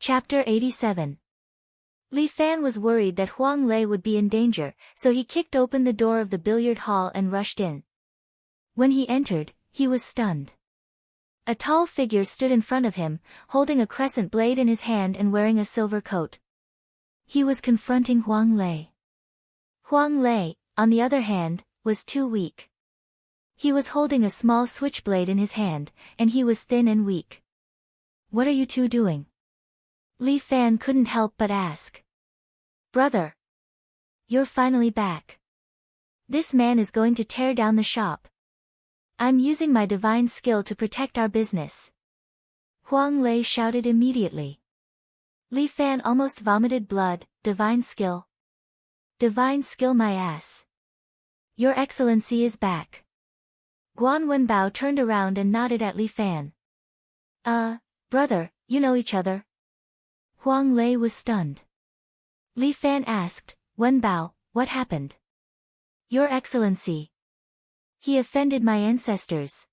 Chapter 87. Li Fan was worried that Huang Lei would be in danger, so he kicked open the door of the billiard hall and rushed in. When he entered, he was stunned. A tall figure stood in front of him, holding a crescent blade in his hand and wearing a silver coat. He was confronting Huang Lei. Huang Lei, on the other hand, was too weak. He was holding a small switchblade in his hand, and he was thin and weak. "What are you two doing?" Li Fan couldn't help but ask. "Brother. You're finally back. This man is going to tear down the shop. I'm using my divine skill to protect our business." Huang Lei shouted immediately. Li Fan almost vomited blood. "Divine skill? Divine skill my ass. Your Excellency is back." Guan Wenbao turned around and nodded at Li Fan. Brother, you know each other?" Huang Lei was stunned. Li Fan asked, "Wenbao, what happened?" "Your Excellency. He offended my ancestors."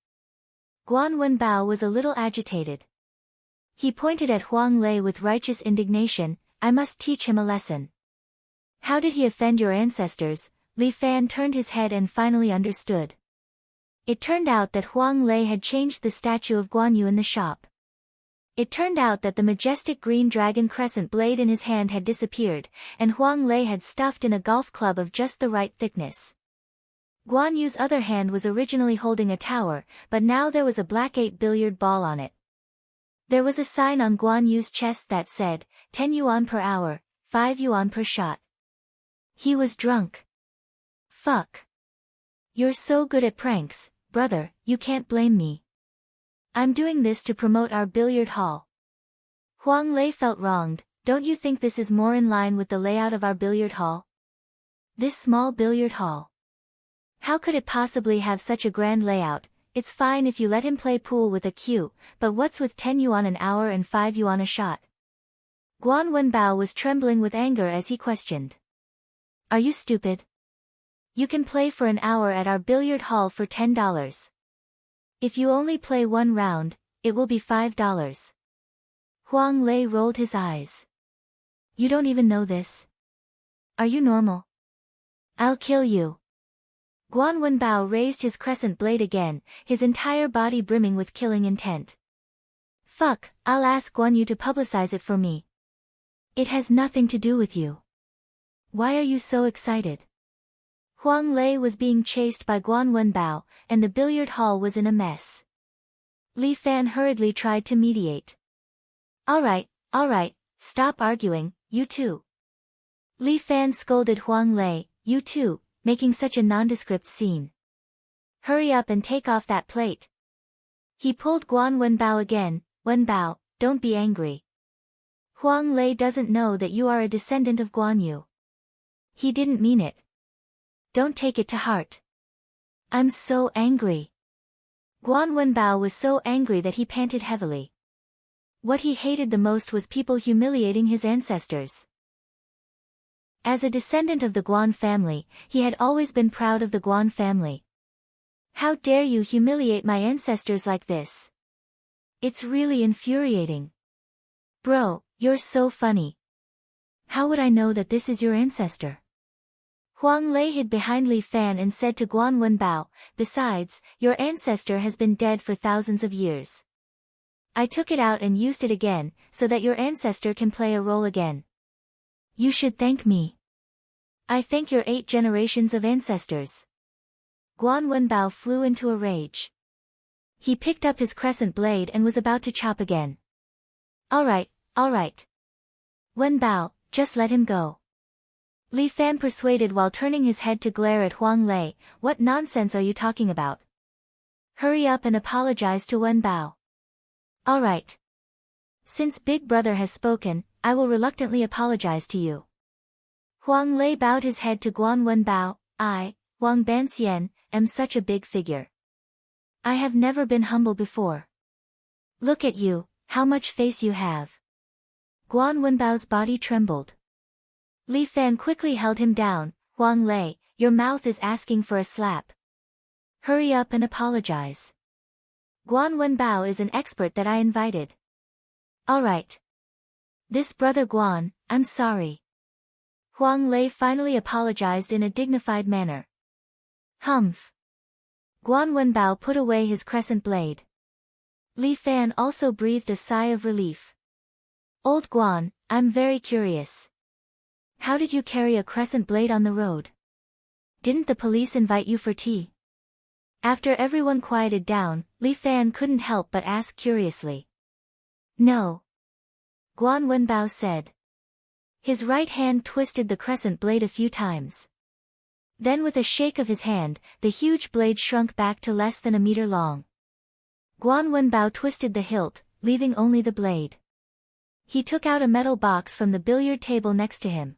Guan Wenbao was a little agitated. He pointed at Huang Lei with righteous indignation. "I must teach him a lesson." "How did he offend your ancestors?" Li Fan turned his head and finally understood. It turned out that Huang Lei had changed the statue of Guan Yu in the shop. It turned out that the majestic green dragon crescent blade in his hand had disappeared, and Huang Lei had stuffed in a golf club of just the right thickness. Guan Yu's other hand was originally holding a tower, but now there was a black 8 billiard ball on it. There was a sign on Guan Yu's chest that said, 10 yuan per hour, 5 yuan per shot. He was drunk. "Fuck. You're so good at pranks, brother, you can't blame me. I'm doing this to promote our billiard hall." Huang Lei felt wronged. "Don't you think this is more in line with the layout of our billiard hall? This small billiard hall. How could it possibly have such a grand layout? It's fine if you let him play pool with a cue, but what's with 10 yuan an hour and 5 yuan a shot?" Guan Wenbao was trembling with anger as he questioned. "Are you stupid? You can play for an hour at our billiard hall for $10. If you only play one round, it will be $5. Huang Lei rolled his eyes. "You don't even know this? Are you normal? I'll kill you." Guan Wenbao raised his crescent blade again, his entire body brimming with killing intent. "Fuck, I'll ask Guan Yu to publicize it for me." "It has nothing to do with you. Why are you so excited?" Huang Lei was being chased by Guan Wenbao, and the billiard hall was in a mess. Li Fan hurriedly tried to mediate. All right, stop arguing, you two." Li Fan scolded Huang Lei, "You two, making such a nondescript scene. Hurry up and take off that plate." He pulled Guan Wenbao again. "Wenbao, don't be angry. Huang Lei doesn't know that you are a descendant of Guan Yu. He didn't mean it. Don't take it to heart." "I'm so angry." Guan Wenbao was so angry that he panted heavily. What he hated the most was people humiliating his ancestors. As a descendant of the Guan family, he had always been proud of the Guan family. "How dare you humiliate my ancestors like this? It's really infuriating. Bro, you're so funny. How would I know that this is your ancestor?" Huang Lei hid behind Li Fan and said to Guan Wenbao, "Besides, your ancestor has been dead for thousands of years. I took it out and used it again, so that your ancestor can play a role again. You should thank me. I thank your 8 generations of ancestors." Guan Wenbao flew into a rage. He picked up his crescent blade and was about to chop again. All right. Wenbao, just let him go." Li Fan persuaded while turning his head to glare at Huang Lei. "What nonsense are you talking about? Hurry up and apologize to Wenbao." "All right. Since Big Brother has spoken, I will reluctantly apologize to you." Huang Lei bowed his head to Guan Wenbao. "I, Huang Banxian, am such a big figure. I have never been humble before. Look at you, how much face you have." Guan Wenbao's body trembled. Li Fan quickly held him down. "Huang Lei, your mouth is asking for a slap. Hurry up and apologize. Guan Wenbao is an expert that I invited." "All right. This brother Guan, I'm sorry. Huang Lei finally apologized in a dignified manner. Humph. Guan Wenbao put away his crescent blade. Li Fan also breathed a sigh of relief. Old Guan, I'm very curious. How did you carry a crescent blade on the road? Didn't the police invite you for tea? After everyone quieted down, Li Fan couldn't help but ask curiously. No. Guan Wenbao said. His right hand twisted the crescent blade a few times. Then with a shake of his hand, the huge blade shrunk back to less than a meter long. Guan Wenbao twisted the hilt, leaving only the blade. He took out a metal box from the billiard table next to him.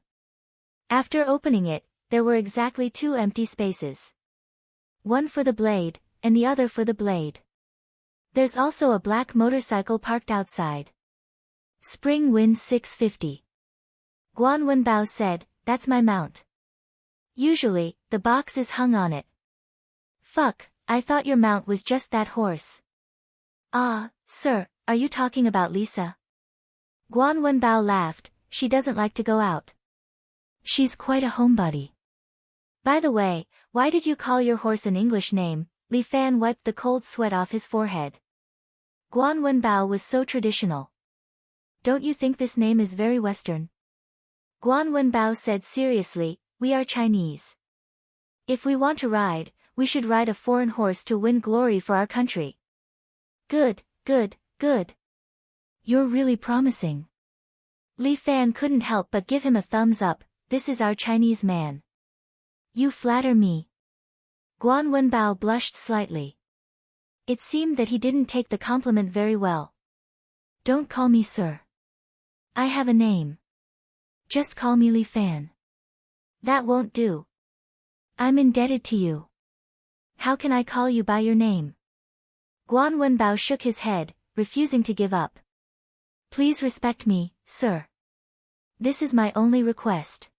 After opening it, there were exactly 2 empty spaces. One for the blade, and the other for the blade. There's also a black motorcycle parked outside. Spring Wind 650. Guan Wenbao said, that's my mount. Usually, the box is hung on it. Fuck, I thought your mount was just that horse. Ah, sir, are you talking about Lisa? Guan Wenbao laughed, she doesn't like to go out. She's quite a homebody. By the way, why did you call your horse an English name? Li Fan wiped the cold sweat off his forehead. Guan Wenbao was so traditional. Don't you think this name is very Western? Guan Wenbao said seriously, we are Chinese. If we want to ride, we should ride a foreign horse to win glory for our country. Good, good, good. You're really promising. Li Fan couldn't help but give him a thumbs up, this is our Chinese man. You flatter me. Guan Wenbao blushed slightly. It seemed that he didn't take the compliment very well. Don't call me sir. I have a name. Just call me Li Fan. That won't do. I'm indebted to you. How can I call you by your name? Guan Wenbao shook his head, refusing to give up. Please respect me, sir. This is my only request.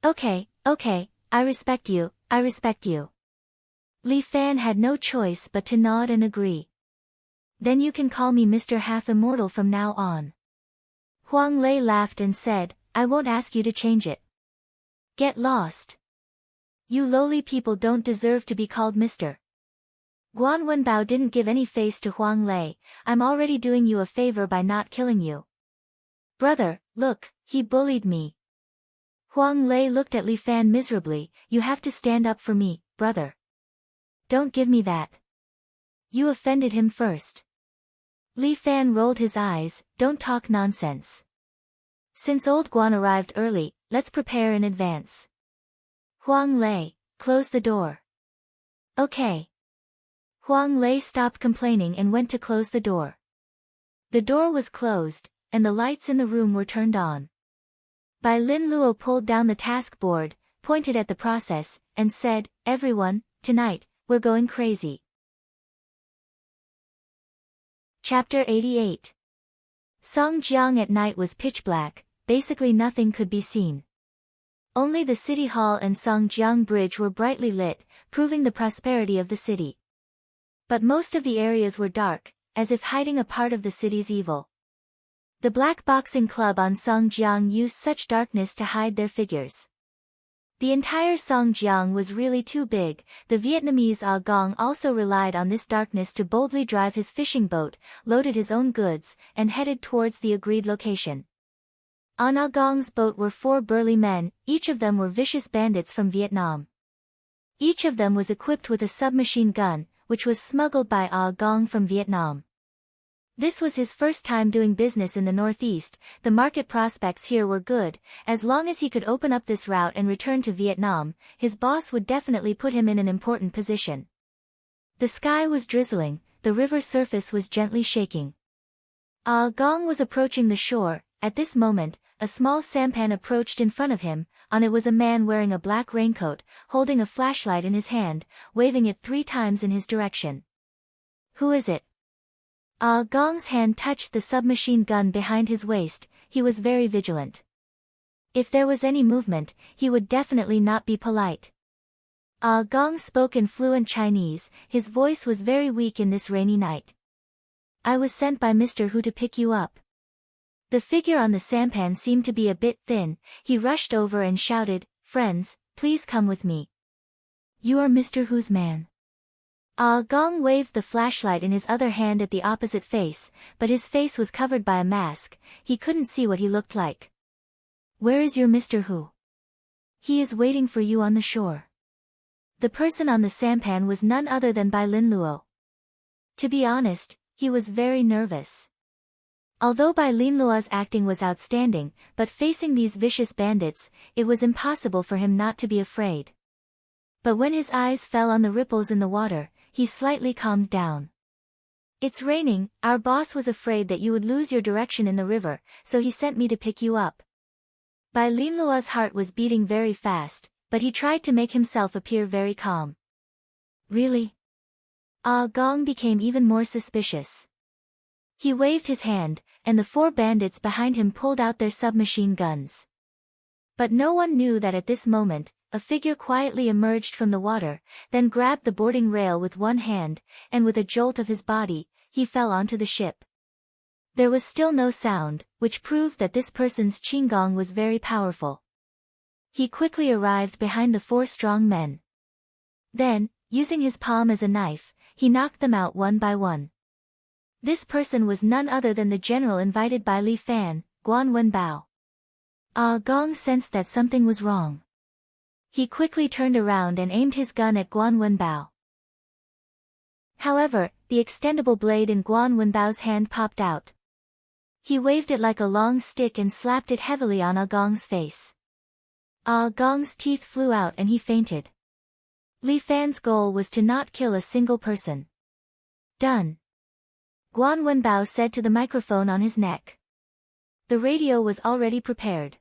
Okay, I respect you, I respect you. Li Fan had no choice but to nod and agree. Then you can call me Mr. Half-Immortal from now on. Huang Lei laughed and said, I won't ask you to change it. Get lost. You lowly people don't deserve to be called Mr. Guan Wenbao didn't give any face to Huang Lei, I'm already doing you a favor by not killing you. Brother, look, he bullied me. Huang Lei looked at Li Fan miserably, you have to stand up for me, brother. Don't give me that. You offended him first. Li Fan rolled his eyes, don't talk nonsense. Since old Guan arrived early, let's prepare in advance. Huang Lei, close the door. Okay. Huang Lei stopped complaining and went to close the door. The door was closed, and the lights in the room were turned on. Bai Lin Luo pulled down the task board, pointed at the process, and said, everyone, tonight, we're going crazy. Chapter 88. Songjiang at night was pitch black, basically nothing could be seen. Only the city hall and Songjiang bridge were brightly lit, proving the prosperity of the city. But most of the areas were dark, as if hiding a part of the city's evil. The black boxing club on Songjiang used such darkness to hide their figures. The entire Songjiang was really too big. The Vietnamese Ah Gong also relied on this darkness to boldly drive his fishing boat, loaded his own goods, and headed towards the agreed location. On Ah Gong's boat were 4 burly men, each of them were vicious bandits from Vietnam. Each of them was equipped with a submachine gun, which was smuggled by Ah Gong from Vietnam. This was his first time doing business in the Northeast. The market prospects here were good. As long as he could open up this route and return to Vietnam, his boss would definitely put him in an important position. The sky was drizzling, the river surface was gently shaking. Ah Gong was approaching the shore. At this moment, a small sampan approached in front of him. On it was a man wearing a black raincoat, holding a flashlight in his hand, waving it 3 times in his direction. Who is it? Ah Gong's hand touched the submachine gun behind his waist. He was very vigilant. If there was any movement, he would definitely not be polite. Ah Gong spoke in fluent Chinese. His voice was very weak in this rainy night. I was sent by Mr. Hu to pick you up. The figure on the sampan seemed to be a bit thin. He rushed over and shouted, "Friends, please come with me. You are Mr. Hu's man." Ah Gong waved the flashlight in his other hand at the opposite face, but his face was covered by a mask. He couldn't see what he looked like. "Where is your Mr. Hu?" "He is waiting for you on the shore." The person on the sampan was none other than Bai Lin Luo. To be honest, he was very nervous. Although Bai Lin Luo's acting was outstanding, but facing these vicious bandits, it was impossible for him not to be afraid. But when his eyes fell on the ripples in the water, he slightly calmed down. "It's raining, our boss was afraid that you would lose your direction in the river, so he sent me to pick you up." Bai Lin Luo's heart was beating very fast, but he tried to make himself appear very calm. "Really?" Ah Gong became even more suspicious. He waved his hand, and the 4 bandits behind him pulled out their submachine guns. But no one knew that at this moment, a figure quietly emerged from the water, then grabbed the boarding rail with one hand, and with a jolt of his body, he fell onto the ship. There was still no sound, which proved that this person's qinggong was very powerful. He quickly arrived behind the 4 strong men. Then, using his palm as a knife, he knocked them out one by one. This person was none other than the general invited by Li Fan, Guan Wenbao. Ah Gong sensed that something was wrong. He quickly turned around and aimed his gun at Guan Wenbao. However, the extendable blade in Guan Wenbao's hand popped out. He waved it like a long stick and slapped it heavily on Ah Gong's face. Ah Gong's teeth flew out and he fainted. Li Fan's goal was to not kill a single person. "Done," Guan Wenbao said to the microphone on his neck. The radio was already prepared.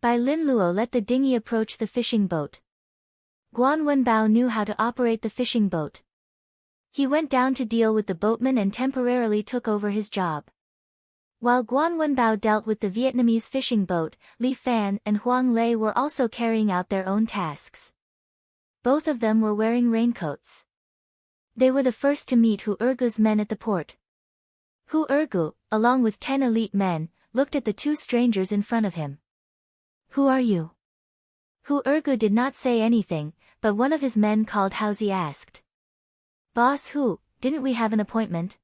Bai Lin Luo let the dinghy approach the fishing boat. Guan Wenbao knew how to operate the fishing boat. He went down to deal with the boatman and temporarily took over his job. While Guan Wenbao dealt with the Vietnamese fishing boat, Li Fan and Huang Lei were also carrying out their own tasks. Both of them were wearing raincoats. They were the first to meet Hu Ergu's men at the port. Hu Ergu, along with 10 elite men, looked at the 2 strangers in front of him. "Who are you?" Hu Ergu did not say anything, but one of his men called Haozi asked. "Boss Hu, didn't we have an appointment?"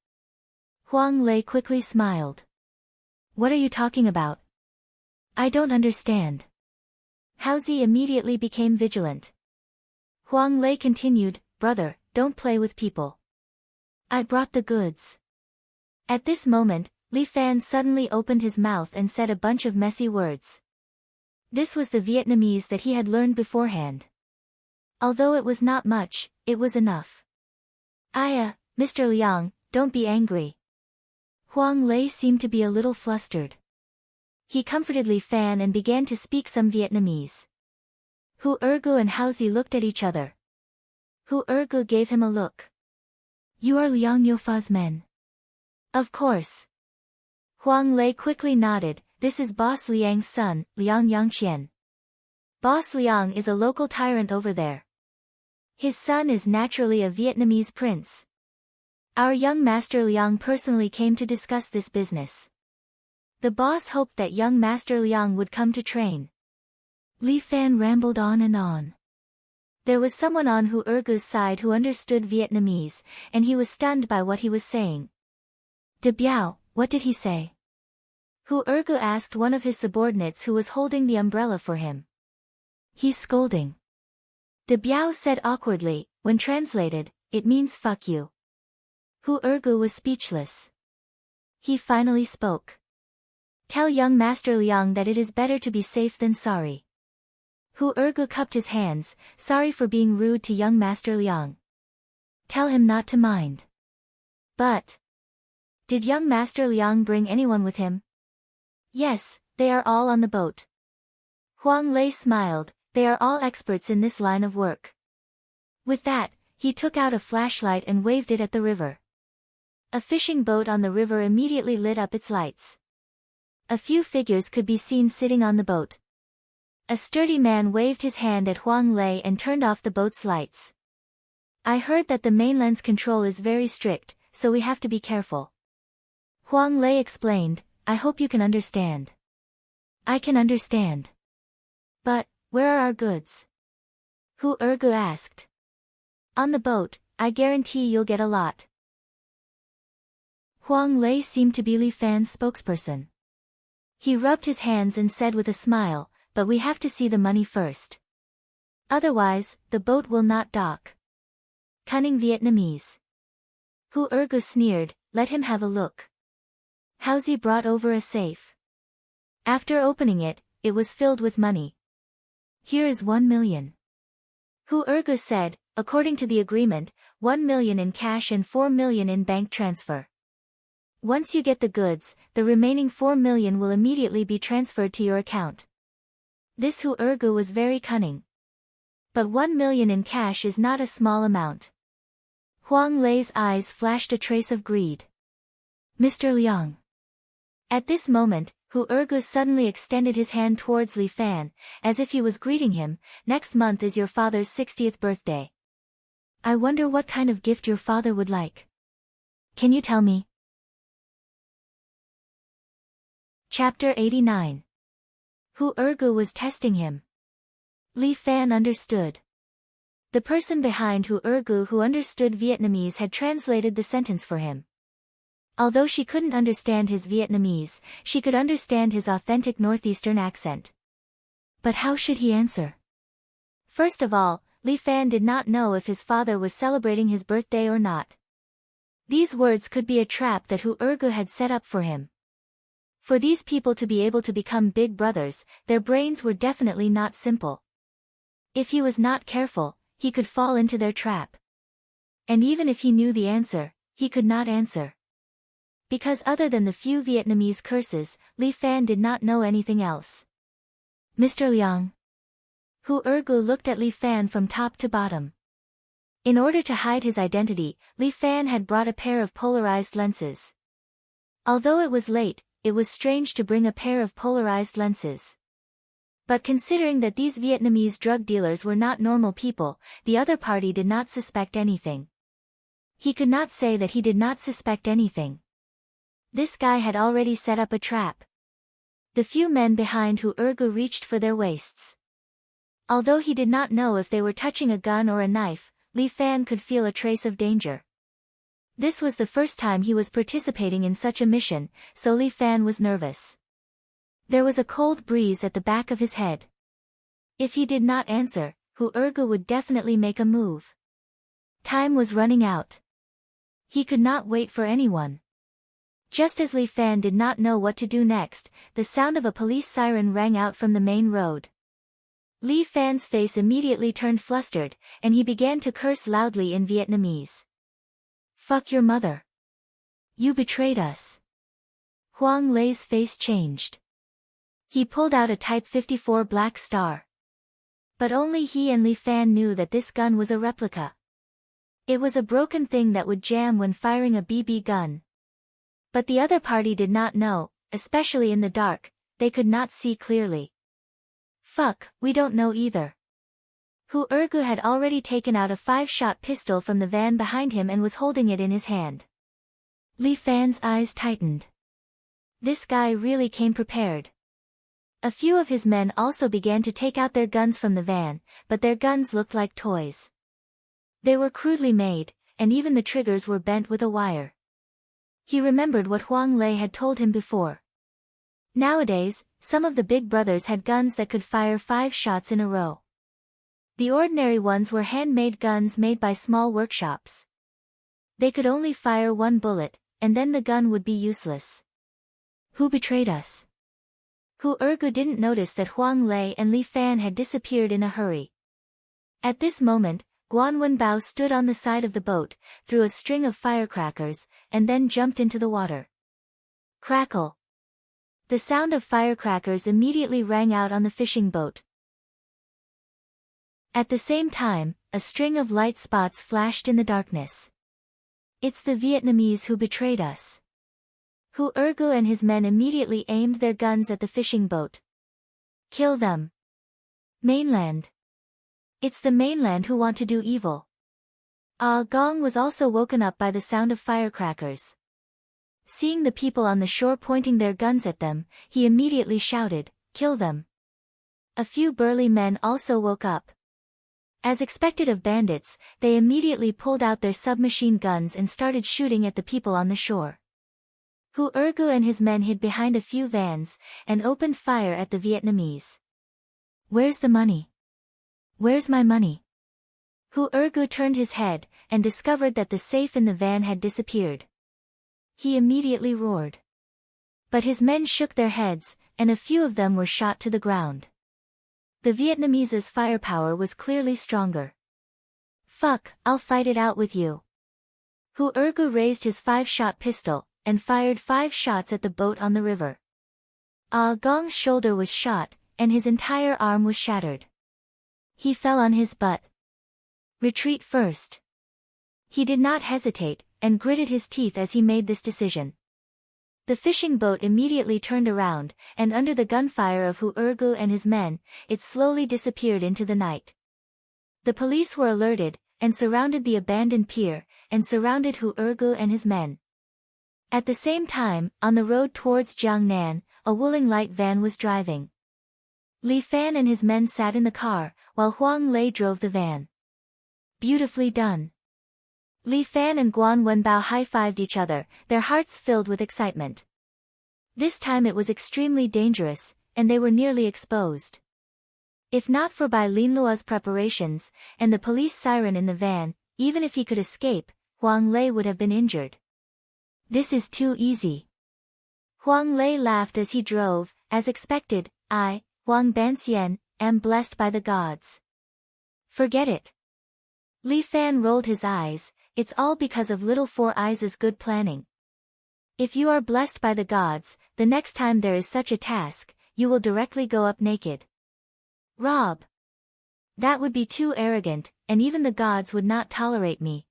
Huang Lei quickly smiled. "What are you talking about? I don't understand." Haozi immediately became vigilant. Huang Lei continued, "Brother, don't play with people. I brought the goods." At this moment, Li Fan suddenly opened his mouth and said a bunch of messy words. This was the Vietnamese that he had learned beforehand. Although it was not much, it was enough. Mr. Liang, don't be angry." Huang Lei seemed to be a little flustered. He comforted Li Fan and began to speak some Vietnamese. Hu Ergu and Haozi looked at each other. Hu Ergu gave him a look. "You are Liang Youfa's men." "Of course." Huang Lei quickly nodded. "This is Boss Liang's son, Liang Yangqian. Boss Liang is a local tyrant over there. His son is naturally a Vietnamese prince. Our young master Liang personally came to discuss this business. The boss hoped that young master Liang would come to train." Li Fan rambled on and on. There was someone on Hu Ergu's side who understood Vietnamese, and he was stunned by what he was saying. "De Biao, what did he say?" Hu Ergu asked one of his subordinates who was holding the umbrella for him. "He's scolding." De Biao said awkwardly. When translated, it means fuck you. Hu Ergu was speechless. He finally spoke. "Tell young Master Liang that it is better to be safe than sorry." Hu Ergu cupped his hands, "Sorry for being rude to young Master Liang. Tell him not to mind." "But did young Master Liang bring anyone with him?" "Yes, they are all on the boat." Huang Lei smiled. "They are all experts in this line of work." With that, he took out a flashlight and waved it at the river. A fishing boat on the river immediately lit up its lights. A few figures could be seen sitting on the boat. A sturdy man waved his hand at Huang Lei and turned off the boat's lights. "I heard that the mainland's control is very strict, so we have to be careful." Huang Lei explained. I hope you can understand. I can understand. But, where are our goods? Hu Ergu asked. On the boat, I guarantee you'll get a lot. Huang Lei seemed to be Li Fan's spokesperson. He rubbed his hands and said with a smile, but we have to see the money first. Otherwise, the boat will not dock. Cunning Vietnamese. Hu Ergu sneered, let him have a look. Haozi brought over a safe. After opening it, it was filled with money. Here is 1 million. Hu Ergu said, according to the agreement, 1 million in cash and 4 million in bank transfer. Once you get the goods, the remaining 4 million will immediately be transferred to your account. This Hu Ergu was very cunning. But 1 million in cash is not a small amount. Huang Lei's eyes flashed a trace of greed. Mr. Liang. At this moment, Hu Ergu suddenly extended his hand towards Li Fan, as if he was greeting him. Next month is your father's 60th birthday. I wonder what kind of gift your father would like. Can you tell me? Chapter 89. Hu Ergu was testing him. Li Fan understood. The person behind Hu Ergu who understood Vietnamese had translated the sentence for him. Although she couldn't understand his Vietnamese, she could understand his authentic northeastern accent. But how should he answer? First of all, Li Fan did not know if his father was celebrating his birthday or not. These words could be a trap that Hu Ergu had set up for him. For these people to be able to become big brothers, their brains were definitely not simple. If he was not careful, he could fall into their trap. And even if he knew the answer, he could not answer. Because other than the few Vietnamese curses, Li Fan did not know anything else. Mr. Liang. Hu Ergu looked at Li Fan from top to bottom. In order to hide his identity, Li Fan had brought a pair of polarized lenses. Although it was late, it was strange to bring a pair of polarized lenses. But considering that these Vietnamese drug dealers were not normal people, the other party did not suspect anything. He could not say that he did not suspect anything. This guy had already set up a trap. The few men behind Hu Ergu reached for their waists. Although he did not know if they were touching a gun or a knife, Li Fan could feel a trace of danger. This was the first time he was participating in such a mission, so Li Fan was nervous. There was a cold breeze at the back of his head. If he did not answer, Hu Ergu would definitely make a move. Time was running out. He could not wait for anyone. Just as Li Fan did not know what to do next, the sound of a police siren rang out from the main road. Li Fan's face immediately turned flustered, and he began to curse loudly in Vietnamese. Fuck your mother. You betrayed us. Huang Lei's face changed. He pulled out a Type 54 Black Star. But only he and Li Fan knew that this gun was a replica. It was a broken thing that would jam when firing a BB gun. But the other party did not know, especially in the dark, they could not see clearly. Fuck, we don't know either. Hu Ergu had already taken out a 5-shot pistol from the van behind him and was holding it in his hand. Li Fan's eyes tightened. This guy really came prepared. A few of his men also began to take out their guns from the van, but their guns looked like toys. They were crudely made, and even the triggers were bent with a wire. He remembered what Huang Lei had told him before. Nowadays, some of the big brothers had guns that could fire 5 shots in a row. The ordinary ones were handmade guns made by small workshops. They could only fire 1 bullet, and then the gun would be useless. Who betrayed us? Hu Ergu didn't notice that Huang Lei and Li Fan had disappeared in a hurry. At this moment, Guan Wenbao stood on the side of the boat, threw a string of firecrackers, and then jumped into the water. Crackle! The sound of firecrackers immediately rang out on the fishing boat. At the same time, a string of light spots flashed in the darkness. It's the Vietnamese who betrayed us. Hu Ergu and his men immediately aimed their guns at the fishing boat. Kill them. Mainland. It's the mainland who want to do evil. Ah Gong was also woken up by the sound of firecrackers. Seeing the people on the shore pointing their guns at them, he immediately shouted, "Kill them!" A few burly men also woke up. As expected of bandits, they immediately pulled out their submachine guns and started shooting at the people on the shore. Hu Urgu and his men hid behind a few vans, and opened fire at the Vietnamese. "Where's the money? Where's my money?" Hu Urgu turned his head, and discovered that the safe in the van had disappeared. He immediately roared. But his men shook their heads, and a few of them were shot to the ground. The Vietnamese's firepower was clearly stronger. "Fuck, I'll fight it out with you." Hu Urgu raised his 5-shot pistol, and fired 5 shots at the boat on the river. Ah Gong's shoulder was shot, and his entire arm was shattered. He fell on his butt. "Retreat first." He did not hesitate, and gritted his teeth as he made this decision. The fishing boat immediately turned around, and under the gunfire of Hu Urgu and his men, it slowly disappeared into the night. The police were alerted, and surrounded the abandoned pier, and surrounded Hu Urgu and his men. At the same time, on the road towards Jiangnan, a Wuling light van was driving. Li Fan and his men sat in the car, while Huang Lei drove the van. "Beautifully done." Li Fan and Guan Wenbao high-fived each other, their hearts filled with excitement. This time it was extremely dangerous, and they were nearly exposed. If not for Bai Linlua's preparations, and the police siren in the van, even if he could escape, Huang Lei would have been injured. "This is too easy." Huang Lei laughed as he drove. As expected, I, Huang Banxian, am blessed by the gods. "Forget it." Li Fan rolled his eyes. "It's all because of Little Four Eyes' good planning. If you are blessed by the gods, the next time there is such a task, you will directly go up naked." "Rob. That would be too arrogant, and even the gods would not tolerate me."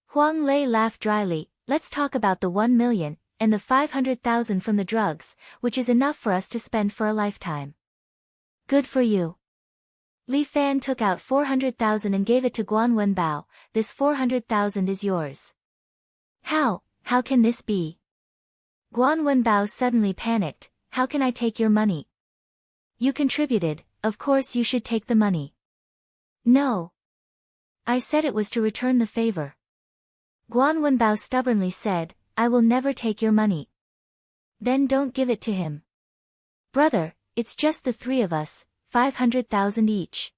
Huang Lei laughed dryly. "Let's talk about the 1 million, and the 500,000 from the drugs, which is enough for us to spend for a lifetime." "Good for you." Li Fan took out 400,000 and gave it to Guan Wenbao. "This 400,000 is yours." How can this be?" Guan Wenbao suddenly panicked. "How can I take your money? You contributed, of course you should take the money." "No. I said it was to return the favor." Guan Wenbao stubbornly said, "I will never take your money." "Then don't give it to him." "Brother, it's just the 3 of us, 500,000 each."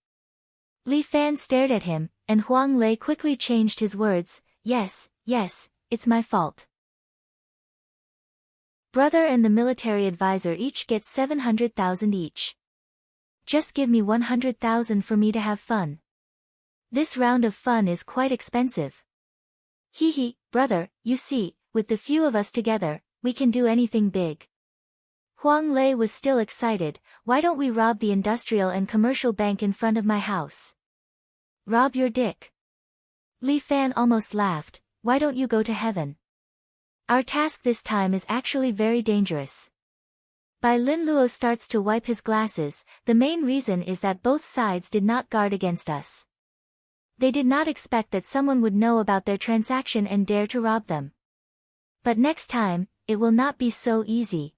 Li Fan stared at him, and Huang Lei quickly changed his words. Yes, it's my fault." "Brother and the military advisor each get 700,000 each. Just give me 100,000 for me to have fun. This round of fun is quite expensive." Hee, brother, you see, with the few of us together, we can do anything big." Huang Lei was still excited. "Why don't we rob the industrial and commercial bank in front of my house?" "Rob your dick." Li Fan almost laughed. "Why don't you go to heaven? Our task this time is actually very dangerous." Bai Linluo starts to wipe his glasses. "The main reason is that both sides did not guard against us. They did not expect that someone would know about their transaction and dare to rob them. But next time, it will not be so easy.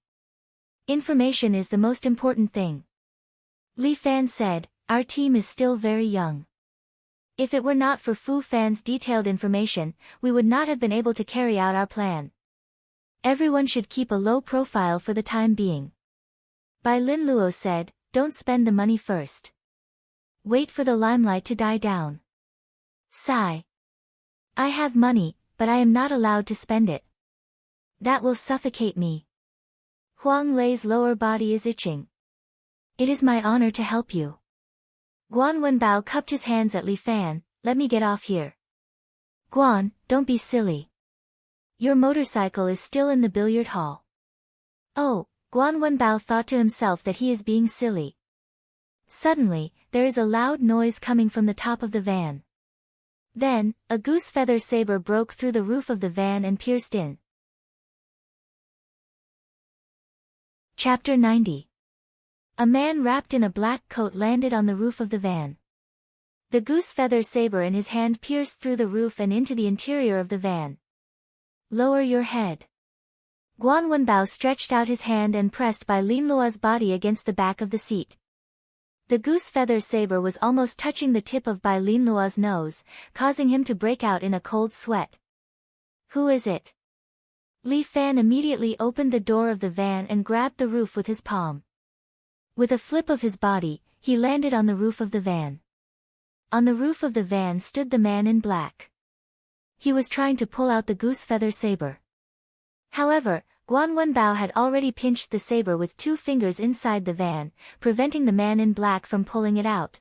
Information is the most important thing." Li Fan said, "Our team is still very young. If it were not for Fu Fan's detailed information, we would not have been able to carry out our plan. Everyone should keep a low profile for the time being." Bai Linluo said, "Don't spend the money first. Wait for the limelight to die down." Sigh. "I have money, but I am not allowed to spend it. That will suffocate me. Huang Lei's lower body is itching. It is my honor to help you." Guan Wenbao cupped his hands at Li Fan. "Let me get off here." "Guan, don't be silly. Your motorcycle is still in the billiard hall." "Oh," Guan Wenbao thought to himself that he is being silly. Suddenly, there is a loud noise coming from the top of the van. Then, a goose feather saber broke through the roof of the van and pierced in. Chapter 90. A man wrapped in a black coat landed on the roof of the van. The goose feather saber in his hand pierced through the roof and into the interior of the van. "Lower your head." Guan Wenbao stretched out his hand and pressed Bai Linlua's body against the back of the seat. The goose feather saber was almost touching the tip of Bai Linlua's nose, causing him to break out in a cold sweat. Who is it? Li Fan immediately opened the door of the van and grabbed the roof with his palm. With a flip of his body, he landed on the roof of the van. On the roof of the van stood the man in black. He was trying to pull out the goose feather saber. However, Guan Wenbao had already pinched the saber with 2 fingers inside the van, preventing the man in black from pulling it out.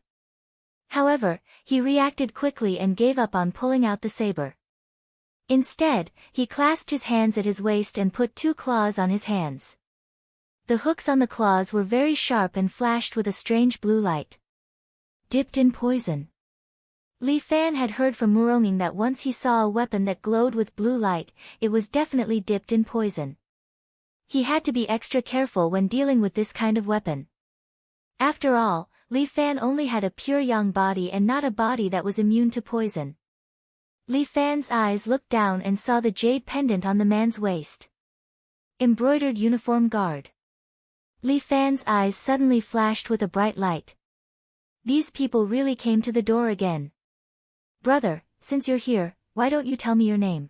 However, he reacted quickly and gave up on pulling out the saber. Instead, he clasped his hands at his waist and put 2 claws on his hands. The hooks on the claws were very sharp and flashed with a strange blue light. Dipped in poison. Li Fan had heard from Muronging that once he saw a weapon that glowed with blue light, it was definitely dipped in poison. He had to be extra careful when dealing with this kind of weapon. After all, Li Fan only had a pure yang body and not a body that was immune to poison. Li Fan's eyes looked down and saw the jade pendant on the man's waist. Embroidered uniform guard. Li Fan's eyes suddenly flashed with a bright light. These people really came to the door again. Brother, since you're here, why don't you tell me your name?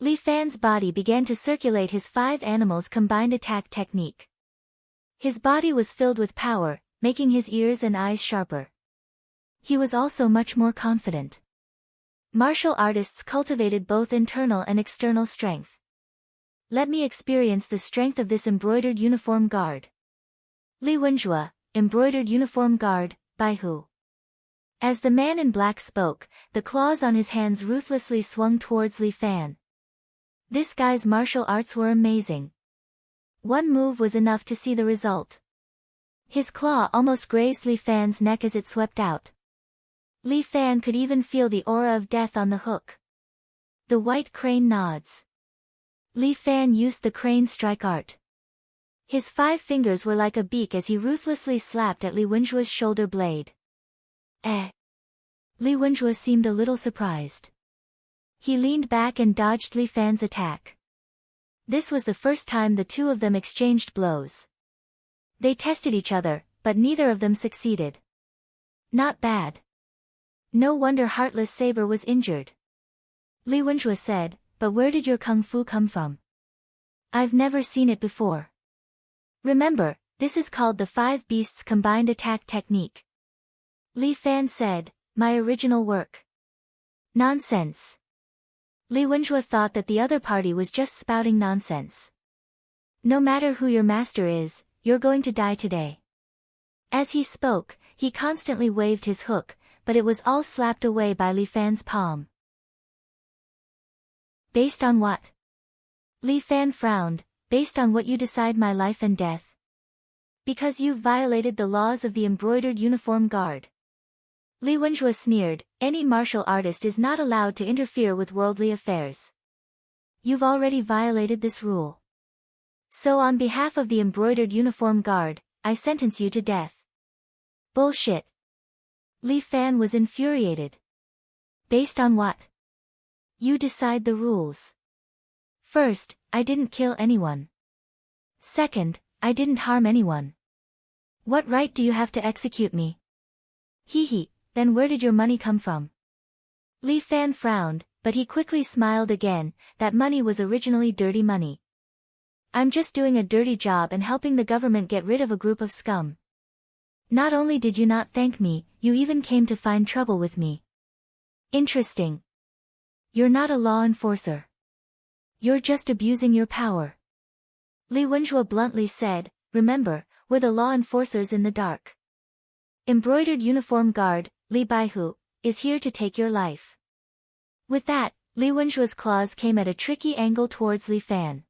Li Fan's body began to circulate his 5 animals combined attack technique. His body was filled with power, making his ears and eyes sharper. He was also much more confident. Martial artists cultivated both internal and external strength. Let me experience the strength of this embroidered uniform guard. Li Wenjue, embroidered uniform guard, by who? As the man in black spoke, the claws on his hands ruthlessly swung towards Li Fan. This guy's martial arts were amazing. One move was enough to see the result. His claw almost grazed Li Fan's neck as it swept out. Li Fan could even feel the aura of death on the hook. The white crane nods. Li Fan used the crane strike art. His 5 fingers were like a beak as he ruthlessly slapped at Li Wenjue's shoulder blade. Li Wenjue seemed a little surprised. He leaned back and dodged Li Fan's attack. This was the first time the 2 of them exchanged blows. They tested each other, but neither of them succeeded. Not bad. No wonder Heartless Saber was injured. Li Wenjue said, but where did your kung fu come from? I've never seen it before. Remember, this is called the 5 Beasts Combined Attack Technique. Li Fan said, my original work. Nonsense. Li Wenjue thought that the other party was just spouting nonsense. No matter who your master is, you're going to die today. As he spoke, he constantly waved his hook, but it was all slapped away by Li Fan's palm. Based on what? Li Fan frowned, based on what you decide my life and death. Because you've violated the laws of the embroidered uniform guard. Li Wenjue sneered, any martial artist is not allowed to interfere with worldly affairs. You've already violated this rule. So on behalf of the embroidered uniform guard, I sentence you to death. Bullshit. Li Fan was infuriated. Based on what? You decide the rules. First, I didn't kill anyone. Second, I didn't harm anyone. What right do you have to execute me? Hee. Then where did your money come from? Li Fan frowned, but he quickly smiled again, that money was originally dirty money. I'm just doing a dirty job and helping the government get rid of a group of scum. Not only did you not thank me, you even came to find trouble with me. Interesting. You're not a law enforcer. You're just abusing your power. Li Wenjue bluntly said, remember, we're the law enforcers in the dark. Embroidered uniform guard, Li Baihu, is here to take your life. With that, Li Wenjue's claws came at a tricky angle towards Li Fan.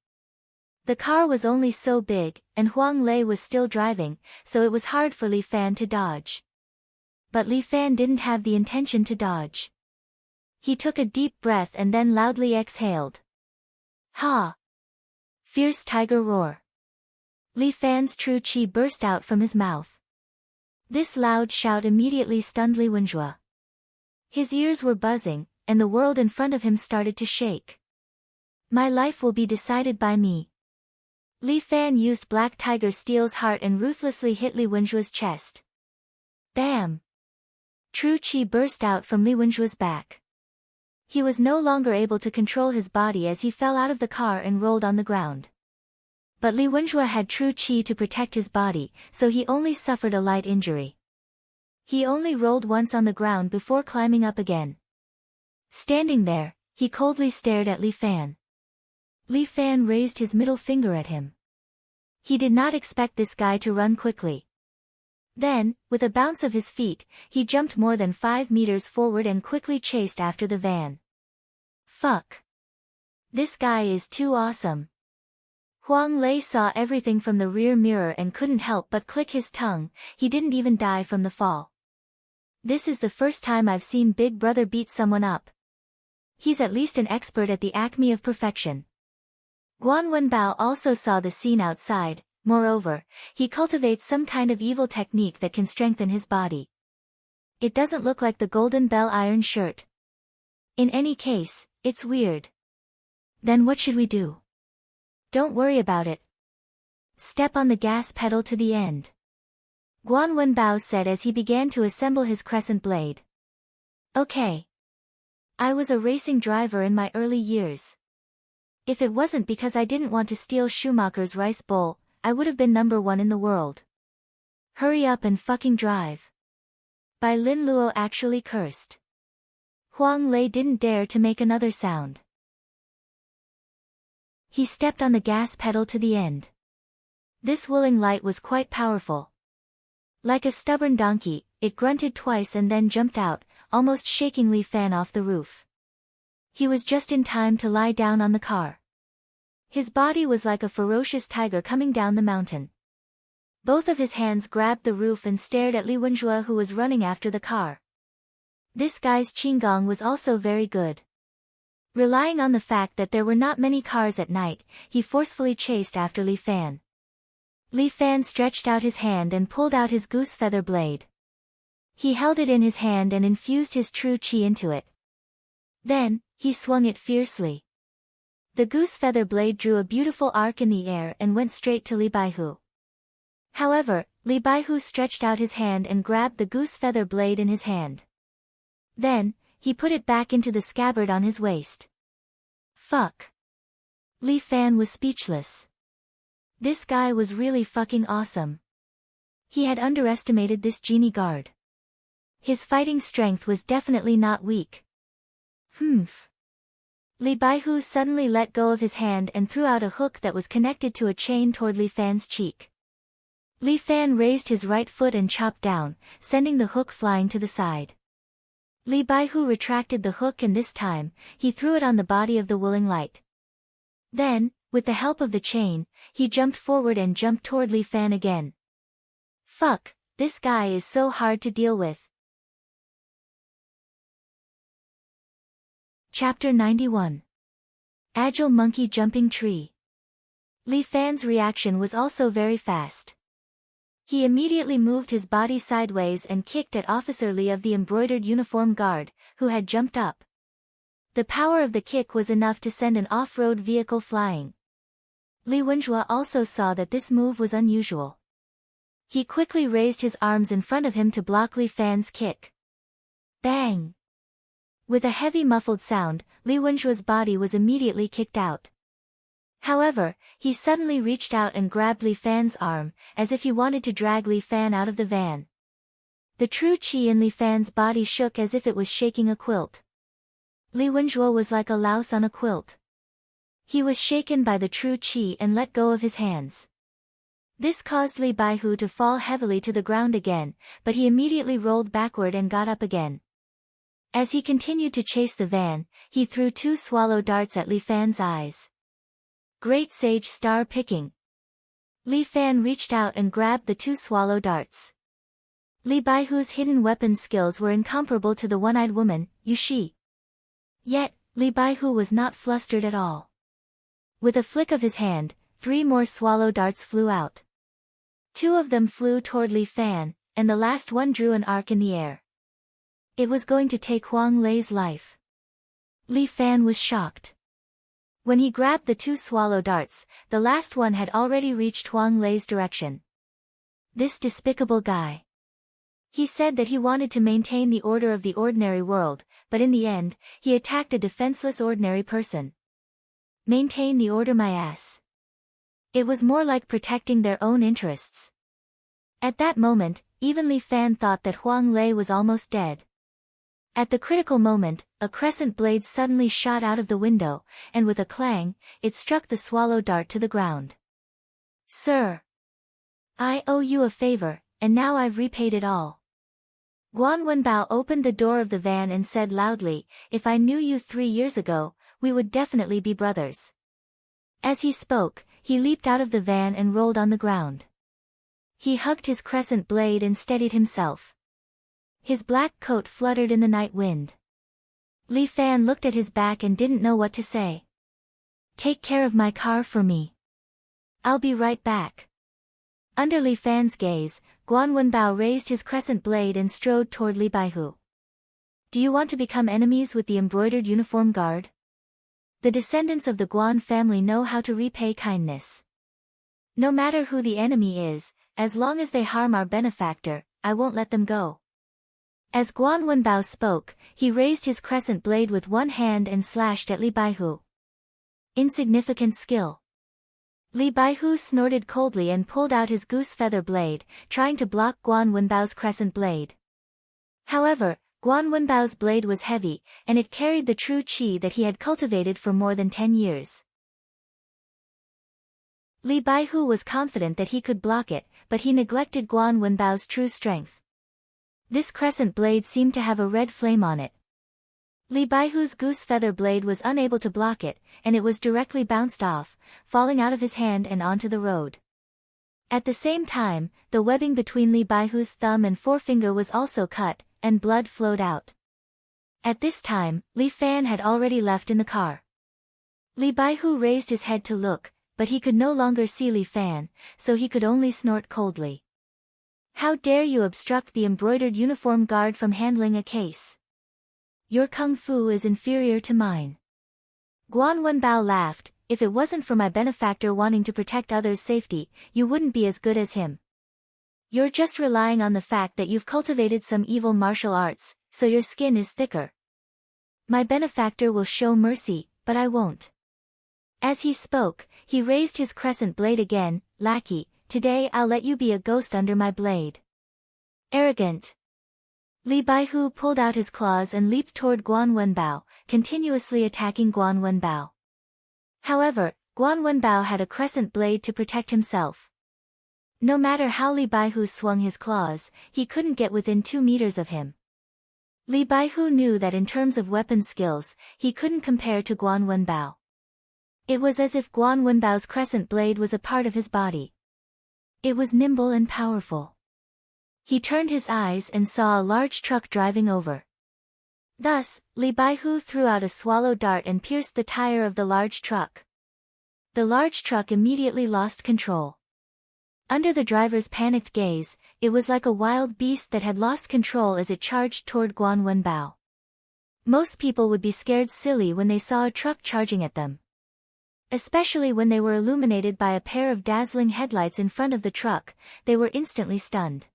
The car was only so big, and Huang Lei was still driving, so it was hard for Li Fan to dodge. But Li Fan didn't have the intention to dodge. He took a deep breath and then loudly exhaled. Ha! Fierce tiger roar. Li Fan's true chi burst out from his mouth. This loud shout immediately stunned Li Wenjue. His ears were buzzing, and the world in front of him started to shake. My life will be decided by me, Li Fan used Black Tiger Steel's heart and ruthlessly hit Li Wenjue's chest. Bam! True Qi burst out from Li Wenjue's back. He was no longer able to control his body as he fell out of the car and rolled on the ground. But Li Wenjue had True Qi to protect his body, so he only suffered a light injury. He only rolled once on the ground before climbing up again. Standing there, he coldly stared at Li Fan. Li Fan raised his middle finger at him. He did not expect this guy to run quickly. Then, with a bounce of his feet, he jumped more than 5 meters forward and quickly chased after the van. Fuck. This guy is too awesome. Huang Lei saw everything from the rear mirror and couldn't help but click his tongue. He didn't even die from the fall. This is the first time I've seen Big Brother beat someone up. He's at least an expert at the acme of perfection. Guan Wenbao also saw the scene outside. Moreover, he cultivates some kind of evil technique that can strengthen his body. It doesn't look like the Golden Bell iron shirt. In any case, it's weird. Then what should we do? Don't worry about it. Step on the gas pedal to the end. Guan Wenbao said as he began to assemble his crescent blade. Okay. I was a racing driver in my early years. If it wasn't because I didn't want to steal Schumacher's rice bowl, I would have been #1 in the world. Hurry up and fucking drive. Bai Lin Luo actually cursed. Huang Lei didn't dare to make another sound. He stepped on the gas pedal to the end. This willing light was quite powerful. Like a stubborn donkey, it grunted twice and then jumped out, almost shaking Li Fan off the roof. He was just in time to lie down on the car. His body was like a ferocious tiger coming down the mountain. Both of his hands grabbed the roof and stared at Li Wenjue who was running after the car. This guy's qinggong was also very good. Relying on the fact that there were not many cars at night, he forcefully chased after Li Fan. Li Fan stretched out his hand and pulled out his goose feather blade. He held it in his hand and infused his true qi into it. Then, he swung it fiercely. The goose feather blade drew a beautiful arc in the air and went straight to Li Baihu. However, Li Baihu stretched out his hand and grabbed the goose feather blade in his hand. Then, he put it back into the scabbard on his waist. Fuck. Li Fan was speechless. This guy was really fucking awesome. He had underestimated this genie guard. His fighting strength was definitely not weak. Humph. Li Baihu suddenly let go of his hand and threw out a hook that was connected to a chain toward Li Fan's cheek. Li Fan raised his right foot and chopped down, sending the hook flying to the side. Li Baihu retracted the hook and this time, he threw it on the body of the willing light. Then, with the help of the chain, he jumped forward and jumped toward Li Fan again. Fuck, this guy is so hard to deal with. Chapter 91. Agile Monkey Jumping Tree. Li Fan's reaction was also very fast. He immediately moved his body sideways and kicked at Officer Li of the embroidered uniform guard, who had jumped up. The power of the kick was enough to send an off-road vehicle flying. Li Wenjue also saw that this move was unusual. He quickly raised his arms in front of him to block Li Fan's kick. Bang! With a heavy muffled sound, Li Wenjue's body was immediately kicked out. However, he suddenly reached out and grabbed Li Fan's arm, as if he wanted to drag Li Fan out of the van. The true qi in Li Fan's body shook as if it was shaking a quilt. Li Wenjue was like a louse on a quilt. He was shaken by the true qi and let go of his hands. This caused Li Baihu to fall heavily to the ground again, but he immediately rolled backward and got up again. As he continued to chase the van, he threw 2 swallow darts at Li Fan's eyes. Great sage star picking. Li Fan reached out and grabbed the 2 swallow darts. Li Baihu's hidden weapon skills were incomparable to the one-eyed woman, Yushi. Yet, Li Baihu was not flustered at all. With a flick of his hand, 3 more swallow darts flew out. 2 of them flew toward Li Fan, and the last one drew an arc in the air. It was going to take Huang Lei's life. Li Fan was shocked. When he grabbed the two swallow darts, the last one had already reached Huang Lei's direction. This despicable guy. He said that he wanted to maintain the order of the ordinary world, but in the end, he attacked a defenseless ordinary person. Maintain the order my ass. It was more like protecting their own interests. At that moment, even Li Fan thought that Huang Lei was almost dead. At the critical moment, a crescent blade suddenly shot out of the window, and with a clang, it struck the swallow dart to the ground. Sir! I owe you a favor, and now I've repaid it all. Guan Wenbao opened the door of the van and said loudly, if I knew you 3 years ago, we would definitely be brothers. As he spoke, he leaped out of the van and rolled on the ground. He hugged his crescent blade and steadied himself. His black coat fluttered in the night wind. Li Fan looked at his back and didn't know what to say. Take care of my car for me. I'll be right back. Under Li Fan's gaze, Guan Wenbao raised his crescent blade and strode toward Li Baihu. Do you want to become enemies with the embroidered uniform guard? The descendants of the Guan family know how to repay kindness. No matter who the enemy is, as long as they harm our benefactor, I won't let them go. As Guan Wenbao spoke, he raised his crescent blade with one hand and slashed at Li Baihu. Insignificant skill. Li Baihu snorted coldly and pulled out his goose feather blade, trying to block Guan Wenbao's crescent blade. However, Guan Wenbao's blade was heavy, and it carried the true qi that he had cultivated for more than 10 years. Li Baihu was confident that he could block it, but he neglected Guan Wenbao's true strength. This crescent blade seemed to have a red flame on it. Li Baihu's goose feather blade was unable to block it, and it was directly bounced off, falling out of his hand and onto the road. At the same time, the webbing between Li Baihu's thumb and forefinger was also cut, and blood flowed out. At this time, Li Fan had already left in the car. Li Baihu raised his head to look, but he could no longer see Li Fan, so he could only snort coldly. How dare you obstruct the embroidered uniform guard from handling a case? Your kung fu is inferior to mine. Guan Wenbao laughed, if it wasn't for my benefactor wanting to protect others' safety, you wouldn't be as good as him. You're just relying on the fact that you've cultivated some evil martial arts, so your skin is thicker. My benefactor will show mercy, but I won't. As he spoke, he raised his crescent blade again. Lackey, today I'll let you be a ghost under my blade. Arrogant. Li Baihu pulled out his claws and leaped toward Guan Wenbao, continuously attacking Guan Wenbao. However, Guan Wenbao had a crescent blade to protect himself. No matter how Li Baihu swung his claws, he couldn't get within 2 meters of him. Li Baihu knew that in terms of weapon skills, he couldn't compare to Guan Wenbao. It was as if Guan Wenbao's crescent blade was a part of his body. It was nimble and powerful. He turned his eyes and saw a large truck driving over. Thus, Li Baihu threw out a swallow dart and pierced the tire of the large truck. The large truck immediately lost control. Under the driver's panicked gaze, it was like a wild beast that had lost control as it charged toward Guan Wenbao. Most people would be scared silly when they saw a truck charging at them. Especially when they were illuminated by a pair of dazzling headlights in front of the truck, they were instantly stunned.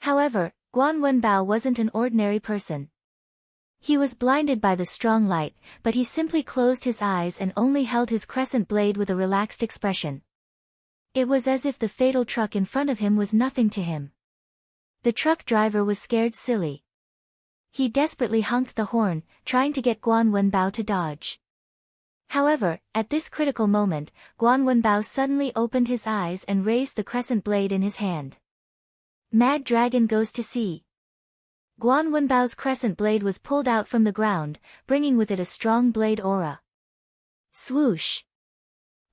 However, Guan Wenbao wasn't an ordinary person. He was blinded by the strong light, but he simply closed his eyes and only held his crescent blade with a relaxed expression. It was as if the fatal truck in front of him was nothing to him. The truck driver was scared silly. He desperately honked the horn, trying to get Guan Wenbao to dodge. However, at this critical moment, Guan Wenbao suddenly opened his eyes and raised the crescent blade in his hand. Mad Dragon goes to sea. Guan Wenbao's crescent blade was pulled out from the ground, bringing with it a strong blade aura. Swoosh!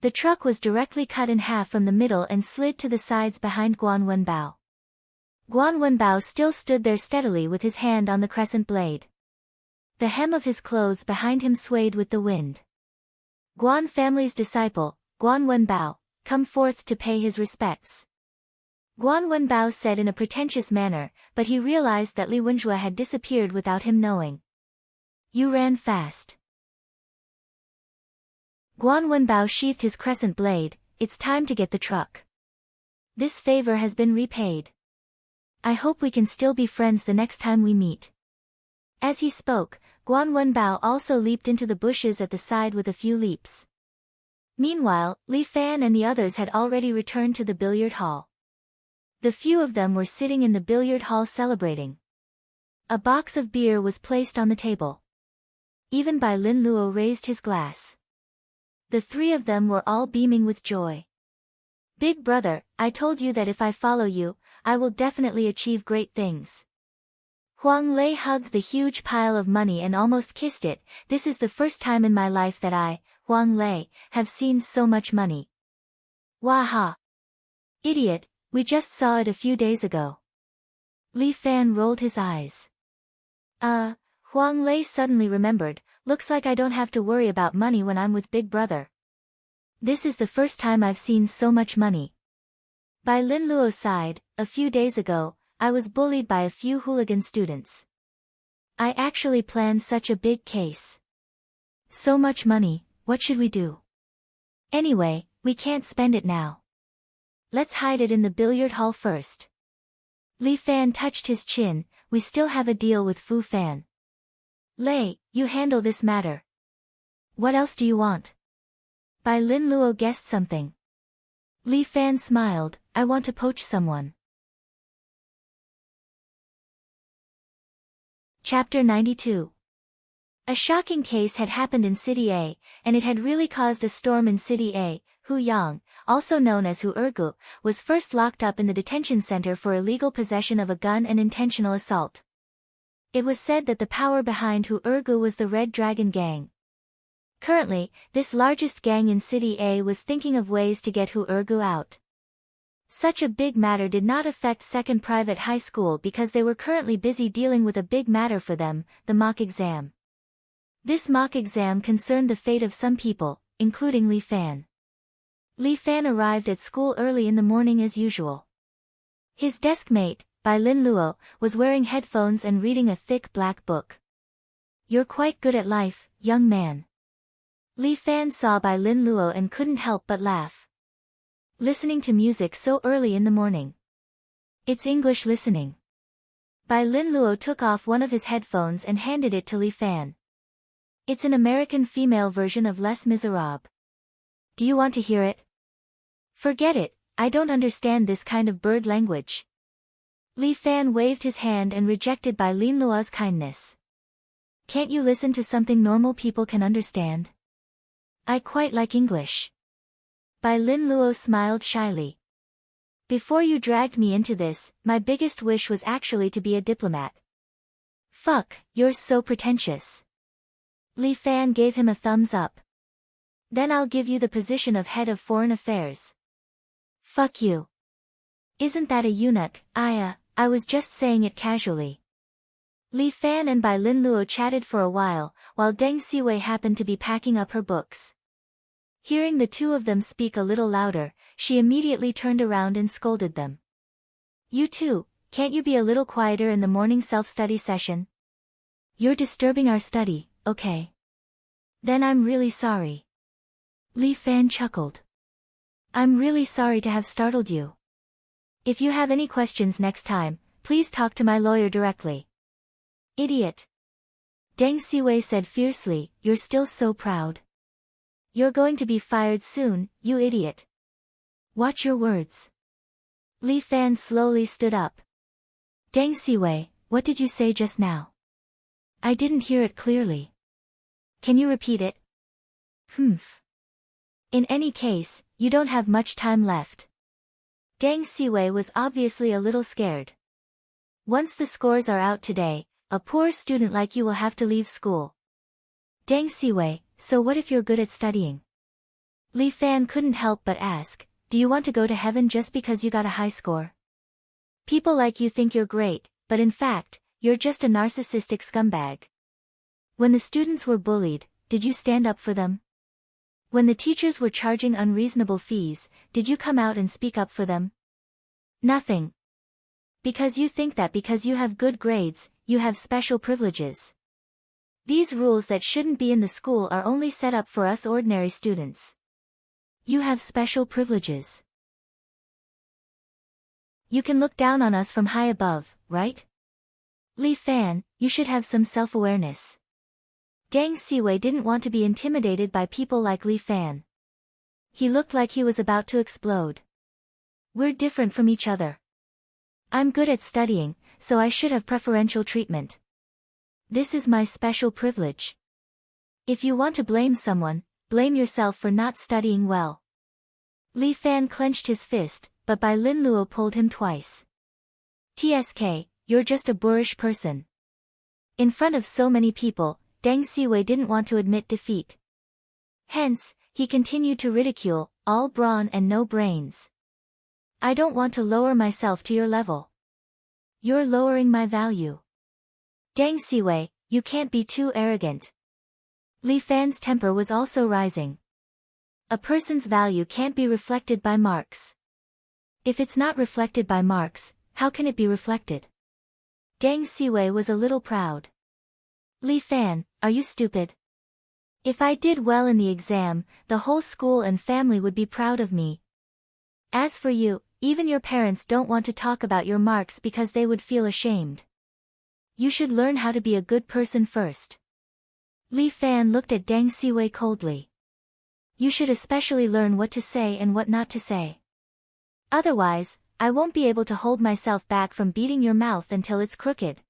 The truck was directly cut in half from the middle and slid to the sides behind Guan Wenbao. Guan Wenbao still stood there steadily with his hand on the crescent blade. The hem of his clothes behind him swayed with the wind. Guan family's disciple, Guan Wenbao, come forth to pay his respects. Guan Wenbao said in a pretentious manner, but he realized that Li Wenjue had disappeared without him knowing. You ran fast. Guan Wenbao sheathed his crescent blade. It's time to get the truck. This favor has been repaid. I hope we can still be friends the next time we meet. As he spoke, Guan Wenbao also leaped into the bushes at the side with a few leaps. Meanwhile, Li Fan and the others had already returned to the billiard hall. The few of them were sitting in the billiard hall celebrating. A box of beer was placed on the table. Even Bai Lin Luo raised his glass. The three of them were all beaming with joy. Big brother, I told you that if I follow you, I will definitely achieve great things. Huang Lei hugged the huge pile of money and almost kissed it. This is the first time in my life that I, Huang Lei, have seen so much money. Waha! Idiot, we just saw it a few days ago. Li Fan rolled his eyes. Huang Lei suddenly remembered, looks like I don't have to worry about money when I'm with Big Brother. This is the first time I've seen so much money. Bai Lin Luo sighed, a few days ago, I was bullied by a few hooligan students. I actually planned such a big case. So much money, what should we do? Anyway, we can't spend it now. Let's hide it in the billiard hall first. Li Fan touched his chin, we still have a deal with Fu Fan. Lei, you handle this matter. What else do you want? Bai Lin Luo guessed something. Li Fan smiled, I want to poach someone. Chapter 92. A shocking case had happened in City A, and it had really caused a storm in City A. Hu Yang, also known as Hu Ergu, was first locked up in the detention center for illegal possession of a gun and intentional assault. It was said that the power behind Hu Ergu was the Red Dragon Gang. Currently, this largest gang in City A was thinking of ways to get Hu Ergu out. Such a big matter did not affect Second Private High School because they were currently busy dealing with a big matter for them, the mock exam. This mock exam concerned the fate of some people, including Li Fan. Li Fan arrived at school early in the morning as usual. His desk mate, Bai Lin Luo, was wearing headphones and reading a thick black book. You're quite good at life, young man. Li Fan saw Bai Lin Luo and couldn't help but laugh. Listening to music so early in the morning. It's English listening. Bai Lin Luo took off one of his headphones and handed it to Li Fan. It's an American female version of Les Miserables. Do you want to hear it? Forget it, I don't understand this kind of bird language. Li Fan waved his hand and rejected Bai Lin Luo's kindness. Can't you listen to something normal people can understand? I quite like English. Bai Lin Luo smiled shyly. Before you dragged me into this, my biggest wish was actually to be a diplomat. Fuck, you're so pretentious. Li Fan gave him a thumbs up. Then I'll give you the position of head of foreign affairs. Fuck you. Isn't that a eunuch? I was just saying it casually. Li Fan and Bai Lin Luo chatted for a while Deng Siwei happened to be packing up her books. Hearing the two of them speak a little louder, she immediately turned around and scolded them. You two, can't you be a little quieter in the morning self-study session? You're disturbing our study, okay? Then I'm really sorry. Li Fan chuckled. I'm really sorry to have startled you. If you have any questions next time, please talk to my lawyer directly. Idiot. Deng Siwei said fiercely, you're still so proud. You're going to be fired soon, you idiot. Watch your words. Li Fan slowly stood up. Deng Siwei, what did you say just now? I didn't hear it clearly. Can you repeat it? Humph. In any case, you don't have much time left. Deng Siwei was obviously a little scared. Once the scores are out today, a poor student like you will have to leave school. Deng Siwei, so what if you're good at studying? Li Fan couldn't help but ask, do you want to go to heaven just because you got a high score? People like you think you're great, but in fact, you're just a narcissistic scumbag. When the students were bullied, did you stand up for them? When the teachers were charging unreasonable fees, did you come out and speak up for them? Nothing. Because you think that because you have good grades, you have special privileges. These rules that shouldn't be in the school are only set up for us ordinary students. You have special privileges. You can look down on us from high above, right? Li Fan, you should have some self-awareness. Deng Siwei didn't want to be intimidated by people like Li Fan. He looked like he was about to explode. We're different from each other. I'm good at studying, so I should have preferential treatment. This is my special privilege. If you want to blame someone, blame yourself for not studying well. Li Fan clenched his fist, but Bai Lin Luo pulled him twice. TSK, you're just a boorish person. In front of so many people, Deng Siwei didn't want to admit defeat. Hence, he continued to ridicule, all brawn and no brains. I don't want to lower myself to your level. You're lowering my value. Deng Siwei, you can't be too arrogant. Li Fan's temper was also rising. A person's value can't be reflected by marks. If it's not reflected by marks, how can it be reflected? Deng Siwei was a little proud. Li Fan, are you stupid? If I did well in the exam, the whole school and family would be proud of me. As for you, even your parents don't want to talk about your marks because they would feel ashamed. You should learn how to be a good person first. Li Fan looked at Deng Siwei coldly. You should especially learn what to say and what not to say. Otherwise, I won't be able to hold myself back from beating your mouth until it's crooked.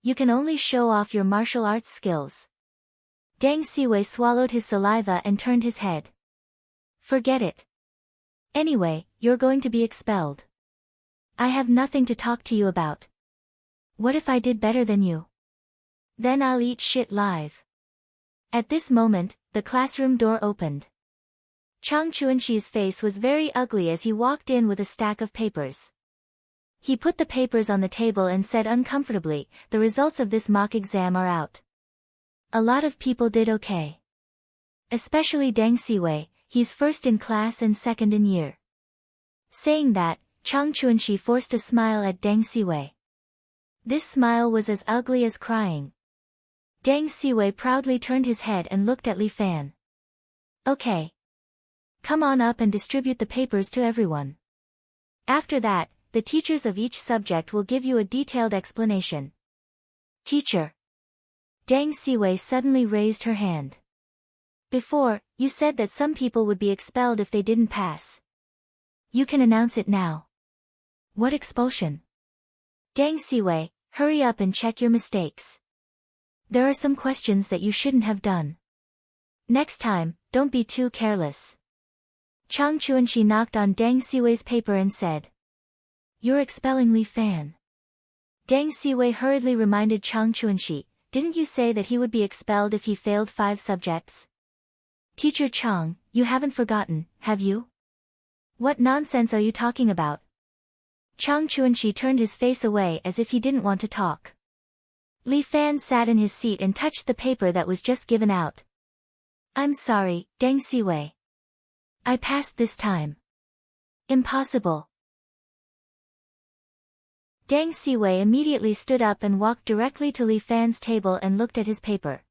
You can only show off your martial arts skills. Deng Siwei swallowed his saliva and turned his head. Forget it. Anyway, you're going to be expelled. I have nothing to talk to you about. What if I did better than you? Then I'll eat shit live. At this moment, the classroom door opened. Chang Chuanxi's face was very ugly as he walked in with a stack of papers. He put the papers on the table and said uncomfortably, the results of this mock exam are out. A lot of people did okay. Especially Deng Siwei, he's first in class and second in year. Saying that, Chang Chuanxi forced a smile at Deng Siwei. This smile was as ugly as crying. Deng Siwei proudly turned his head and looked at Li Fan. Okay. Come on up and distribute the papers to everyone. After that, the teachers of each subject will give you a detailed explanation. Teacher. Deng Siwei suddenly raised her hand. Before, you said that some people would be expelled if they didn't pass. You can announce it now. What expulsion? Deng Siwei, hurry up and check your mistakes. There are some questions that you shouldn't have done. Next time, don't be too careless. Chang Chuanxi knocked on Deng Siwei's paper and said. You're expelling Li Fan. Deng Siwei hurriedly reminded Chang Chuanxi, didn't you say that he would be expelled if he failed 5 subjects? Teacher Chang, you haven't forgotten, have you? What nonsense are you talking about? Chang Chuanxi turned his face away as if he didn't want to talk. Li Fan sat in his seat and touched the paper that was just given out. I'm sorry, Deng Siwei. I passed this time. Impossible. Deng Siwei immediately stood up and walked directly to Li Fan's table and looked at his paper.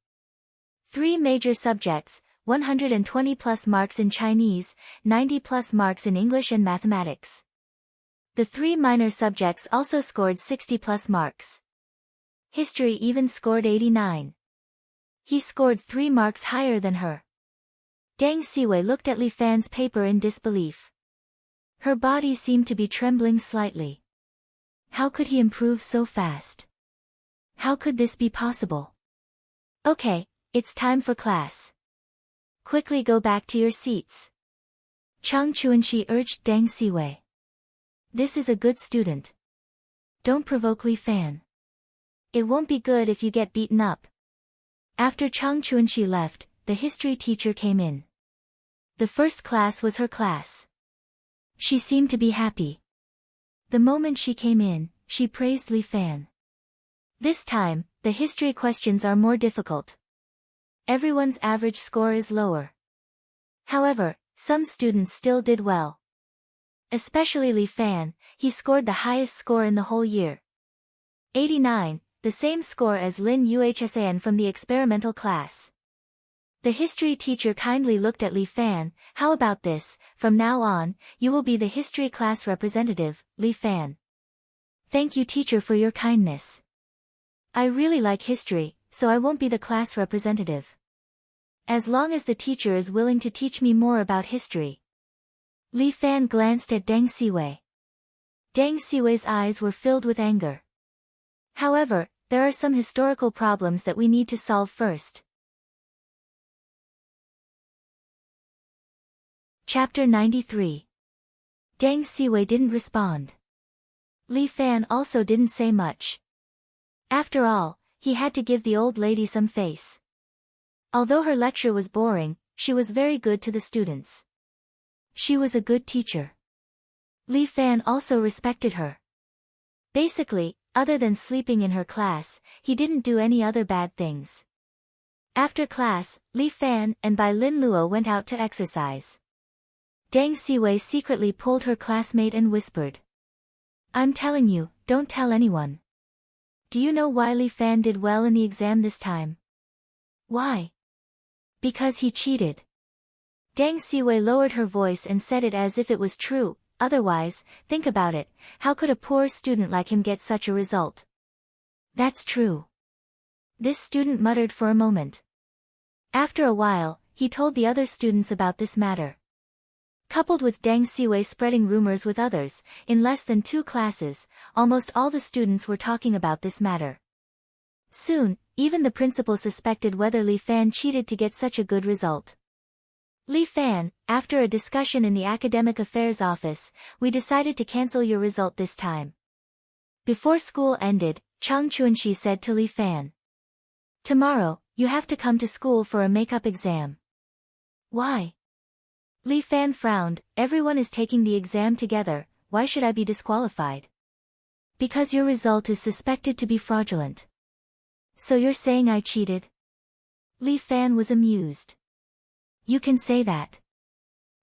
3 major subjects, 120 plus marks in Chinese, 90 plus marks in English and mathematics. The 3 minor subjects also scored 60 plus marks. History even scored 89. He scored 3 marks higher than her. Deng Siwei looked at Li Fan's paper in disbelief. Her body seemed to be trembling slightly. How could he improve so fast? How could this be possible? Okay, it's time for class. Quickly go back to your seats. Chang Chuanxi urged Deng Siwei. This is a good student. Don't provoke Li Fan. It won't be good if you get beaten up. After Chang Chuanxi left, the history teacher came in. The first class was her class. She seemed to be happy. The moment she came in, she praised Li Fan. This time, the history questions are more difficult. Everyone's average score is lower. However, some students still did well. Especially Li Fan, he scored the highest score in the whole year. 89, the same score as Lin Yuhsan from the experimental class. The history teacher kindly looked at Li Fan. How about this, from now on, you will be the history class representative, Li Fan. Thank you teacher for your kindness. I really like history, so I won't be the class representative. As long as the teacher is willing to teach me more about history. Li Fan glanced at Deng Siwei. Deng Siwei's eyes were filled with anger. However, there are some historical problems that we need to solve first. Chapter 93. Deng Siwei didn't respond. Li Fan also didn't say much. After all, he had to give the old lady some face. Although her lecture was boring, she was very good to the students. She was a good teacher. Li Fan also respected her. Basically, other than sleeping in her class, he didn't do any other bad things. After class, Li Fan and Bai Lin Luo went out to exercise. Deng Siwei secretly pulled her classmate and whispered. I'm telling you, don't tell anyone. Do you know why Li Fan did well in the exam this time? Why? Because he cheated. Deng Siwei lowered her voice and said it as if it was true, otherwise, think about it, how could a poor student like him get such a result? That's true. This student muttered for a moment. After a while, he told the other students about this matter. Coupled with Deng Siwei spreading rumors with others, in less than 2 classes, almost all the students were talking about this matter. Soon, even the principal suspected whether Li Fan cheated to get such a good result. Li Fan, after a discussion in the Academic Affairs office, we decided to cancel your result this time. Before school ended, Chang Chuanxi said to Li Fan. Tomorrow, you have to come to school for a makeup exam. Why? Li Fan frowned. Everyone is taking the exam together, why should I be disqualified? Because your result is suspected to be fraudulent. So you're saying I cheated? Li Fan was amused. You can say that.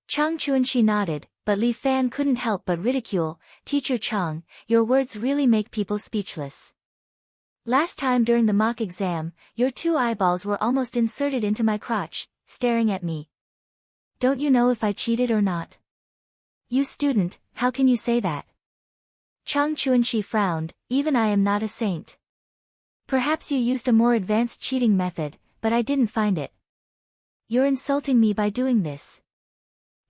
Chang Chuanxi nodded, but Li Fan couldn't help but ridicule. Teacher Chang, your words really make people speechless. Last time during the mock exam, your 2 eyeballs were almost inserted into my crotch, staring at me. Don't you know if I cheated or not? You student, how can you say that? Chang Chuanxi frowned. Even I am not a saint. Perhaps you used a more advanced cheating method, but I didn't find it. You're insulting me by doing this.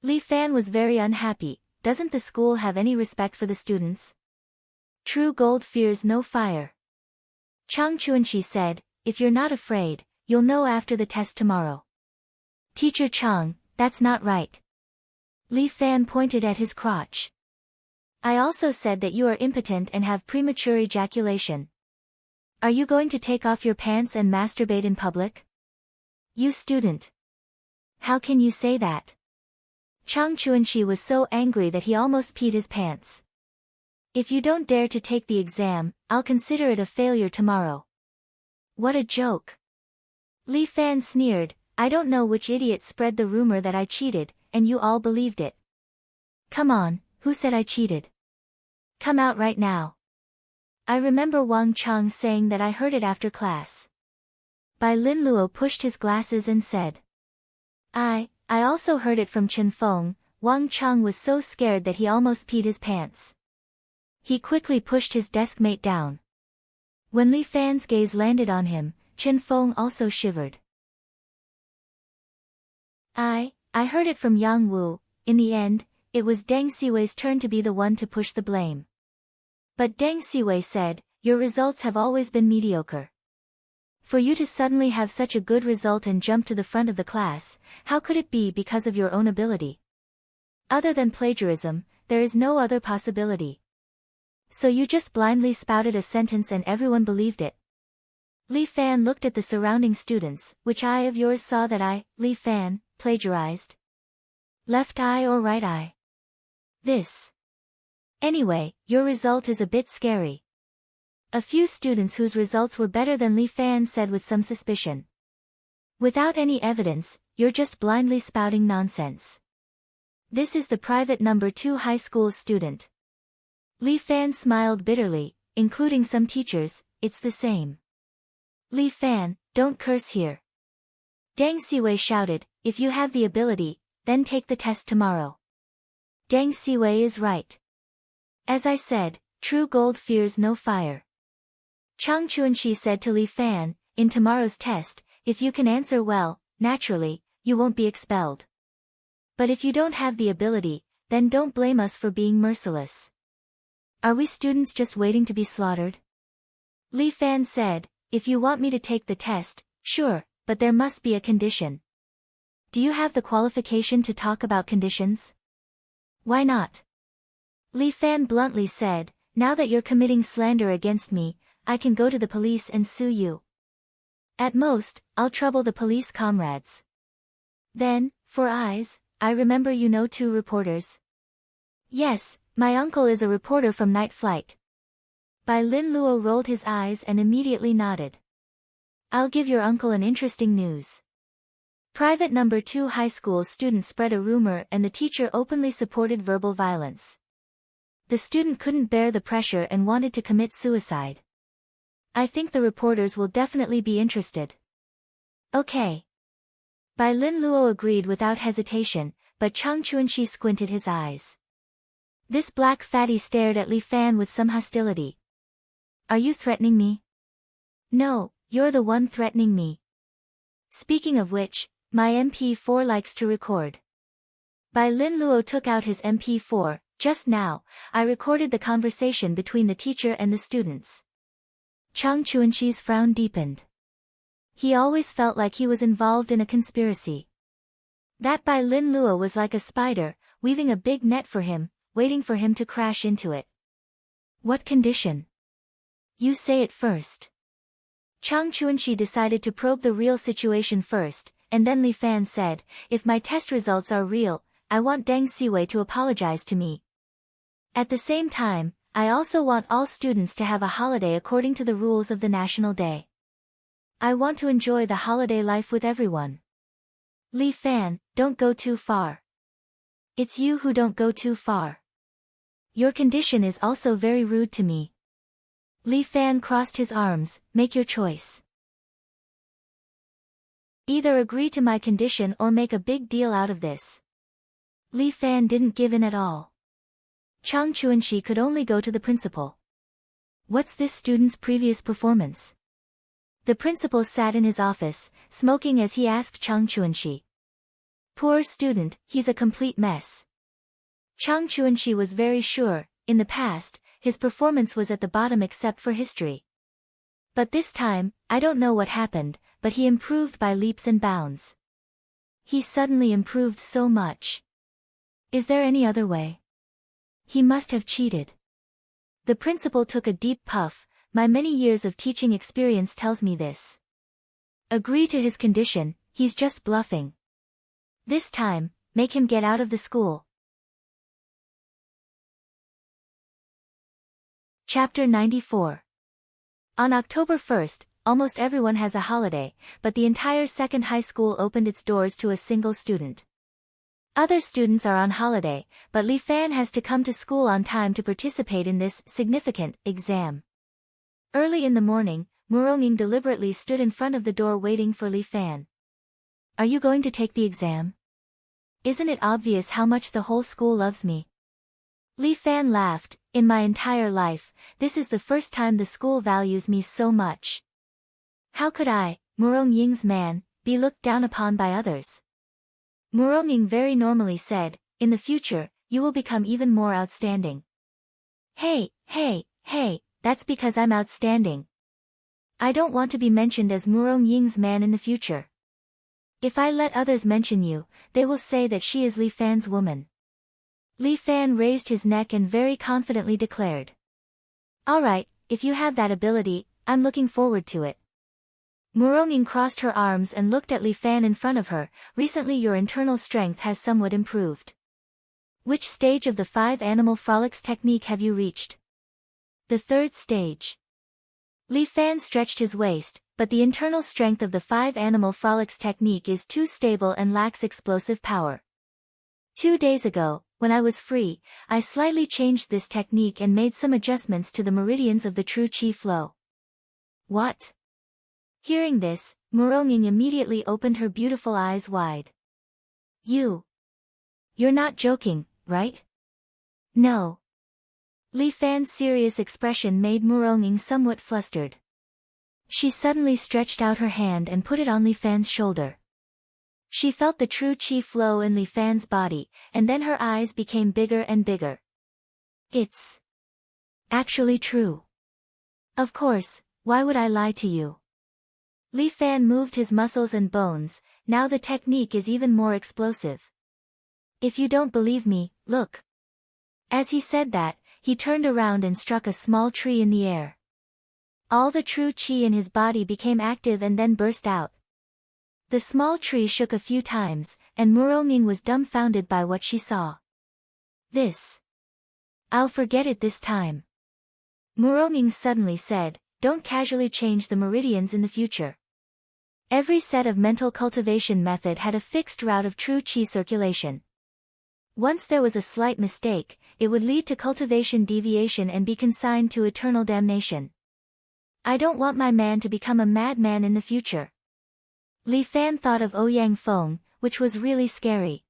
Li Fan was very unhappy. Doesn't the school have any respect for the students? True gold fears no fire. Chang Chuanxi said, if you're not afraid, you'll know after the test tomorrow. Teacher Chang, that's not right. Li Fan pointed at his crotch. I also said that you are impotent and have premature ejaculation. Are you going to take off your pants and masturbate in public? You student. How can you say that? Chang Chuanxi was so angry that he almost peed his pants. If you don't dare to take the exam, I'll consider it a failure tomorrow. What a joke. Li Fan sneered. I don't know which idiot spread the rumor that I cheated, and you all believed it. Come on, who said I cheated? Come out right now. I remember Wang Chang saying that I heard it after class. Bai Lin Luo pushed his glasses and said. I also heard it from Chen Feng. Wang Chang was so scared that he almost peed his pants. He quickly pushed his desk mate down. When Li Fan's gaze landed on him, Chen Feng also shivered. I heard it from Yang Wu. In the end, it was Deng Siwei's turn to be the one to push the blame. But Deng Siwei said, your results have always been mediocre. For you to suddenly have such a good result and jump to the front of the class, how could it be because of your own ability? Other than plagiarism, there is no other possibility. So you just blindly spouted a sentence and everyone believed it. Li Fan looked at the surrounding students. Which eye of yours saw that I, Li Fan, plagiarized? Left eye or right eye? This. Anyway, your result is a bit scary. A few students whose results were better than Li Fan said with some suspicion. Without any evidence, you're just blindly spouting nonsense. This is the private number 2 high school student. Li Fan smiled bitterly. including some teachers, it's the same. Li Fan, don't curse here. Deng Siwei shouted, if you have the ability, then take the test tomorrow. Deng Siwei is right. As I said, true gold fears no fire. Chang Chuanxi said to Li Fan, in tomorrow's test, if you can answer well, naturally, you won't be expelled. But if you don't have the ability, then don't blame us for being merciless. Are we students just waiting to be slaughtered? Li Fan said, if you want me to take the test, sure, but there must be a condition. Do you have the qualification to talk about conditions? Why not? Li Fan bluntly said, now that you're committing slander against me, I can go to the police and sue you. At most, I'll trouble the police comrades. Then, for eyes, I remember you know 2 reporters. Yes, my uncle is a reporter from Night Flight. Bai Lin Luo rolled his eyes and immediately nodded. I'll give your uncle an interesting news. Private No. 2 high school student spread a rumor and the teacher openly supported verbal violence. The student couldn't bear the pressure and wanted to commit suicide. I think the reporters will definitely be interested. Okay. Bai Lin Luo agreed without hesitation, but Chang Chuanxi squinted his eyes. This black fatty stared at Li Fan with some hostility. Are you threatening me? No, you're the one threatening me. Speaking of which, my MP4 likes to record. Bai Lin Luo took out his MP4, just now, I recorded the conversation between the teacher and the students. Chang Chuanxi's frown deepened. He always felt like he was involved in a conspiracy. That Bai Lin Luo was like a spider, weaving a big net for him, waiting for him to crash into it. What condition? You say it first. Chang Chuanxi decided to probe the real situation first, and then Li Fan said, if my test results are real, I want Deng Siwei to apologize to me. At the same time, I also want all students to have a holiday according to the rules of the National Day. I want to enjoy the holiday life with everyone. Li Fan, don't go too far. It's you who don't go too far. Your condition is also very rude to me. Li Fan crossed his arms, make your choice. Either agree to my condition or make a big deal out of this. Li Fan didn't give in at all. Chang Chuanxi could only go to the principal. What's this student's previous performance? The principal sat in his office, smoking as he asked Chang Chuanxi. Poor student, he's a complete mess. Chang Chuanxi was very sure, in the past, his performance was at the bottom except for history. But this time, I don't know what happened, but he improved by leaps and bounds. He suddenly improved so much. Is there any other way? He must have cheated. The principal took a deep puff, my many years of teaching experience tells me this. Agree to his condition, he's just bluffing. This time, make him get out of the school. Chapter 94. On October 1st, almost everyone has a holiday, but the entire second high school opened its doors to a single student. Other students are on holiday, but Li Fan has to come to school on time to participate in this significant exam. Early in the morning, Muronging deliberately stood in front of the door waiting for Li Fan. Are you going to take the exam? Isn't it obvious how much the whole school loves me? Li Fan laughed, in my entire life, this is the first time the school values me so much. How could I, Murong-ying's man, be looked down upon by others? Murong-ying very normally said, in the future, you will become even more outstanding. Hey, that's because I'm outstanding. I don't want to be mentioned as Murong-ying's man in the future. If I let others mention you, they will say that she is Li Fan's woman. Li Fan raised his neck and very confidently declared. Alright, if you have that ability, I'm looking forward to it. Muronging crossed her arms and looked at Li Fan in front of her. Recently your internal strength has somewhat improved. Which stage of the 5 animal frolics technique have you reached? The 3rd stage. Li Fan stretched his waist, but the internal strength of the 5 animal frolics technique is too stable and lacks explosive power. 2 days ago, When I was free, I slightly changed this technique and made some adjustments to the meridians of the true chi flow. What? Hearing this, Muronging immediately opened her beautiful eyes wide. You're not joking, right? No. Li Fan's serious expression made Muronging somewhat flustered. She suddenly stretched out her hand and put it on Li Fan's shoulder. She felt the true chi flow in Li Fan's body, and then her eyes became bigger and bigger. It's actually true. Of course, why would I lie to you? Li Fan moved his muscles and bones, now the technique is even more explosive. If you don't believe me, look. As he said that, he turned around and struck a small tree in the air. All the true chi in his body became active and then burst out. The small tree shook a few times, and Muronging was dumbfounded by what she saw. I'll forget it this time. Muronging suddenly said, don't casually change the meridians in the future. Every set of mental cultivation method had a fixed route of true chi circulation. Once there was a slight mistake, it would lead to cultivation deviation and be consigned to eternal damnation. I don't want my man to become a madman in the future. Li Fan thought of Ouyang Feng, which was really scary.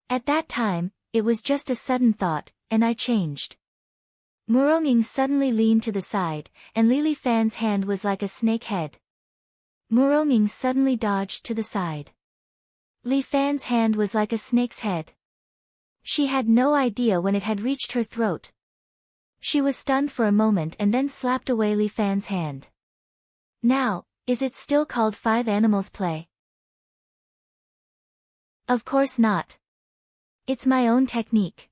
At that time, it was just a sudden thought, and I changed. Muronging suddenly leaned to the side, and Li Fan's hand was like a snake head. Muronging suddenly dodged to the side. Li Fan's hand was like a snake's head. She had no idea when it had reached her throat. She was stunned for a moment and then slapped away Li Fan's hand. Now, is it still called Five Animals Play? Of course not. It's my own technique.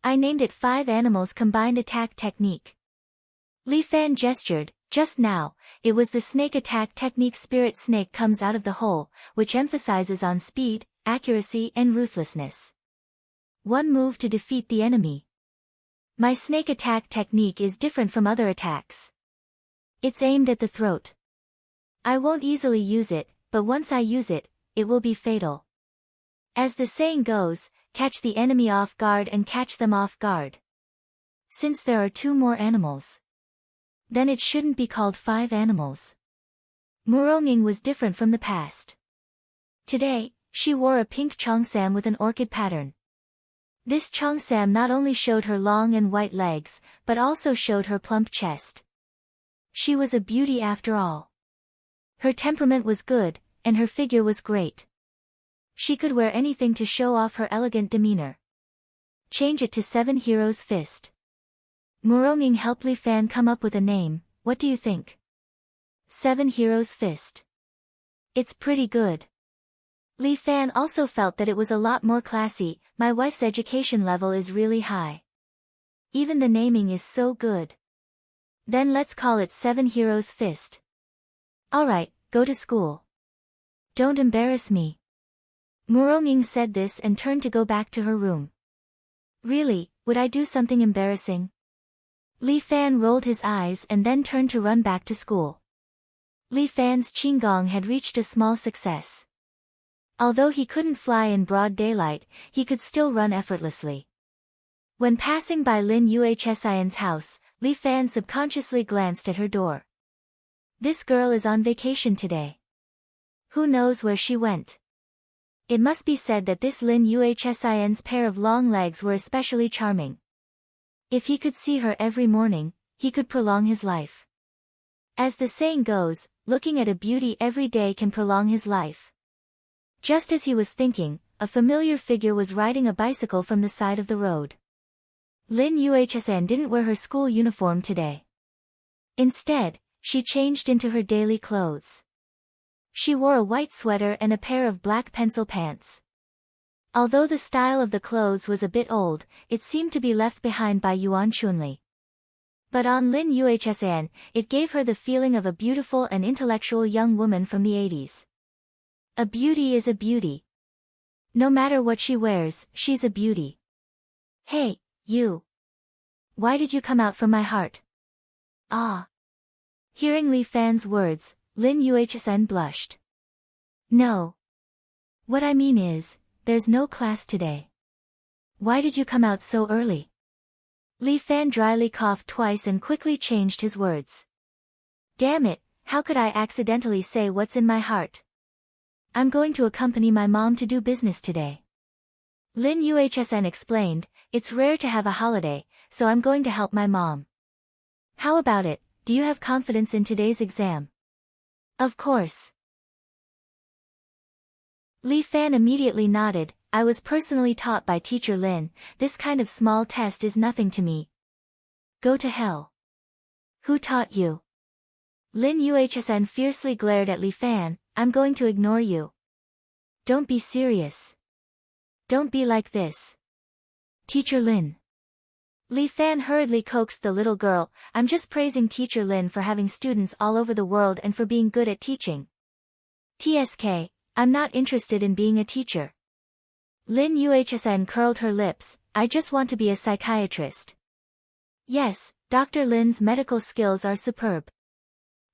I named it Five Animals Combined Attack Technique. Li Fan gestured. Just now, it was the snake attack technique. Spirit snake comes out of the hole, which emphasizes on speed, accuracy and ruthlessness. One move to defeat the enemy. My snake attack technique is different from other attacks. It's aimed at the throat. I won't easily use it, but once I use it, it will be fatal. As the saying goes, catch the enemy off guard and catch them off guard. Since there are two more animals, then it shouldn't be called Five Animals. Muronging was different from the past. Today, she wore a pink cheongsam with an orchid pattern. This cheongsam not only showed her long and white legs, but also showed her plump chest. She was a beauty after all. Her temperament was good, and her figure was great. She could wear anything to show off her elegant demeanor. Change it to Seven Heroes Fist. Muronging helped Li Fan come up with a name. What do you think? Seven Heroes Fist. It's pretty good. Li Fan also felt that it was a lot more classy. My wife's education level is really high. Even the naming is so good. Then let's call it Seven Heroes Fist. Alright, go to school. Don't embarrass me. Muronging said this and turned to go back to her room. Really, would I do something embarrassing? Li Fan rolled his eyes and then turned to run back to school. Li Fan's qigong had reached a small success. Although he couldn't fly in broad daylight, he could still run effortlessly. When passing by Lin Yuhsin's house, Li Fan subconsciously glanced at her door. This girl is on vacation today. Who knows where she went? It must be said that this Lin Yuhsin's pair of long legs were especially charming. If he could see her every morning, he could prolong his life. As the saying goes, looking at a beauty every day can prolong his life. Just as he was thinking, a familiar figure was riding a bicycle from the side of the road. Lin Yuhsin didn't wear her school uniform today. Instead, she changed into her daily clothes. She wore a white sweater and a pair of black pencil pants. Although the style of the clothes was a bit old, it seemed to be left behind by Yuan Chunli. But on Lin Yuhsin, it gave her the feeling of a beautiful and intellectual young woman from the 80s. A beauty is a beauty. No matter what she wears, she's a beauty. Hey, you. Why did you come out from my heart? Ah. Hearing Li Fan's words, Lin Yuhsin blushed. No. What I mean is, there's no class today. Why did you come out so early? Li Fan dryly coughed twice and quickly changed his words. Damn it, how could I accidentally say what's in my heart? I'm going to accompany my mom to do business today. Lin Yuhsn explained, it's rare to have a holiday, so I'm going to help my mom. How about it, do you have confidence in today's exam? Of course. Li Fan immediately nodded, I was personally taught by Teacher Lin, this kind of small test is nothing to me. Go to hell. Who taught you? Lin Yuhsn fiercely glared at Li Fan, I'm going to ignore you. Don't be serious. Don't be like this. Teacher Lin. Li Fan hurriedly coaxed the little girl, I'm just praising Teacher Lin for having students all over the world and for being good at teaching. TSK, I'm not interested in being a teacher. Lin Yuhsn curled her lips, I just want to be a psychiatrist. Yes, Dr. Lin's medical skills are superb.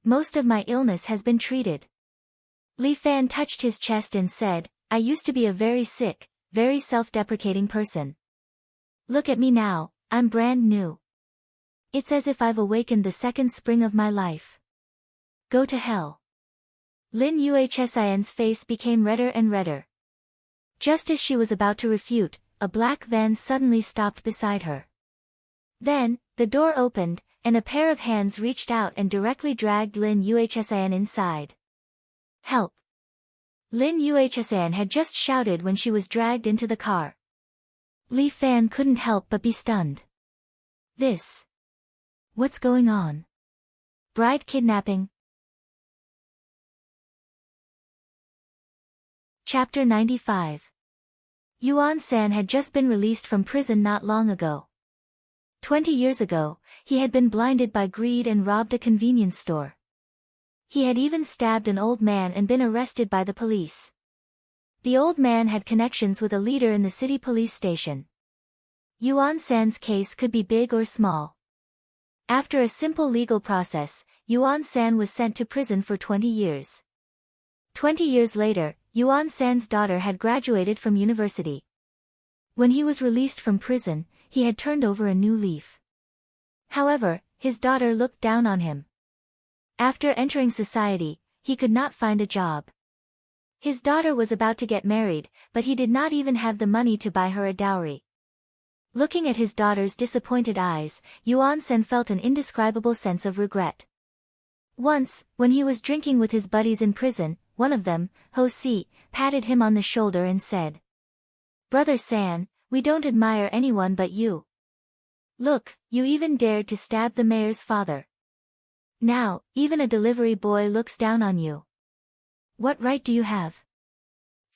Most of my illness has been treated. Li Fan touched his chest and said, I used to be a very sick, very self-deprecating person. Look at me now, I'm brand new. It's as if I've awakened the second spring of my life. Go to hell. Lin Yuhsn's face became redder and redder. Just as she was about to refute, a black van suddenly stopped beside her. Then, the door opened, and a pair of hands reached out and directly dragged Lin Yuhsn inside. Help! Lin Yuhsn had just shouted when she was dragged into the car. Li Fan couldn't help but be stunned. This. What's going on? Bride kidnapping? Chapter 95. Yuan-san had just been released from prison not long ago. 20 years ago, he had been blinded by greed and robbed a convenience store. He had even stabbed an old man and been arrested by the police. The old man had connections with a leader in the city police station. Yuan-san's case could be big or small. After a simple legal process, Yuan-san was sent to prison for 20 years. 20 years later, Yuan-san's daughter had graduated from university. When he was released from prison, he had turned over a new leaf. However, his daughter looked down on him. After entering society, he could not find a job. His daughter was about to get married, but he did not even have the money to buy her a dowry. Looking at his daughter's disappointed eyes, Yuan-san felt an indescribable sense of regret. Once, when he was drinking with his buddies in prison, one of them, Ho-si, patted him on the shoulder and said, Brother San, we don't admire anyone but you. Look, you even dared to stab the mayor's father. Now, even a delivery boy looks down on you. What right do you have?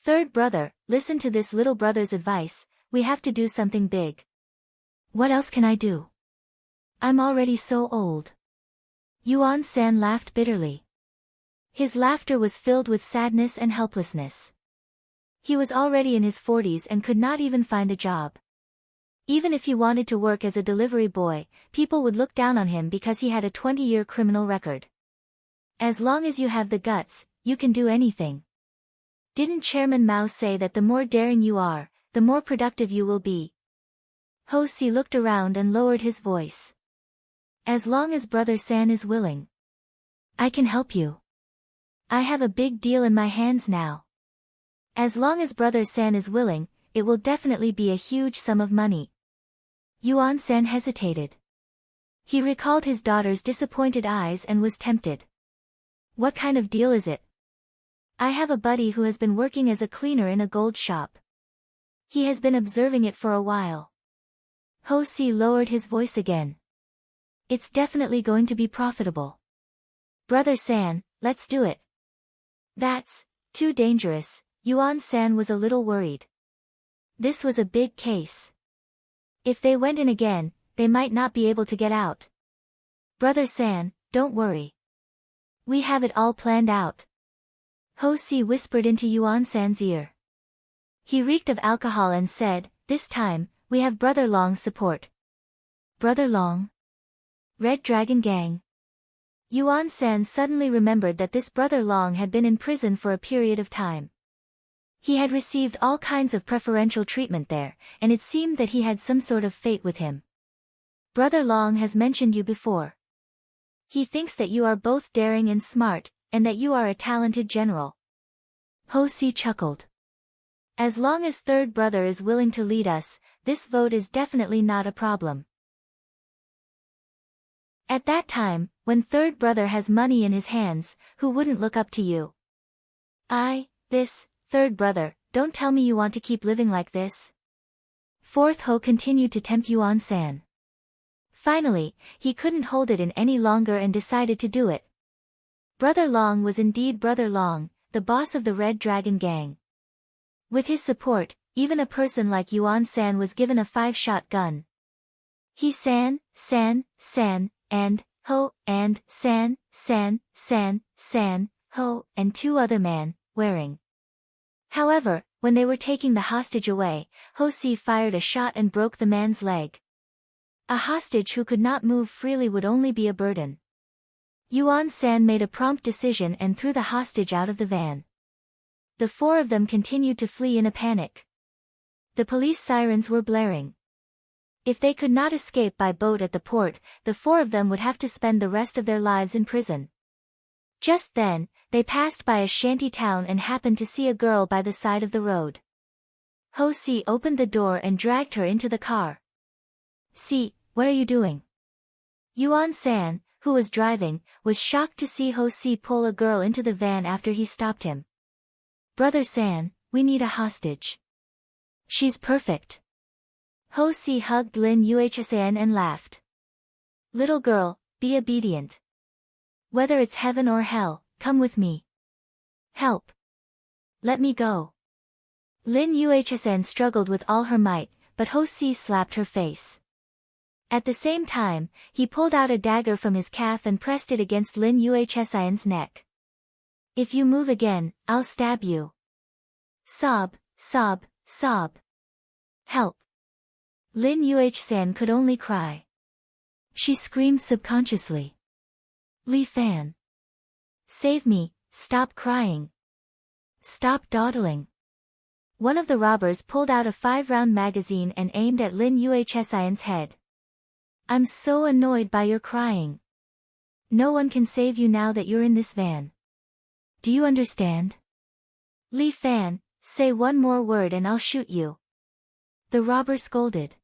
Third brother, listen to this little brother's advice, we have to do something big. What else can I do? I'm already so old. Yuan-san laughed bitterly. His laughter was filled with sadness and helplessness. He was already in his 40s and could not even find a job. Even if he wanted to work as a delivery boy, people would look down on him because he had a 20-year criminal record. As long as you have the guts, you can do anything. Didn't Chairman Mao say that the more daring you are, the more productive you will be? Ho-si looked around and lowered his voice. As long as Brother San is willing, I can help you. I have a big deal in my hands now. As long as Brother San is willing, it will definitely be a huge sum of money. Yuan-san hesitated. He recalled his daughter's disappointed eyes and was tempted. What kind of deal is it? I have a buddy who has been working as a cleaner in a gold shop. He has been observing it for a while. Ho-si lowered his voice again. It's definitely going to be profitable. Brother San, let's do it. That's too dangerous, Yuan-san was a little worried. This was a big case. If they went in again, they might not be able to get out. Brother San, don't worry. We have it all planned out. Ho-si whispered into Yuan-san's ear. He reeked of alcohol and said, this time, we have Brother Long's support. Brother Long? Red Dragon Gang? Yuan-san suddenly remembered that this Brother Long had been in prison for a period of time. He had received all kinds of preferential treatment there, and it seemed that he had some sort of fate with him. Brother Long has mentioned you before. He thinks that you are both daring and smart, and that you are a talented general. Ho Si chuckled. As long as third brother is willing to lead us, this vote is definitely not a problem. At that time, when third brother has money in his hands, who wouldn't look up to you? Third brother, don't tell me you want to keep living like this. Fourth Ho continued to tempt Yuan San. Finally, he couldn't hold it in any longer and decided to do it. Brother Long was indeed Brother Long, the boss of the Red Dragon Gang. With his support, even a person like Yuan San was given a 5-shot gun. He San, and Ho, and San, Ho, and 2 other men, wearing. However, when they were taking the hostage away, Ho Si fired a shot and broke the man's leg. A hostage who could not move freely would only be a burden. Yuan San made a prompt decision and threw the hostage out of the van. The 4 of them continued to flee in a panic. The police sirens were blaring. If they could not escape by boat at the port, the 4 of them would have to spend the rest of their lives in prison. Just then, they passed by a shanty town and happened to see a girl by the side of the road. Ho Si opened the door and dragged her into the car. "Si, what are you doing?" Yuan San, who was driving, was shocked to see Ho Si pull a girl into the van after he stopped him. "Brother San, we need a hostage. She's perfect." Ho Si hugged Lin Yuhsan and laughed. "Little girl, be obedient. Whether it's heaven or hell, come with me. Help. Let me go." Lin Yuhsan struggled with all her might, but Ho Si slapped her face. At the same time, he pulled out a dagger from his calf and pressed it against Lin Yuhsan's neck. "If you move again, I'll stab you." Sob, sob, sob. "Help." Lin Yuhsan could only cry. She screamed subconsciously. "Li Fan. Save me, stop crying. Stop dawdling." One of the robbers pulled out a 5-round magazine and aimed at Lin Yuhsan's head. "I'm so annoyed by your crying. No one can save you now that you're in this van. Do you understand? Li Fan, say one more word and I'll shoot you." The robber scolded.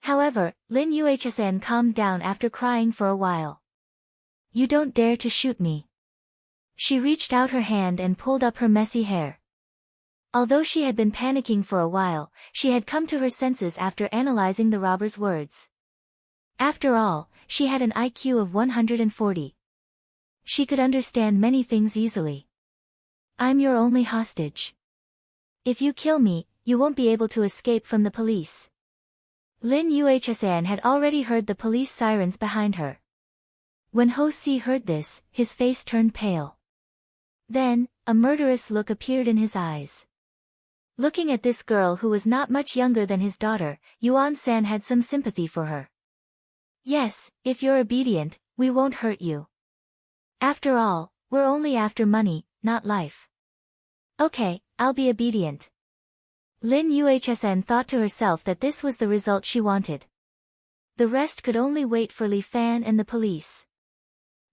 However, Lin Yuhsan calmed down after crying for a while. "You don't dare to shoot me." She reached out her hand and pulled up her messy hair. Although she had been panicking for a while, she had come to her senses after analyzing the robber's words. After all, she had an IQ of 140. She could understand many things easily. "I'm your only hostage. If you kill me, you won't be able to escape from the police." Lin Yuhsan had already heard the police sirens behind her. When Ho Si heard this, his face turned pale. Then, a murderous look appeared in his eyes. Looking at this girl who was not much younger than his daughter, Yuan San had some sympathy for her. "Yes, if you're obedient, we won't hurt you. After all, we're only after money, not life." "Okay, I'll be obedient." Lin Yuhsan thought to herself that this was the result she wanted. The rest could only wait for Li Fan and the police.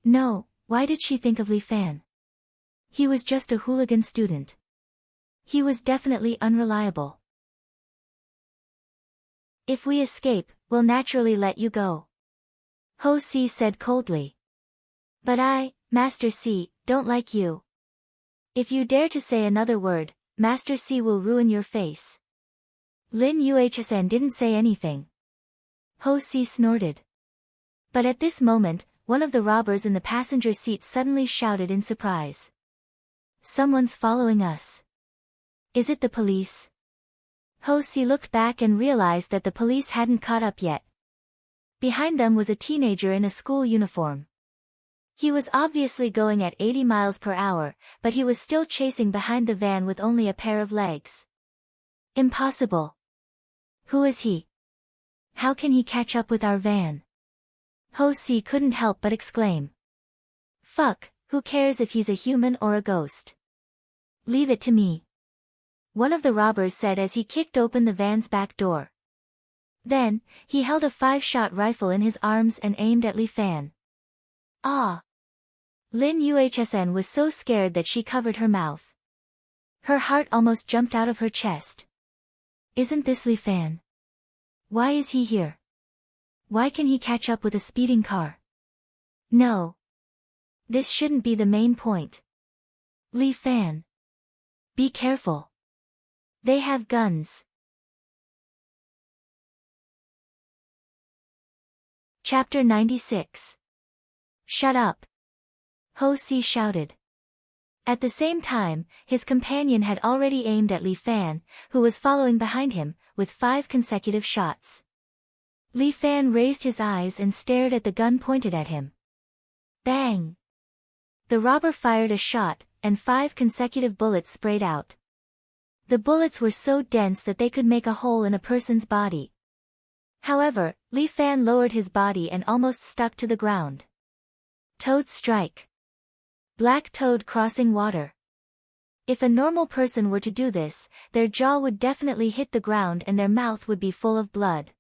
No, why did she think of Li Fan? He was just a hooligan student. He was definitely unreliable. "If we escape, we'll naturally let you go," Ho Si said coldly. "But I, Master Si, don't like you. If you dare to say another word, Master Si will ruin your face." Lin Yuhsan didn't say anything. Ho Si snorted. But at this moment, one of the robbers in the passenger seat suddenly shouted in surprise. "Someone's following us. Is it the police?" Ho Si looked back and realized that the police hadn't caught up yet. Behind them was a teenager in a school uniform. He was obviously going at 80 miles per hour, but he was still chasing behind the van with only a pair of legs. Impossible. Who is he? How can he catch up with our van? Ho Si couldn't help but exclaim. Fuck, who cares if he's a human or a ghost? Leave it to me. one of the robbers said as he kicked open the van's back door. Then, he held a 5-shot rifle in his arms and aimed at Li Fan. Ah! Lin Yuhsn was so scared that she covered her mouth. Her heart almost jumped out of her chest. Isn't this Li Fan? Why is he here? Why can he catch up with a speeding car? No. This shouldn't be the main point. Li Fan. Be careful. They have guns. Chapter 96. Shut up. Ho Si shouted. At the same time, his companion had already aimed at Li Fan, who was following behind him, with 5 consecutive shots. Li Fan raised his eyes and stared at the gun pointed at him. Bang! The robber fired a shot, and 5 consecutive bullets sprayed out. The bullets were so dense that they could make a hole in a person's body. However, Li Fan lowered his body and almost stuck to the ground. Toad strike. Black toad crossing water. If a normal person were to do this, their jaw would definitely hit the ground and their mouth would be full of blood.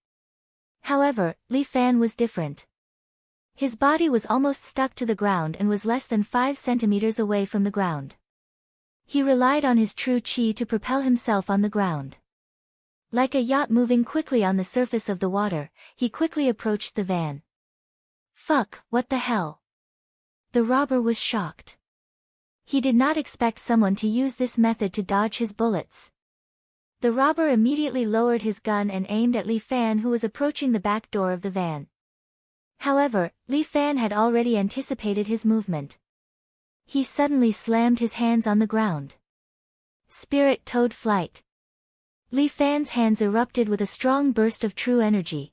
However, Li Fan was different. His body was almost stuck to the ground and was less than 5 centimeters away from the ground. He relied on his true chi to propel himself on the ground. Like a yacht moving quickly on the surface of the water, he quickly approached the van. Fuck, what the hell? The robber was shocked. He did not expect someone to use this method to dodge his bullets. The robber immediately lowered his gun and aimed at Li Fan, who was approaching the back door of the van. However, Li Fan had already anticipated his movement. He suddenly slammed his hands on the ground. Spirit toad flight. Li Fan's hands erupted with a strong burst of true energy.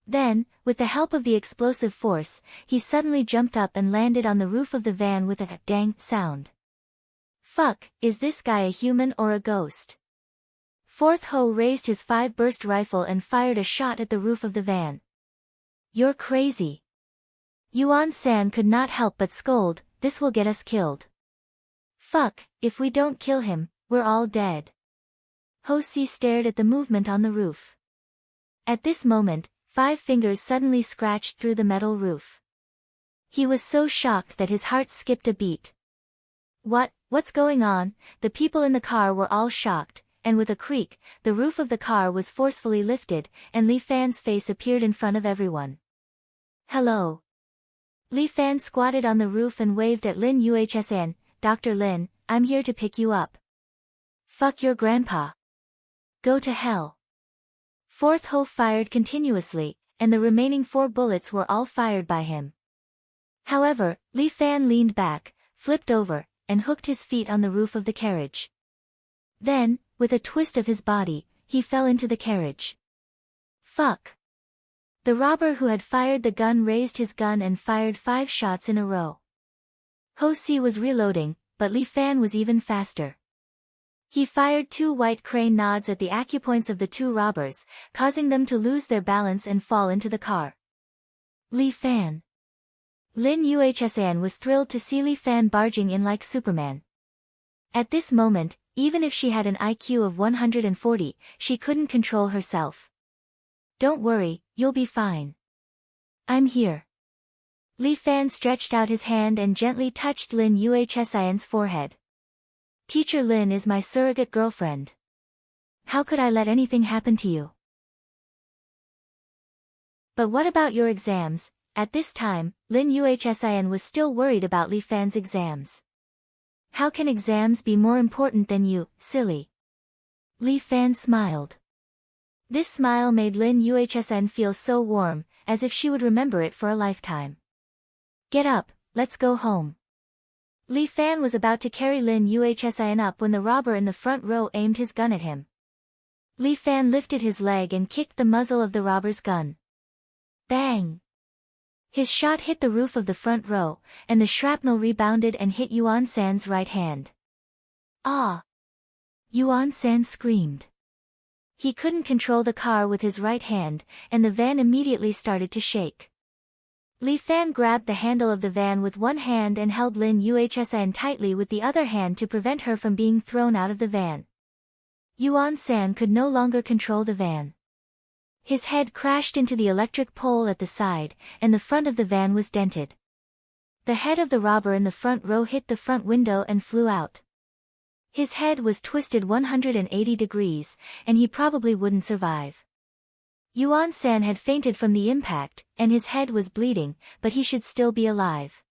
Then, with the help of the explosive force, he suddenly jumped up and landed on the roof of the van with a dang sound. Fuck, is this guy a human or a ghost? Fourth Ho raised his 5-burst rifle and fired a shot at the roof of the van. You're crazy. Yuan San could not help but scold, this will get us killed. Fuck, if we don't kill him, we're all dead. Ho Si stared at the movement on the roof. At this moment, 5 fingers suddenly scratched through the metal roof. He was so shocked that his heart skipped a beat. What's going on? The people in the car were all shocked, and with a creak, the roof of the car was forcefully lifted, and Li Fan's face appeared in front of everyone. Hello. Li Fan squatted on the roof and waved at Lin Yuhsn. Dr. Lin, I'm here to pick you up. Fuck your grandpa. Go to hell. Fourth Ho fired continuously, and the remaining 4 bullets were all fired by him. However, Li Fan leaned back, flipped over, and hooked his feet on the roof of the carriage. Then, with a twist of his body, he fell into the carriage. Fuck. The robber who had fired the gun raised his gun and fired 5 shots in a row. Ho Si was reloading, but Li Fan was even faster. He fired 2 white crane nods at the acupoints of the 2 robbers, causing them to lose their balance and fall into the car. Li Fan. Lin Yuhsn was thrilled to see Li Fan barging in like Superman. At this moment, even if she had an IQ of 140, she couldn't control herself. Don't worry, you'll be fine. I'm here. Li Fan stretched out his hand and gently touched Lin Yuhsn's forehead. Teacher Lin is my surrogate girlfriend. How could I let anything happen to you? But what about your exams? At this time, Lin Yuhsn was still worried about Li Fan's exams. How can exams be more important than you, silly? Li Fan smiled. This smile made Lin Yuhsn feel so warm, as if she would remember it for a lifetime. Get up, let's go home. Li Fan was about to carry Lin Yuhsn up when the robber in the front row aimed his gun at him. Li Fan lifted his leg and kicked the muzzle of the robber's gun. Bang! His shot hit the roof of the front row, and the shrapnel rebounded and hit Yuan San's right hand. Ah! Yuan San screamed. He couldn't control the car with his right hand, and the van immediately started to shake. Li Fan grabbed the handle of the van with one hand and held Lin Yuhsn tightly with the other hand to prevent her from being thrown out of the van. Yuan San could no longer control the van. His head crashed into the electric pole at the side, and the front of the van was dented. The head of the robber in the front row hit the front window and flew out. His head was twisted 180 degrees, and he probably wouldn't survive. Yuan San had fainted from the impact, and his head was bleeding, but he should still be alive.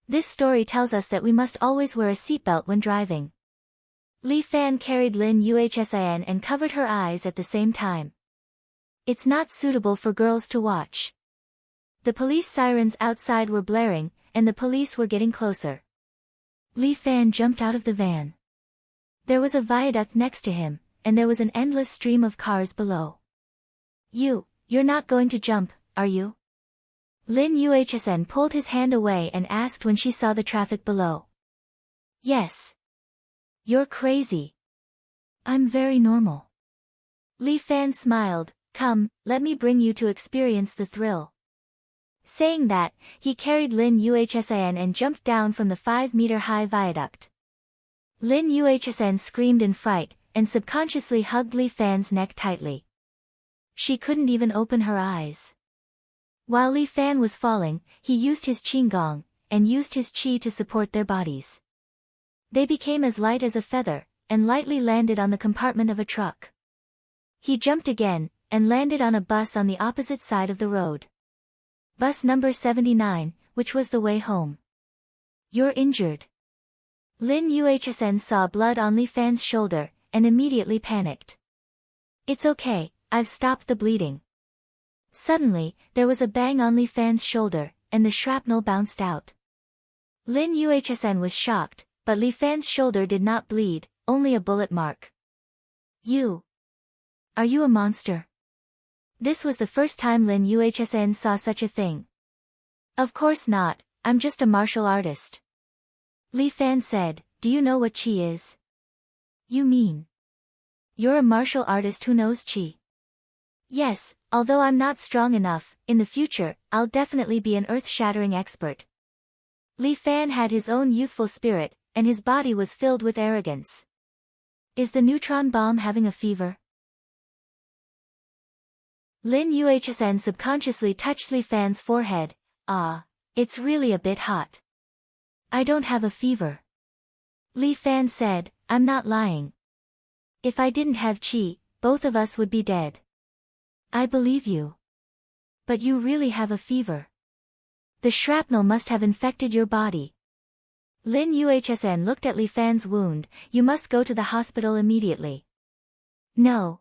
This story tells us that we must always wear a seatbelt when driving. Li Fan carried Lin Yuhsin and covered her eyes at the same time. It's not suitable for girls to watch. The police sirens outside were blaring, and the police were getting closer. Li Fan jumped out of the van. There was a viaduct next to him, and there was an endless stream of cars below. You're not going to jump, are you? Lin Yuhsin pulled his hand away and asked when she saw the traffic below. Yes. You're crazy. I'm very normal. Li Fan smiled. Come, let me bring you to experience the thrill. Saying that, he carried Lin Yuhsin and jumped down from the 5-meter-high viaduct. Lin Yuhsin screamed in fright, and subconsciously hugged Li Fan's neck tightly. She couldn't even open her eyes. While Li Fan was falling, he used his qigong, and used his qi to support their bodies. They became as light as a feather, and lightly landed on the compartment of a truck. He jumped again, and landed on a bus on the opposite side of the road. Bus number 79, which was the way home. You're injured. Lin Yuhsin saw blood on Li Fan's shoulder, and immediately panicked. It's okay, I've stopped the bleeding. Suddenly, there was a bang on Li Fan's shoulder, and the shrapnel bounced out. Lin Yuhsin was shocked, but Li Fan's shoulder did not bleed, only a bullet mark. Are you a monster? This was the first time Lin Yuhsin saw such a thing. Of course not, I'm just a martial artist. Li Fan said, do you know what qi is? You mean? You're a martial artist who knows qi. Yes, although I'm not strong enough, in the future, I'll definitely be an earth-shattering expert. Li Fan had his own youthful spirit, and his body was filled with arrogance. Is the neutron bomb having a fever? Lin Yuhsin subconsciously touched Li Fan's forehead. It's really a bit hot. I don't have a fever. Li Fan said, I'm not lying. If I didn't have qi, both of us would be dead. I believe you. But you really have a fever. The shrapnel must have infected your body. Lin Yuhsin looked at Li Fan's wound. You must go to the hospital immediately. No.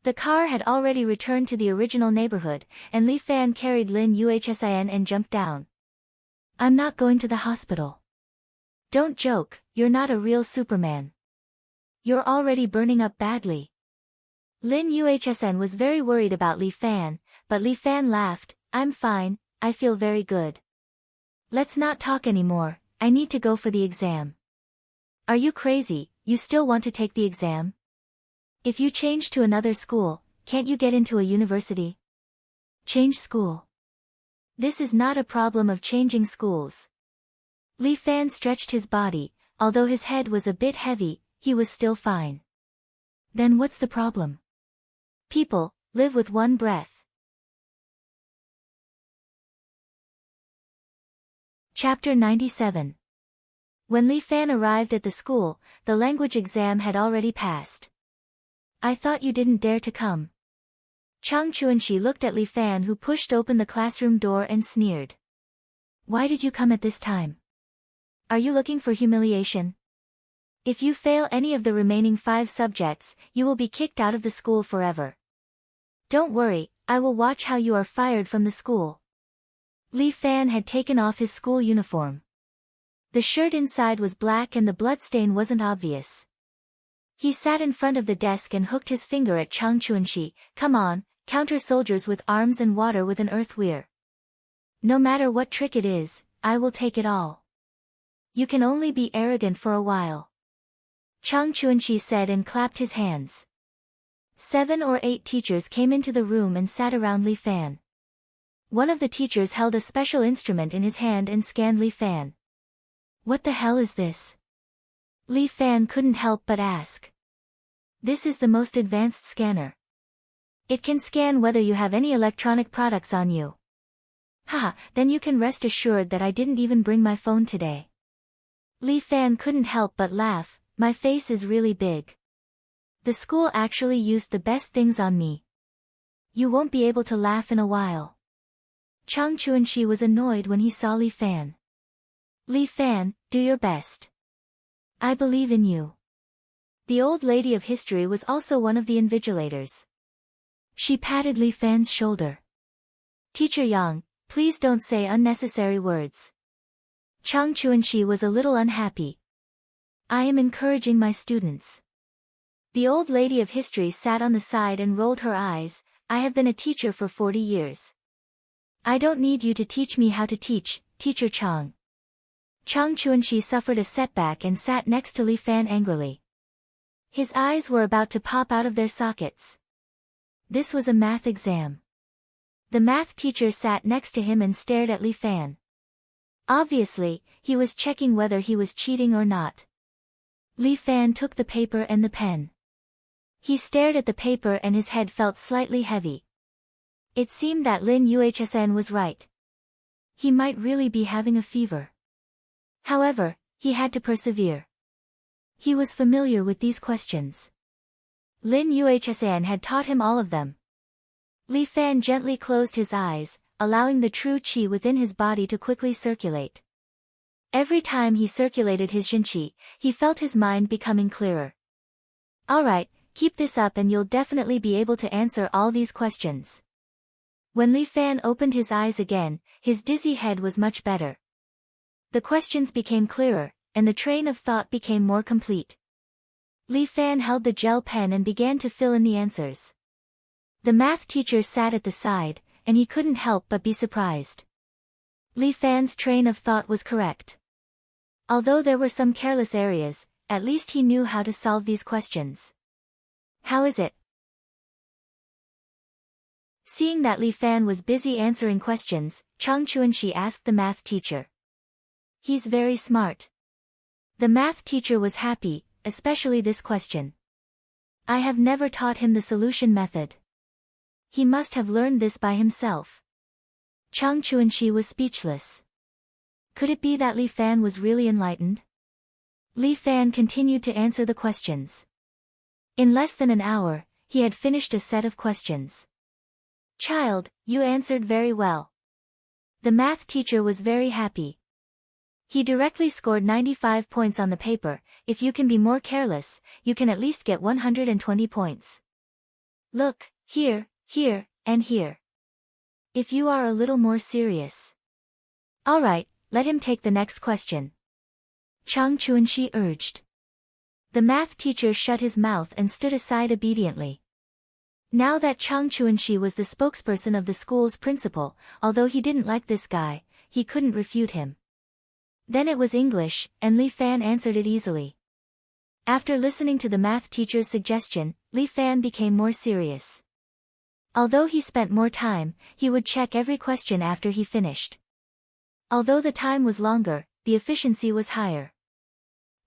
The car had already returned to the original neighborhood, and Li Fan carried Lin Yuhsin and jumped down. I'm not going to the hospital. Don't joke, you're not a real Superman. You're already burning up badly. Lin Yuhsin was very worried about Li Fan, but Li Fan laughed. I'm fine, I feel very good. Let's not talk anymore, I need to go for the exam. Are you crazy, you still want to take the exam? If you change to another school, can't you get into a university? Change school. This is not a problem of changing schools. Li Fan stretched his body, although his head was a bit heavy, he was still fine. Then what's the problem? People live with one breath. Chapter 97. When Li Fan arrived at the school, the language exam had already passed. I thought you didn't dare to come. Chang Chuanxi looked at Li Fan, who pushed open the classroom door and sneered. Why did you come at this time? Are you looking for humiliation? If you fail any of the remaining 5 subjects, you will be kicked out of the school forever. Don't worry, I will watch how you are fired from the school. Li Fan had taken off his school uniform. The shirt inside was black and the bloodstain wasn't obvious. He sat in front of the desk and hooked his finger at Chang Chuanxi. Come on, counter soldiers with arms and water with an earth weir. No matter what trick it is, I will take it all. You can only be arrogant for a while. Chang Chuanxi said and clapped his hands. 7 or 8 teachers came into the room and sat around Li Fan. One of the teachers held a special instrument in his hand and scanned Li Fan. What the hell is this? Li Fan couldn't help but ask. This is the most advanced scanner. It can scan whether you have any electronic products on you. Haha, then you can rest assured that I didn't even bring my phone today. Li Fan couldn't help but laugh. My face is really big. The school actually used the best things on me. You won't be able to laugh in a while. Chang Chuanxi was annoyed when he saw Li Fan. Li Fan, do your best. I believe in you. The old lady of history was also one of the invigilators. She patted Li Fan's shoulder. Teacher Yang, please don't say unnecessary words. Chang Chuanxi was a little unhappy. I am encouraging my students. The old lady of history sat on the side and rolled her eyes. I have been a teacher for 40 years. I don't need you to teach me how to teach, Teacher Chang. Chang Chuanxi suffered a setback and sat next to Li Fan angrily. His eyes were about to pop out of their sockets. This was a math exam. The math teacher sat next to him and stared at Li Fan. Obviously, he was checking whether he was cheating or not. Li Fan took the paper and the pen. He stared at the paper and his head felt slightly heavy. It seemed that Lin Yuhsn was right. He might really be having a fever. However, he had to persevere. He was familiar with these questions. Lin Yuhsn had taught him all of them. Li Fan gently closed his eyes, allowing the true qi within his body to quickly circulate. Every time he circulated his xinqi, he felt his mind becoming clearer. Alright, keep this up and you'll definitely be able to answer all these questions. When Li Fan opened his eyes again, his dizzy head was much better. The questions became clearer, and the train of thought became more complete. Li Fan held the gel pen and began to fill in the answers. The math teacher sat at the side, and he couldn't help but be surprised. Li Fan's train of thought was correct. Although there were some careless areas, at least he knew how to solve these questions. How is it? Seeing that Li Fan was busy answering questions, Chang Chuanxi asked the math teacher. He's very smart. The math teacher was happy, especially this question. I have never taught him the solution method. He must have learned this by himself. Chang Chuanxi was speechless. Could it be that Li Fan was really enlightened? Li Fan continued to answer the questions. In less than an hour, he had finished a set of questions. Child, you answered very well. The math teacher was very happy. He directly scored 95 points on the paper. If you can be more careless, you can at least get 120 points. Look, here, and here. If you are a little more serious. Alright, let him take the next question. Chang Chuanxi urged. The math teacher shut his mouth and stood aside obediently. Now that Chang Chuanxi was the spokesperson of the school's principal, although he didn't like this guy, he couldn't refute him. Then it was English, and Li Fan answered it easily. After listening to the math teacher's suggestion, Li Fan became more serious. Although he spent more time, he would check every question after he finished. Although the time was longer, the efficiency was higher.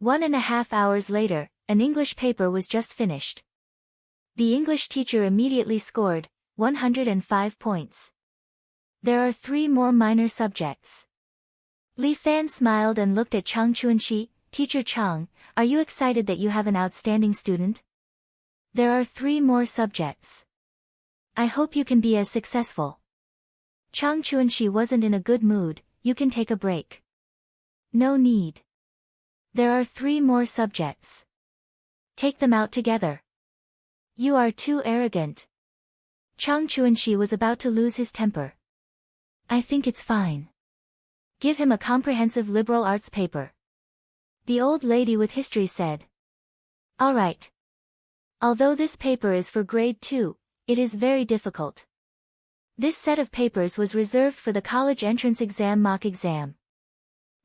1.5 hours later, an English paper was just finished. The English teacher immediately scored 105 points. There are 3 more minor subjects. Li Fan smiled and looked at Chang Chuanxi. Teacher Chang, are you excited that you have an outstanding student? There are 3 more subjects. I hope you can be as successful. Chang Chuanxi wasn't in a good mood. You can take a break. No need. There are 3 more subjects. Take them out together. You are too arrogant. Chang Chuanxi was about to lose his temper. I think it's fine. Give him a comprehensive liberal arts paper. The old lady with history said. Alright. Although this paper is for grade 2, it is very difficult. This set of papers was reserved for the college entrance exam mock exam.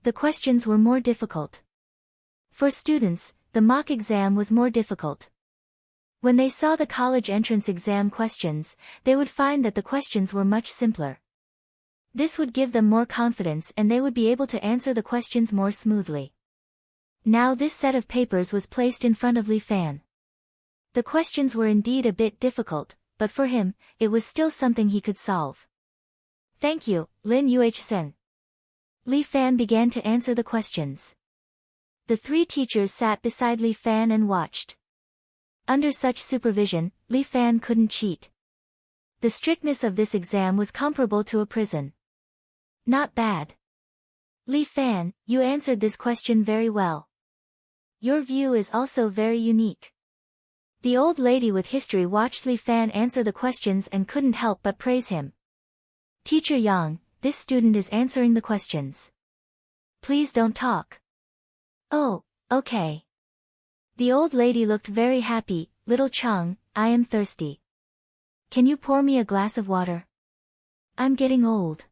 The questions were more difficult. For students, the mock exam was more difficult. When they saw the college entrance exam questions, they would find that the questions were much simpler. This would give them more confidence and they would be able to answer the questions more smoothly. Now this set of papers was placed in front of Li Fan. The questions were indeed a bit difficult, but for him, it was still something he could solve. Thank you, Lin Yuhsen. Li Fan began to answer the questions. The three teachers sat beside Li Fan and watched. Under such supervision, Li Fan couldn't cheat. The strictness of this exam was comparable to a prison. Not bad. Li Fan, you answered this question very well. Your view is also very unique. The old lady with history watched Li Fan answer the questions and couldn't help but praise him. Teacher Yang, this student is answering the questions. Please don't talk. Oh, okay. The old lady looked very happy. Little Chung, I am thirsty. Can you pour me a glass of water? I'm getting old.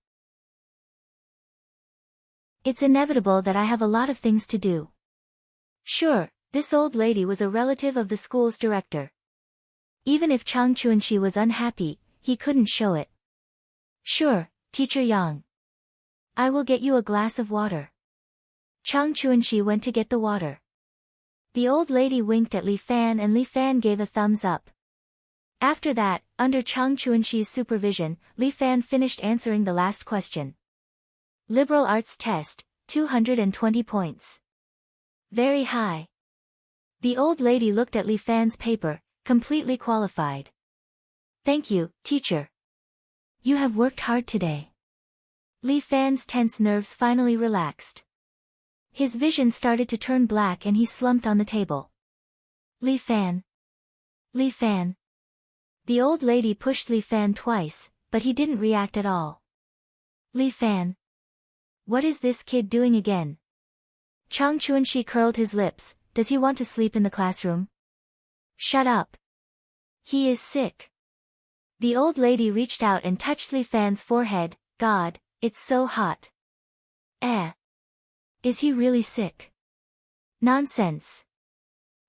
It's inevitable that I have a lot of things to do. Sure, this old lady was a relative of the school's director. Even if Chang Chuanxi was unhappy, he couldn't show it. Sure, Teacher Yang. I will get you a glass of water. Chang Chuanxi went to get the water. The old lady winked at Li Fan and Li Fan gave a thumbs up. After that, under Chang Chuanxi's supervision, Li Fan finished answering the last question. Liberal arts test, 220 points. Very high. The old lady looked at Li Fan's paper, completely qualified. Thank you, teacher. You have worked hard today. Li Fan's tense nerves finally relaxed. His vision started to turn black and he slumped on the table. Li Fan. Li Fan. The old lady pushed Li Fan twice, but he didn't react at all. Li Fan. What is this kid doing again? Chang Chuanxi curled his lips. Does he want to sleep in the classroom? Shut up. He is sick. The old lady reached out and touched Li Fan's forehead. God, it's so hot. Is he really sick? Nonsense.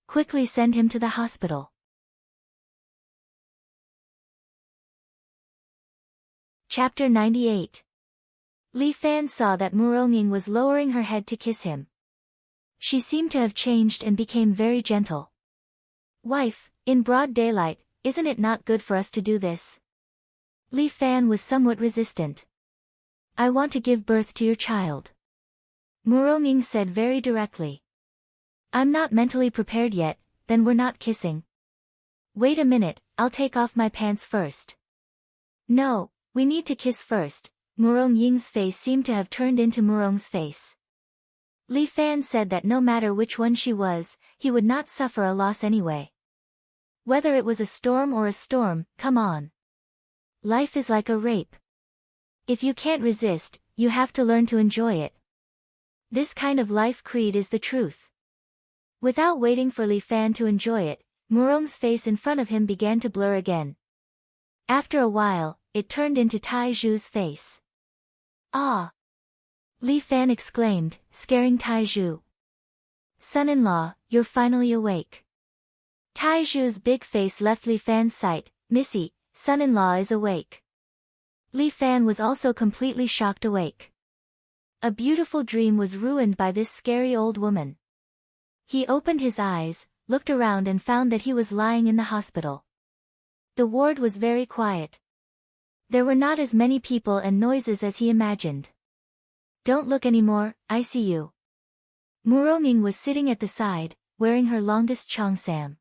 Quickly send him to the hospital. Chapter 98. Li Fan saw that Muronging was lowering her head to kiss him. She seemed to have changed and became very gentle. Wife, in broad daylight, isn't it not good for us to do this? Li Fan was somewhat resistant. I want to give birth to your child. Muronging said very directly. I'm not mentally prepared yet, then we're not kissing. Wait a minute, I'll take off my pants first. No, we need to kiss first. Murong Ying's face seemed to have turned into Murong's face. Li Fan said that no matter which one she was, he would not suffer a loss anyway. Whether it was a storm or a storm, come on. Life is like a rape. If you can't resist, you have to learn to enjoy it. This kind of life creed is the truth. Without waiting for Li Fan to enjoy it, Murong's face in front of him began to blur again. After a while, it turned into Tai Zhu's face. Ah! Li Fan exclaimed, scaring Tai Zhu. Son-in-law, you're finally awake. Tai Zhu's big face left Li Fan's sight. Missy, son-in-law is awake. Li Fan was also completely shocked awake. A beautiful dream was ruined by this scary old woman. He opened his eyes, looked around and found that he was lying in the hospital. The ward was very quiet. There were not as many people and noises as he imagined. Don't look anymore, ICU. Muronging was sitting at the side, wearing her longest cheongsam.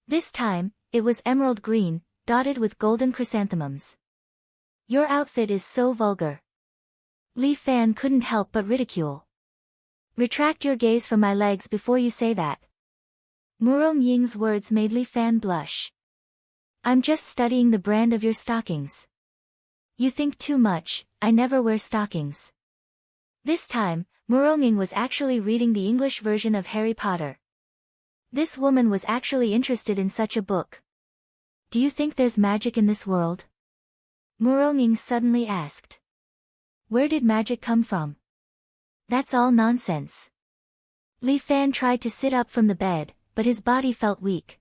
This time, it was emerald green, dotted with golden chrysanthemums. Your outfit is so vulgar. Li Fan couldn't help but ridicule. Retract your gaze from my legs before you say that. Murong Ying's words made Li Fan blush. I'm just studying the brand of your stockings. You think too much, I never wear stockings. This time, Muronging was actually reading the English version of Harry Potter. This woman was actually interested in such a book. Do you think there's magic in this world? Muronging suddenly asked. Where did magic come from? That's all nonsense. Li Fan tried to sit up from the bed, but his body felt weak.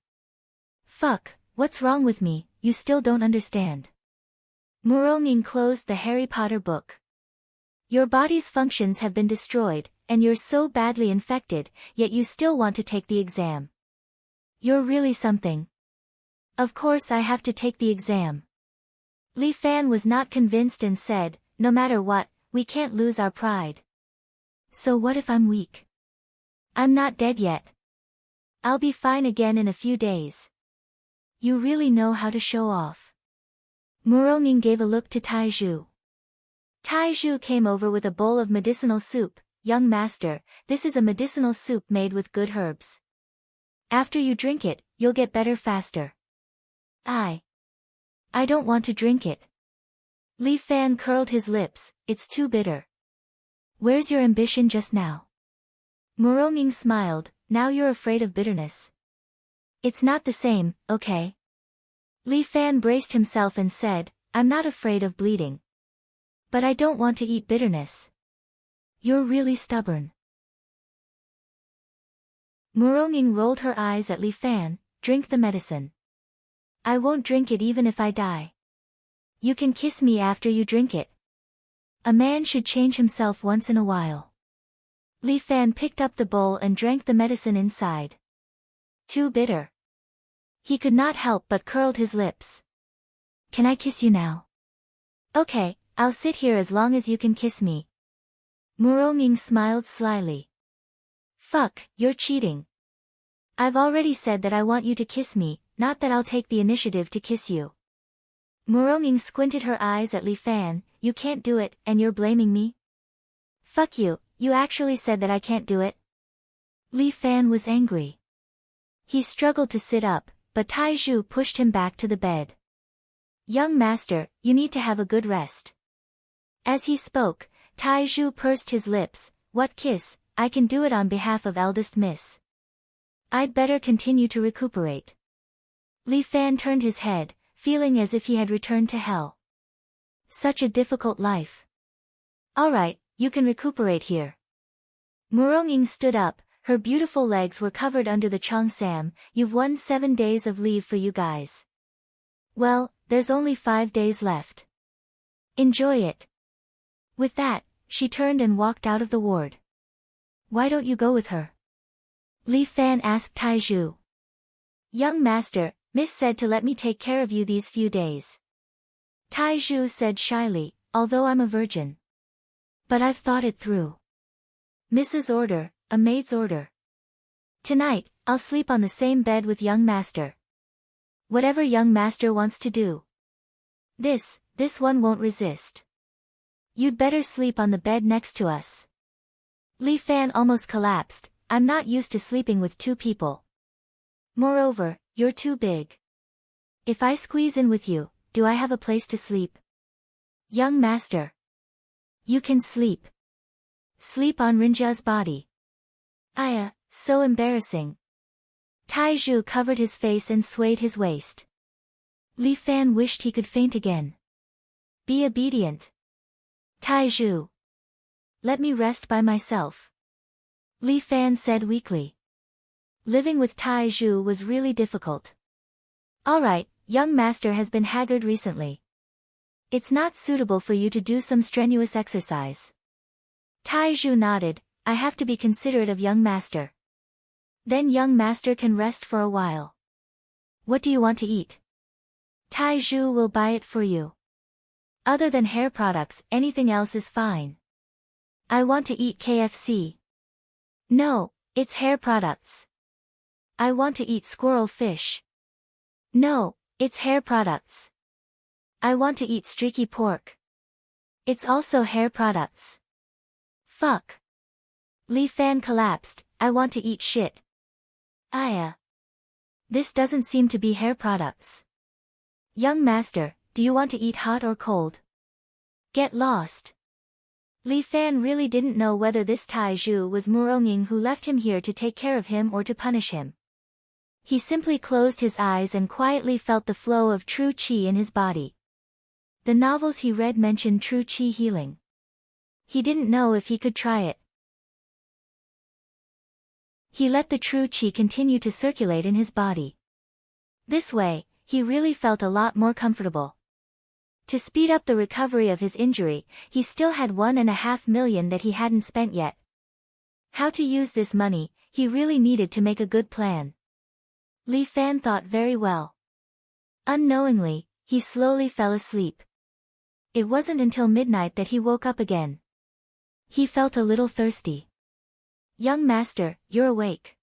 Fuck, what's wrong with me, you still don't understand. Muronging closed the Harry Potter book. Your body's functions have been destroyed, and you're so badly infected, yet you still want to take the exam. You're really something. Of course I have to take the exam. Li Fan was not convinced and said, no matter what, we can't lose our pride. So what if I'm weak? I'm not dead yet. I'll be fine again in a few days. You really know how to show off. Muronging gave a look to Taizhu. Taizhu came over with a bowl of medicinal soup. Young master, this is a medicinal soup made with good herbs. After you drink it, you'll get better faster. I don't want to drink it. Li Fan curled his lips, it's too bitter. Where's your ambition just now? Muronging smiled, now you're afraid of bitterness. It's not the same, okay? Li Fan braced himself and said, I'm not afraid of bleeding. But I don't want to eat bitterness. You're really stubborn. Muronging rolled her eyes at Li Fan, drink the medicine. I won't drink it even if I die. You can kiss me after you drink it. A man should change himself once in a while. Li Fan picked up the bowl and drank the medicine inside. Too bitter. He could not help but curled his lips. Can I kiss you now? Okay, I'll sit here as long as you can kiss me. Muronging smiled slyly. Fuck, you're cheating. I've already said that I want you to kiss me, not that I'll take the initiative to kiss you. Muronging squinted her eyes at Li Fan, you can't do it, and you're blaming me? Fuck you, you actually said that I can't do it? Li Fan was angry. He struggled to sit up, but Taizhu pushed him back to the bed. Young master, you need to have a good rest. As he spoke, Taizhu pursed his lips, what kiss, I can do it on behalf of eldest miss. I'd better continue to recuperate. Li Fan turned his head, feeling as if he had returned to hell. Such a difficult life. Alright, you can recuperate here. Muronging stood up, her beautiful legs were covered under the cheongsam, you've won 7 days of leave for you guys. Well, there's only 5 days left. Enjoy it. With that, she turned and walked out of the ward. Why don't you go with her? Li Fan asked Taizhu. Young master, Miss said to let me take care of you these few days. Taizhu said shyly, although I'm a virgin. But I've thought it through. Mrs. order, a maid's order. Tonight, I'll sleep on the same bed with young master. Whatever young master wants to do. This one won't resist. You'd better sleep on the bed next to us. Li Fan almost collapsed, I'm not used to sleeping with 2 people. Moreover, you're too big. If I squeeze in with you, do I have a place to sleep? Young master. You can sleep. Sleep on Rinja's body. So embarrassing. Taizhu covered his face and swayed his waist. Li Fan wished he could faint again. Be obedient. Taizhu. Let me rest by myself. Li Fan said weakly. Living with Taizhu was really difficult. Alright, young master has been haggard recently. It's not suitable for you to do some strenuous exercise. Taizhu nodded, I have to be considerate of young master. Then young master can rest for a while. What do you want to eat? Taizhu will buy it for you. Other than hair products, anything else is fine. I want to eat KFC. No, it's hair products. I want to eat squirrel fish. No, it's hair products. I want to eat streaky pork. It's also hair products. Fuck. Li Fan collapsed, I want to eat shit. This doesn't seem to be hair products. Young master, do you want to eat hot or cold? Get lost. Li Fan really didn't know whether this Taizhu was Muronging who left him here to take care of him or to punish him. He simply closed his eyes and quietly felt the flow of true qi in his body. The novels he read mentioned true qi healing. He didn't know if he could try it. He let the true qi continue to circulate in his body. This way, he really felt a lot more comfortable. To speed up the recovery of his injury, he still had 1.5 million that he hadn't spent yet. How to use this money, he really needed to make a good plan. Li Fan thought very well. Unknowingly, he slowly fell asleep. It wasn't until midnight that he woke up again. He felt a little thirsty. "Young master, you're awake."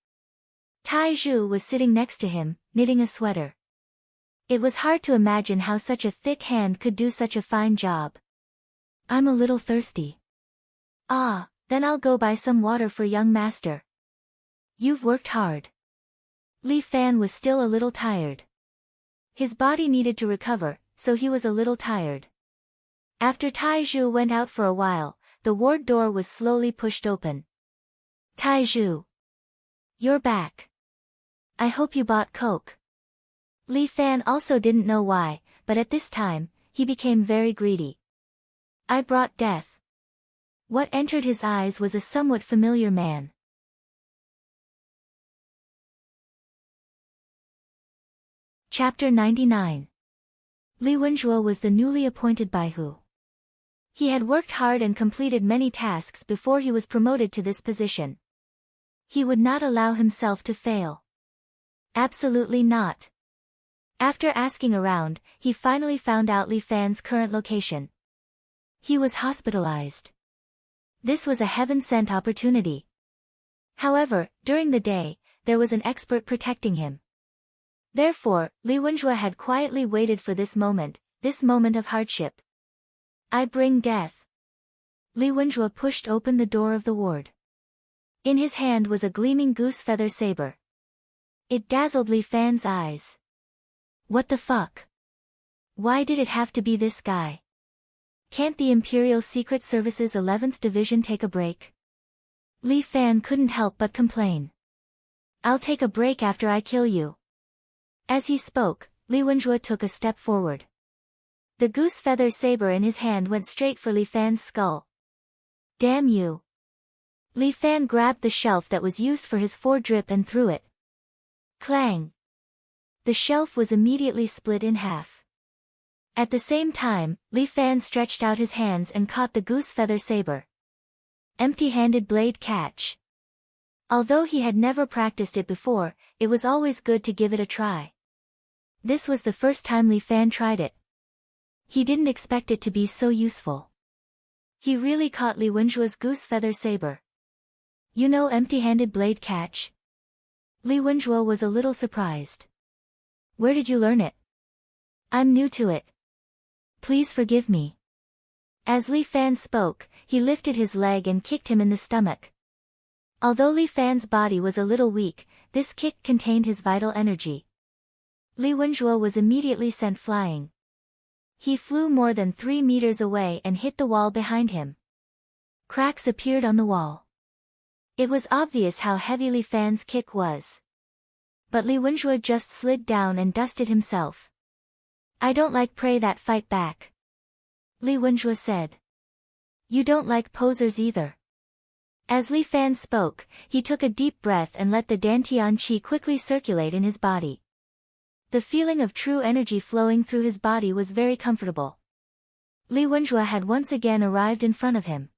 Tai Zhu was sitting next to him, knitting a sweater. It was hard to imagine how such a thick hand could do such a fine job. "I'm a little thirsty." "Ah, then I'll go buy some water for young master." "You've worked hard." Li Fan was still a little tired. His body needed to recover, so he was a little tired. After Tai Zhu went out for a while, the ward door was slowly pushed open. "Tai Zhu. You're back. I hope you bought Coke." Li Fan also didn't know why, but at this time, he became very greedy. "I brought death." What entered his eyes was a somewhat familiar man. Chapter 99. Li Wenjue was the newly appointed Baihu. He had worked hard and completed many tasks before he was promoted to this position. He would not allow himself to fail. Absolutely not. After asking around, he finally found out Li Fan's current location. He was hospitalized. This was a heaven-sent opportunity. However, during the day, there was an expert protecting him. Therefore, Li Wenjue had quietly waited for this moment of hardship. "I bring death." Li Wenjue pushed open the door of the ward. In his hand was a gleaming goose feather saber. It dazzled Li Fan's eyes. What the fuck? Why did it have to be this guy? Can't the Imperial Secret Service's 11th Division take a break? Li Fan couldn't help but complain. "I'll take a break after I kill you." As he spoke, Li Wenjue took a step forward. The goose feather saber in his hand went straight for Li Fan's skull. "Damn you." Li Fan grabbed the shelf that was used for his drip and threw it. Clang! The shelf was immediately split in half. At the same time, Li Fan stretched out his hands and caught the goose feather saber. Empty-handed blade catch. Although he had never practiced it before, it was always good to give it a try. This was the first time Li Fan tried it. He didn't expect it to be so useful. He really caught Li Wenjue's goose feather saber. "You know empty-handed blade catch?" Li Wenjue was a little surprised. "Where did you learn it?" "I'm new to it. Please forgive me." As Li Fan spoke, he lifted his leg and kicked him in the stomach. Although Li Fan's body was a little weak, this kick contained his vital energy. Li Wenjue was immediately sent flying. He flew more than 3 meters away and hit the wall behind him. Cracks appeared on the wall. It was obvious how heavy Li Fan's kick was. But Li Wenjue just slid down and dusted himself. "I don't like prey that fight back," Li Wenjue said. "You don't like posers either." As Li Fan spoke, he took a deep breath and let the Dantian Qi quickly circulate in his body. The feeling of true energy flowing through his body was very comfortable. Li Wenjue had once again arrived in front of him.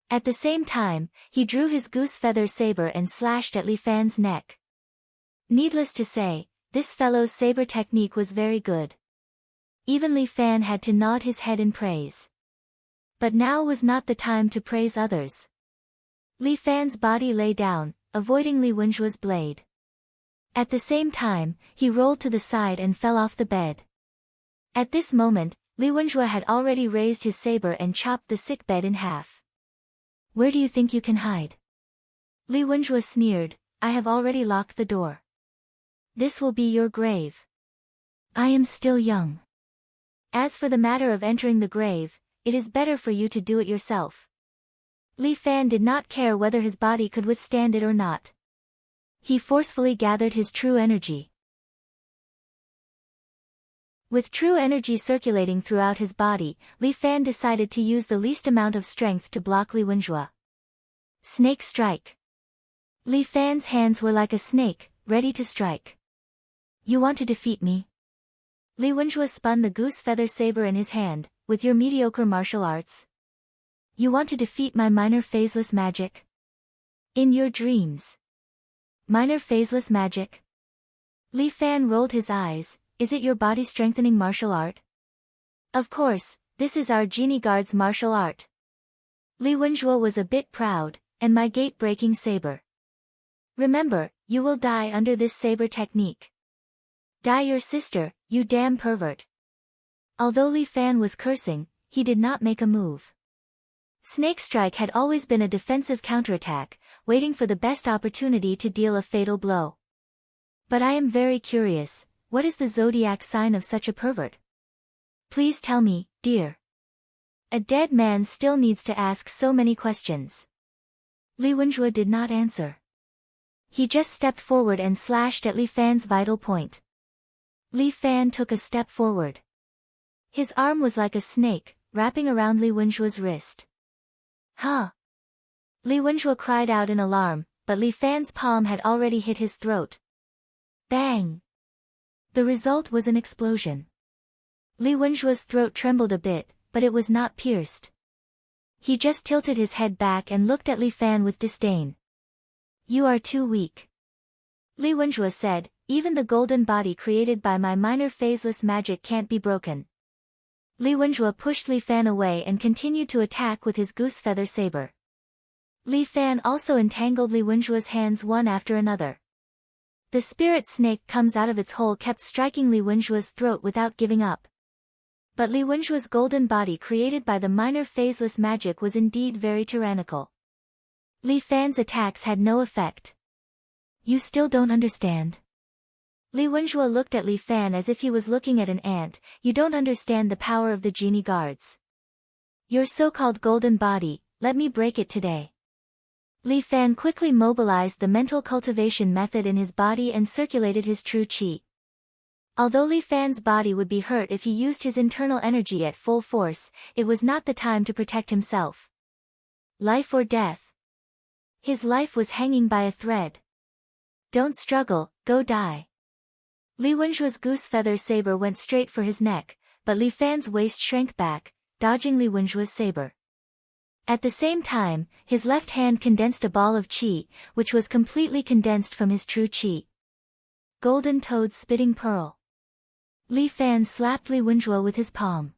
At the same time, he drew his goose feather saber and slashed at Li Fan's neck. Needless to say, this fellow's saber technique was very good. Even Li Fan had to nod his head in praise. But now was not the time to praise others. Li Fan's body lay down, avoiding Li Wenjue's blade. At the same time, he rolled to the side and fell off the bed. At this moment, Li Wenjue had already raised his saber and chopped the sick bed in half. "Where do you think you can hide?" Li Wenjue sneered. "I have already locked the door. This will be your grave. I am still young. As for the matter of entering the grave, it is better for you to do it yourself." Li Fan did not care whether his body could withstand it or not. He forcefully gathered his true energy. With true energy circulating throughout his body, Li Fan decided to use the least amount of strength to block Li Wenjue. Snake strike. Li Fan's hands were like a snake, ready to strike. "You want to defeat me?" Li Wenjue spun the goose feather saber in his hand. "With your mediocre martial arts? You want to defeat my minor phaseless magic?" In your dreams. Minor phaseless magic? Li Fan rolled his eyes. Is it your body-strengthening martial art? Of course, this is our genie guard's martial art. Li Wenjue was a bit proud, and my gate-breaking saber. Remember, you will die under this saber technique. Die your sister, you damn pervert. Although Li Fan was cursing, he did not make a move. Snake Strike had always been a defensive counterattack, waiting for the best opportunity to deal a fatal blow. But I am very curious, what is the zodiac sign of such a pervert? Please tell me, dear. A dead man still needs to ask so many questions. Li Wenjue did not answer. He just stepped forward and slashed at Li Fan's vital point. Li Fan took a step forward. His arm was like a snake, wrapping around Li Wenjue's wrist. Huh! Li Wenjue cried out in alarm, but Li Fan's palm had already hit his throat. Bang! The result was an explosion. Li Wenjue's throat trembled a bit, but it was not pierced. He just tilted his head back and looked at Li Fan with disdain. You are too weak. Li Wenjue said, even the golden body created by my minor phaseless magic can't be broken. Li Wenjue pushed Li Fan away and continued to attack with his goose feather saber. Li Fan also entangled Li Wenjue's hands one after another. The spirit snake comes out of its hole kept striking Li Wenjue's throat without giving up. But Li Wenjue's golden body created by the minor phaseless magic was indeed very tyrannical. Li Fan's attacks had no effect. You still don't understand. Li Wenjue looked at Li Fan as if he was looking at an ant. You don't understand the power of the genie guards. Your so-called golden body, let me break it today. Li Fan quickly mobilized the mental cultivation method in his body and circulated his true qi. Although Li Fan's body would be hurt if he used his internal energy at full force, it was not the time to protect himself. Life or death. His life was hanging by a thread. Don't struggle, go die. Li Wenjue's goose feather saber went straight for his neck, but Li Fan's waist shrank back, dodging Li Wenjue's saber. At the same time, his left hand condensed a ball of qi, which was completely condensed from his true qi. Golden Toad's spitting pearl. Li Fan slapped Li Wenjue with his palm.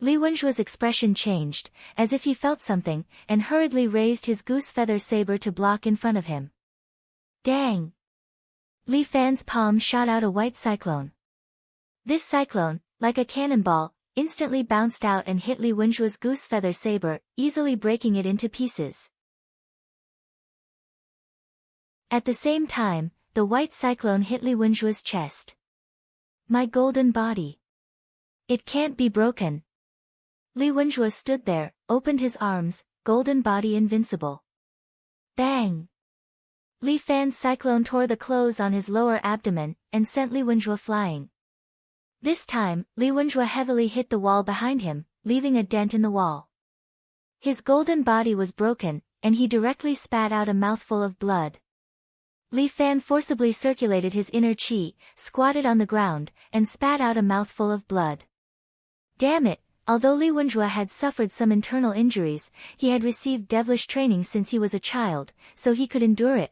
Li Wenjue's expression changed, as if he felt something, and hurriedly raised his goose feather saber to block in front of him. Dang! Li Fan's palm shot out a white cyclone. This cyclone, like a cannonball, instantly bounced out and hit Li Wenjue's goose feather saber, easily breaking it into pieces. At the same time, the white cyclone hit Li Wenjue's chest. My golden body. It can't be broken. Li Wenjue stood there, opened his arms, golden body invincible. Bang! Li Fan's cyclone tore the clothes on his lower abdomen, and sent Li Wenjue flying. This time, Li Wenjue heavily hit the wall behind him, leaving a dent in the wall. His golden body was broken, and he directly spat out a mouthful of blood. Li Fan forcibly circulated his inner qi, squatted on the ground, and spat out a mouthful of blood. Damn it! Although Li Wenjue had suffered some internal injuries, he had received devilish training since he was a child, so he could endure it.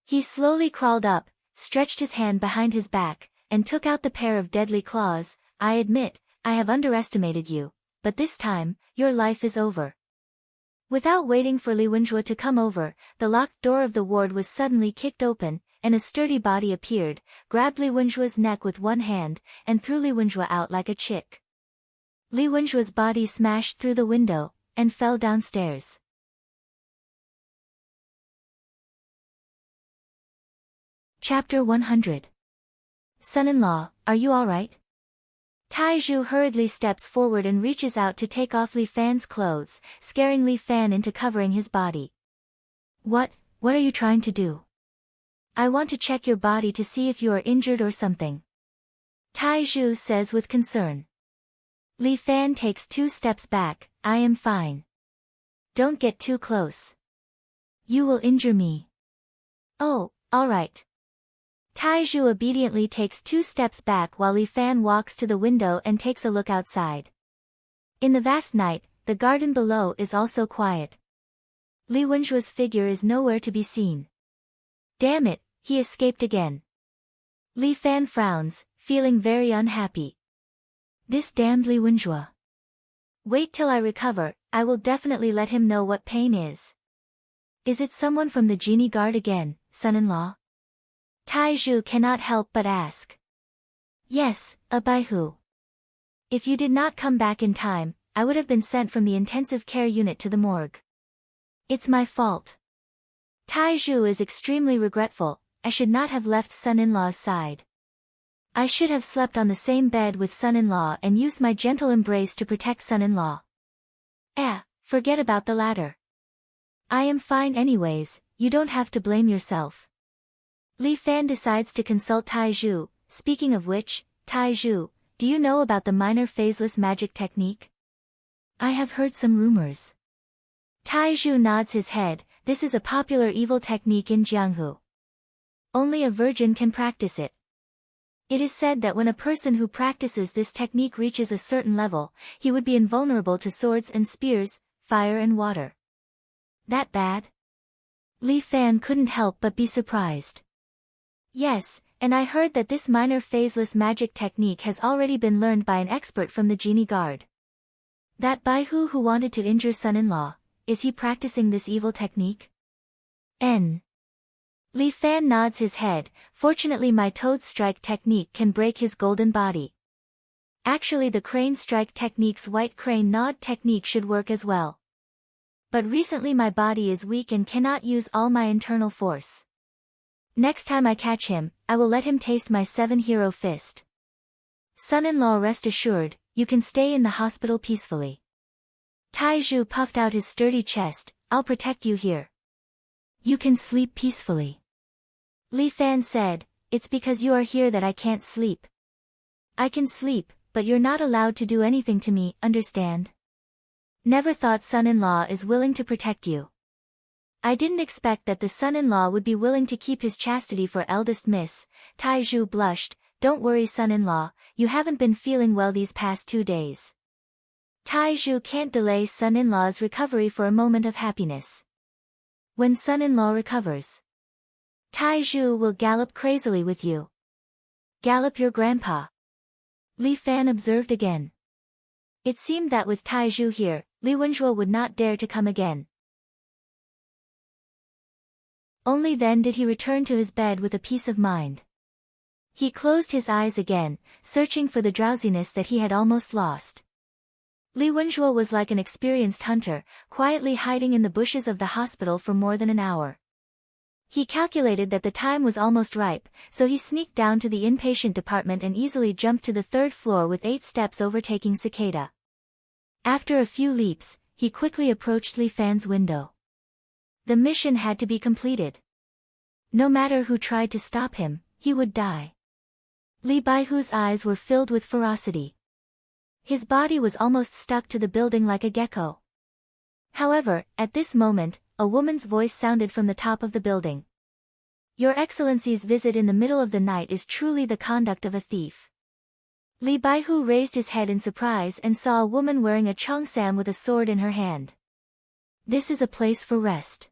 He slowly crawled up, stretched his hand behind his back, and took out the pair of deadly claws. I admit, I have underestimated you, but this time, your life is over. Without waiting for Li Wenjue to come over, the locked door of the ward was suddenly kicked open, and a sturdy body appeared, grabbed Li Wenjue's neck with one hand, and threw Li Wenjue out like a chick. Li Wenjue's body smashed through the window, and fell downstairs. Chapter 100. Son-in-law, are you alright? Taizhu hurriedly steps forward and reaches out to take off Li Fan's clothes, scaring Li Fan into covering his body. What are you trying to do? I want to check your body to see if you are injured or something. Taizhu says with concern. Li Fan takes 2 steps back. I am fine. Don't get too close. You will injure me. Oh, alright. Taizhu obediently takes 2 steps back while Li Fan walks to the window and takes a look outside. In the vast night, the garden below is also quiet. Li Wenjua's figure is nowhere to be seen. Damn it, he escaped again. Li Fan frowns, feeling very unhappy. This damned Li Wenjua. Wait till I recover, I will definitely let him know what pain is. Is it someone from the genie guard again, son-in-law? Tai Zhu cannot help but ask. Yes, a Baihu. If you did not come back in time, I would have been sent from the intensive care unit to the morgue. It's my fault. Tai Zhu is extremely regretful, I should not have left son-in-law's side. I should have slept on the same bed with son-in-law and used my gentle embrace to protect son-in-law. Forget about the latter. I am fine anyways, you don't have to blame yourself. Li Fan decides to consult Tai Zhu. Speaking of which, Tai Zhu, do you know about the minor phaseless magic technique? I have heard some rumors. Tai Zhu nods his head. This is a popular evil technique in Jianghu. Only a virgin can practice it. It is said that when a person who practices this technique reaches a certain level, he would be invulnerable to swords and spears, fire and water. That bad? Li Fan couldn't help but be surprised. Yes, and I heard that this minor phaseless magic technique has already been learned by an expert from the genie guard. That Baihu who wanted to injure son-in-law, is he practicing this evil technique? Li Fan nods his head. Fortunately my toad strike technique can break his golden body. Actually the crane strike technique's white crane nod technique should work as well. But recently my body is weak and cannot use all my internal force. Next time I catch him, I will let him taste my 7-hero fist. Son-in-law, rest assured, you can stay in the hospital peacefully. Tai Zhu puffed out his sturdy chest. I'll protect you here. You can sleep peacefully. Li Fan said, it's because you are here that I can't sleep. I can sleep, but you're not allowed to do anything to me, understand? Never thought son-in-law is willing to protect you. I didn't expect that the son-in-law would be willing to keep his chastity for eldest miss. Tai Zhu blushed. Don't worry son-in-law, you haven't been feeling well these past 2 days. Tai Zhu can't delay son-in-law's recovery for a moment of happiness. When son-in-law recovers, Tai Zhu will gallop crazily with you. Gallop your grandpa. Li Fan observed again. It seemed that with Tai Zhu here, Li Wenjua would not dare to come again. Only then did he return to his bed with a peace of mind. He closed his eyes again, searching for the drowsiness that he had almost lost. Li Wenjua was like an experienced hunter, quietly hiding in the bushes of the hospital for more than an hour. He calculated that the time was almost ripe, so he sneaked down to the inpatient department and easily jumped to the 3rd floor with 8 steps, overtaking Cicada. After a few leaps, he quickly approached Li Fan's window. The mission had to be completed. No matter who tried to stop him, he would die. Li Baihu's eyes were filled with ferocity. His body was almost stuck to the building like a gecko. However, at this moment, a woman's voice sounded from the top of the building. Your Excellency's visit in the middle of the night is truly the conduct of a thief. Li Baihu raised his head in surprise and saw a woman wearing a cheongsam with a sword in her hand. This is a place for rest.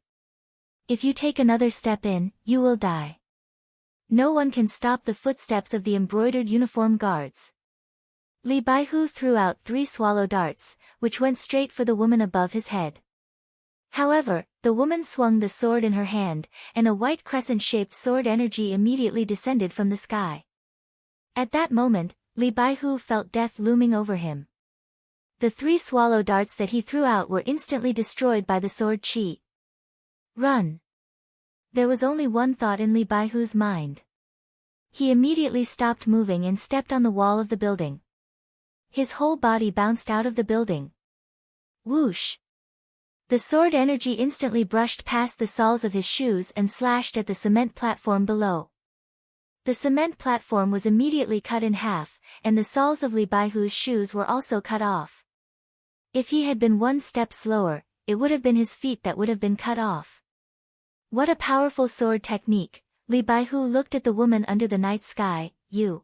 If you take another step in, you will die. No one can stop the footsteps of the embroidered uniform guards. Li Baihu threw out 3 swallow darts, which went straight for the woman above his head. However, the woman swung the sword in her hand, and a white crescent-shaped sword energy immediately descended from the sky. At that moment, Li Baihu felt death looming over him. The 3 swallow darts that he threw out were instantly destroyed by the sword chi. Run! There was only one thought in Li Baihu's mind. He immediately stopped moving and stepped on the wall of the building. His whole body bounced out of the building. Whoosh! The sword energy instantly brushed past the soles of his shoes and slashed at the cement platform below. The cement platform was immediately cut in half, and the soles of Li Baihu's shoes were also cut off. If he had been 1 step slower, it would have been his feet that would have been cut off. What a powerful sword technique! Li Baihu looked at the woman under the night sky. You.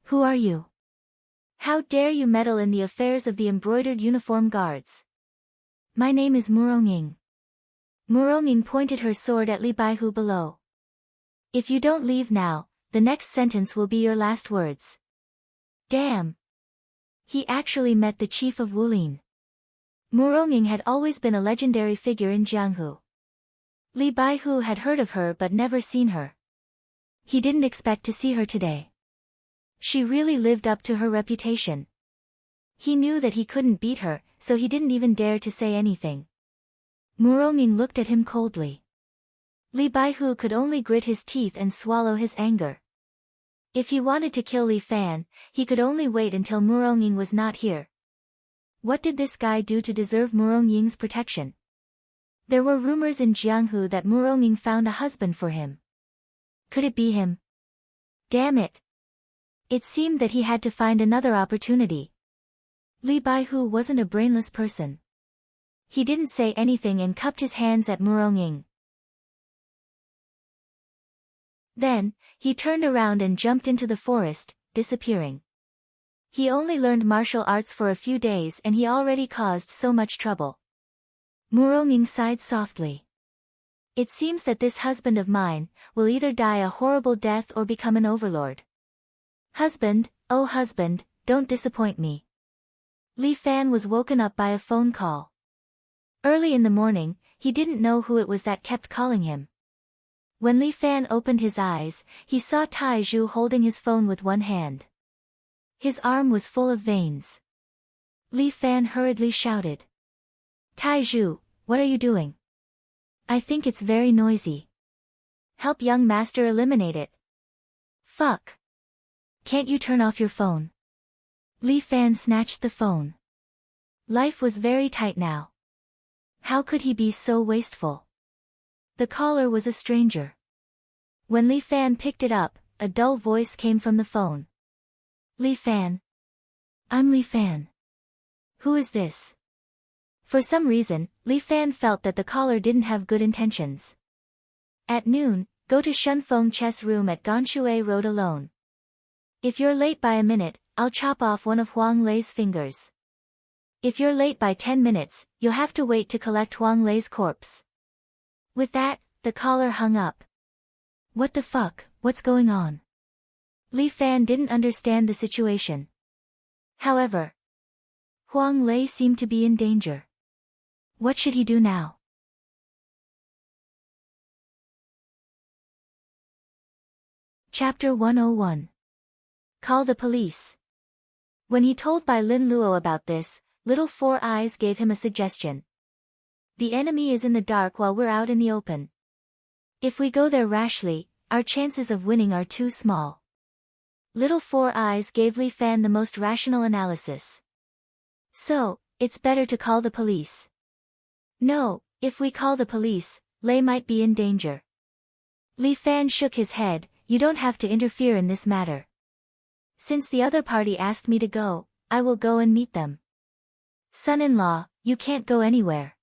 Who are you? How dare you meddle in the affairs of the embroidered uniform guards? My name is Muronging. Muronging pointed her sword at Li Baihu below. If you don't leave now, the next sentence will be your last words. Damn! He actually met the chief of Wulin. Muronging had always been a legendary figure in Jianghu. Li Baihu had heard of her but never seen her. He didn't expect to see her today. She really lived up to her reputation. He knew that he couldn't beat her, so he didn't even dare to say anything. Muronging looked at him coldly. Li Baihu could only grit his teeth and swallow his anger. If he wanted to kill Li Fan, he could only wait until Muronging was not here. What did this guy do to deserve Murongying's protection? There were rumors in Jianghu that Muronging found a husband for him. Could it be him? Damn it! It seemed that he had to find another opportunity. Li Baihu wasn't a brainless person. He didn't say anything and cupped his hands at Muronging. Then, he turned around and jumped into the forest, disappearing. He only learned martial arts for a few days and he already caused so much trouble. Muronging sighed softly. It seems that this husband of mine will either die a horrible death or become an overlord. Husband, oh husband, don't disappoint me. Li Fan was woken up by a phone call. Early in the morning, he didn't know who it was that kept calling him. When Li Fan opened his eyes, he saw Tai Zhu holding his phone with one hand. His arm was full of veins. Li Fan hurriedly shouted. Tai Zhu, what are you doing? I think it's very noisy. Help young master eliminate it. Fuck. Can't you turn off your phone? Li Fan snatched the phone. Life was very tight now. How could he be so wasteful? The caller was a stranger. When Li Fan picked it up, a dull voice came from the phone. Li Fan. I'm Li Fan. Who is this? For some reason, Li Fan felt that the caller didn't have good intentions. At noon, go to Shunfeng Chess Room at Ganshui Road alone. If you're late by a minute, I'll chop off one of Huang Lei's fingers. If you're late by 10 minutes, you'll have to wait to collect Huang Lei's corpse. With that, the caller hung up. What the fuck, what's going on? Li Fan didn't understand the situation. However, Huang Lei seemed to be in danger. What should he do now? Chapter 101. Call the police. When he told Bai Lin Luo about this, Little Four Eyes gave him a suggestion. The enemy is in the dark while we're out in the open. If we go there rashly, our chances of winning are too small. Little Four Eyes gave Li Fan the most rational analysis. So, it's better to call the police. No, if we call the police, Lei might be in danger. Li Fan shook his head, you don't have to interfere in this matter. Since the other party asked me to go, I will go and meet them. Son-in-law, you can't go anywhere.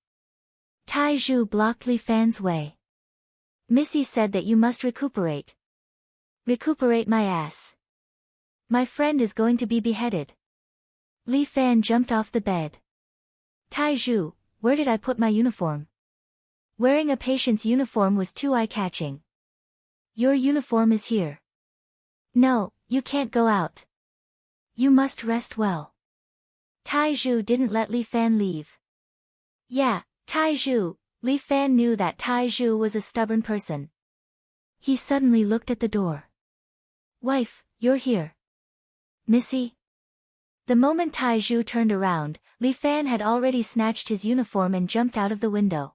Tai Zhu blocked Li Fan's way. Missy said that you must recuperate. Recuperate my ass. My friend is going to be beheaded. Li Fan jumped off the bed. Tai Zhu, where did I put my uniform? Wearing a patient's uniform was too eye-catching. Your uniform is here. No, you can't go out. You must rest well. Tai Zhu didn't let Li Fan leave. Yeah, Tai Zhu. Li Fan knew that Tai Zhu was a stubborn person. He suddenly looked at the door. Wife, you're here. Missy? The moment Tai Zhu turned around, Li Fan had already snatched his uniform and jumped out of the window.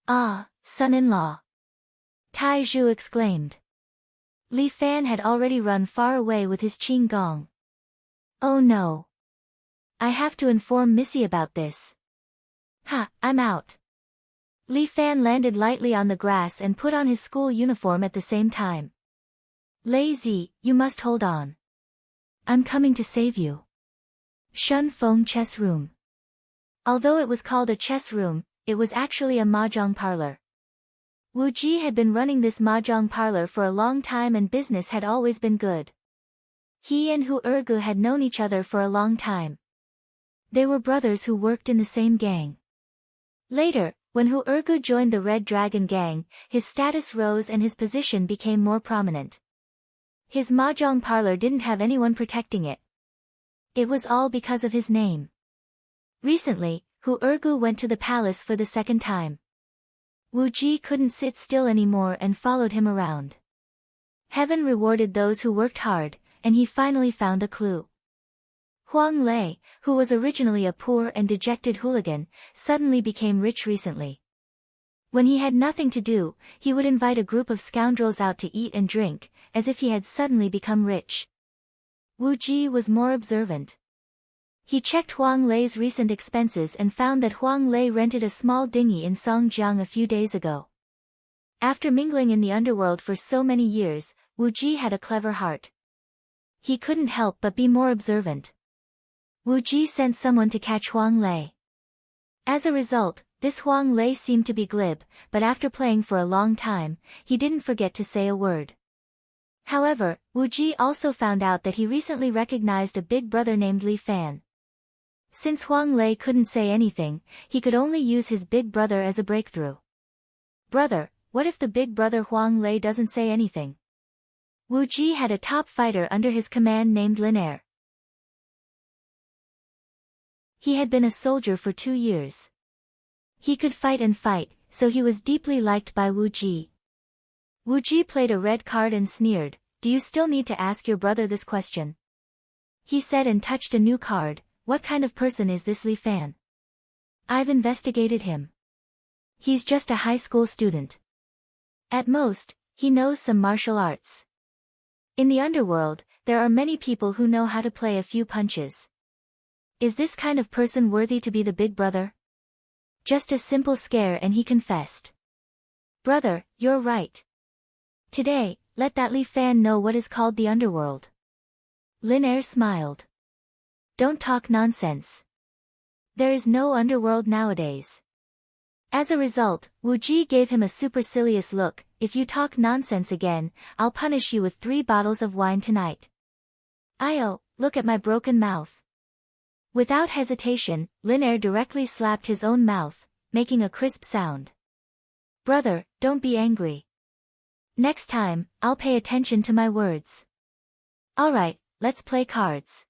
Ah, son-in-law. Tai Zhu exclaimed. Li Fan had already run far away with his qing gong. Oh no. I have to inform Missy about this. Ha, I'm out. Li Fan landed lightly on the grass and put on his school uniform at the same time. Lazy, you must hold on. I'm coming to save you. Shunfeng Chess Room. Although it was called a chess room, it was actually a mahjong parlor. Wu Ji had been running this mahjong parlor for a long time and business had always been good. He and Hu Ergu had known each other for a long time. They were brothers who worked in the same gang. Later, When Hu Ergu joined the Red Dragon gang, his status rose and his position became more prominent. His mahjong parlor didn't have anyone protecting it. It was all because of his name. Recently, Hu Ergu went to the palace for the second time. Wu Ji couldn't sit still anymore and followed him around. Heaven rewarded those who worked hard, and he finally found a clue. Huang Lei, who was originally a poor and dejected hooligan, suddenly became rich recently. When he had nothing to do, he would invite a group of scoundrels out to eat and drink, as if he had suddenly become rich. Wu Ji was more observant. He checked Huang Lei's recent expenses and found that Huang Lei rented a small dinghy in Songjiang a few days ago. After mingling in the underworld for so many years, Wu Ji had a clever heart. He couldn't help but be more observant. Wu Ji sent someone to catch Huang Lei. As a result, this Huang Lei seemed to be glib, but after playing for a long time, he didn't forget to say a word. However, Wu Ji also found out that he recently recognized a big brother named Li Fan. Since Huang Lei couldn't say anything, he could only use his big brother as a breakthrough. Brother, what if the big brother Huang Lei doesn't say anything? Wu Ji had a top fighter under his command named Lin Er. He had been a soldier for 2 years. He could fight and fight, so he was deeply liked by Wu Ji. Wu Ji played a red card and sneered, "Do you still need to ask your brother this question?" He said and touched a new card, "What kind of person is this Li Fan? I've investigated him. He's just a high school student. At most, he knows some martial arts. In the underworld, there are many people who know how to play a few punches. Is this kind of person worthy to be the big brother?" Just a simple scare and he confessed. "Brother, you're right. Today, let that Li Fan know what is called the underworld." Lin Er smiled. "Don't talk nonsense. There is no underworld nowadays." As a result, Wu Ji gave him a supercilious look, "If you talk nonsense again, I'll punish you with 3 bottles of wine tonight." "Io, look at my broken mouth." Without hesitation, Lin Er directly slapped his own mouth, making a crisp sound. "Brother, don't be angry. Next time, I'll pay attention to my words." "Alright, let's play cards."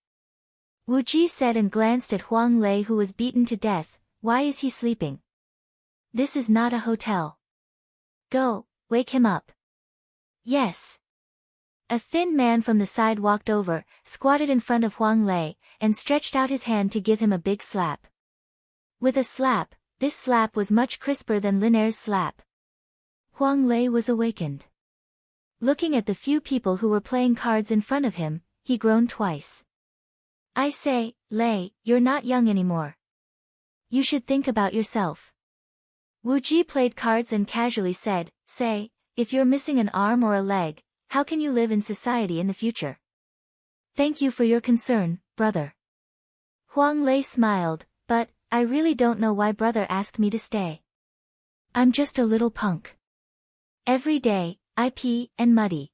Wu Ji said and glanced at Huang Lei who was beaten to death. "Why is he sleeping? This is not a hotel. Go, wake him up." "Yes." A thin man from the side walked over, squatted in front of Huang Lei, and stretched out his hand to give him a big slap. With a slap, this slap was much crisper than Lin Er's slap. Huang Lei was awakened. Looking at the few people who were playing cards in front of him, he groaned twice. "I say, Lei, you're not young anymore. You should think about yourself." Wu Ji played cards and casually said, "Say, if you're missing an arm or a leg, how can you live in society in the future?" "Thank you for your concern, brother." Huang Lei smiled, "But, I really don't know why brother asked me to stay. I'm just a little punk. Every day, I pee and muddy.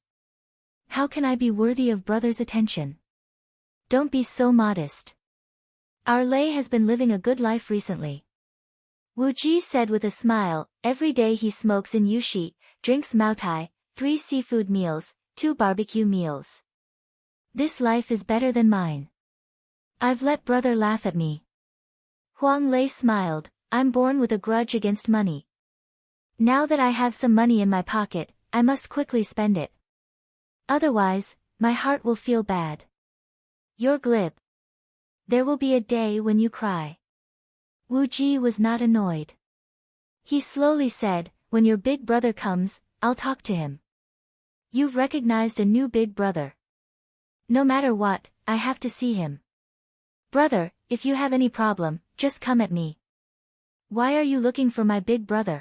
How can I be worthy of brother's attention? Don't be so modest. Our Lei has been living a good life recently." Wu Ji said with a smile, "Every day he smokes in Yushi, drinks Maotai, 3 seafood meals, 2 barbecue meals. This life is better than mine. I've let brother laugh at me." Huang Lei smiled, "I'm born with a grudge against money. Now that I have some money in my pocket, I must quickly spend it. Otherwise, my heart will feel bad." "You're glib. There will be a day when you cry." Wu Ji was not annoyed. He slowly said, "When your big brother comes, I'll talk to him." "You've recognized a new big brother." "No matter what, I have to see him." "Brother, if you have any problem, just come at me." "Why are you looking for my big brother?"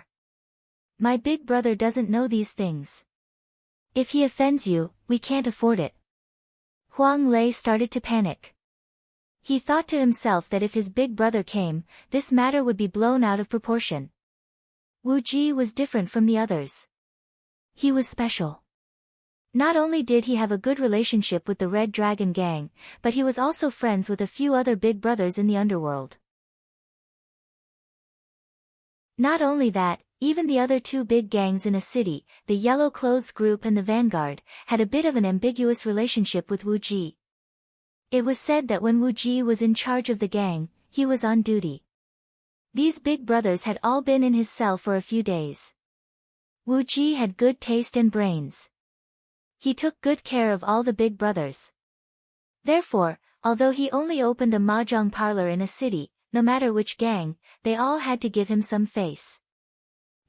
"My big brother doesn't know these things. If he offends you, we can't afford it." Huang Lei started to panic. He thought to himself that if his big brother came, this matter would be blown out of proportion. Wu Ji was different from the others. He was special. Not only did he have a good relationship with the Red Dragon gang, but he was also friends with a few other big brothers in the underworld. Not only that, even the other two big gangs in a city, the Yellow Clothes Group and the Vanguard, had a bit of an ambiguous relationship with Wu Ji. It was said that when Wu Ji was in charge of the gang, he was on duty. These big brothers had all been in his cell for a few days. Wu Ji had good taste and brains. He took good care of all the big brothers. Therefore, although he only opened a mahjong parlor in a city, no matter which gang, they all had to give him some face.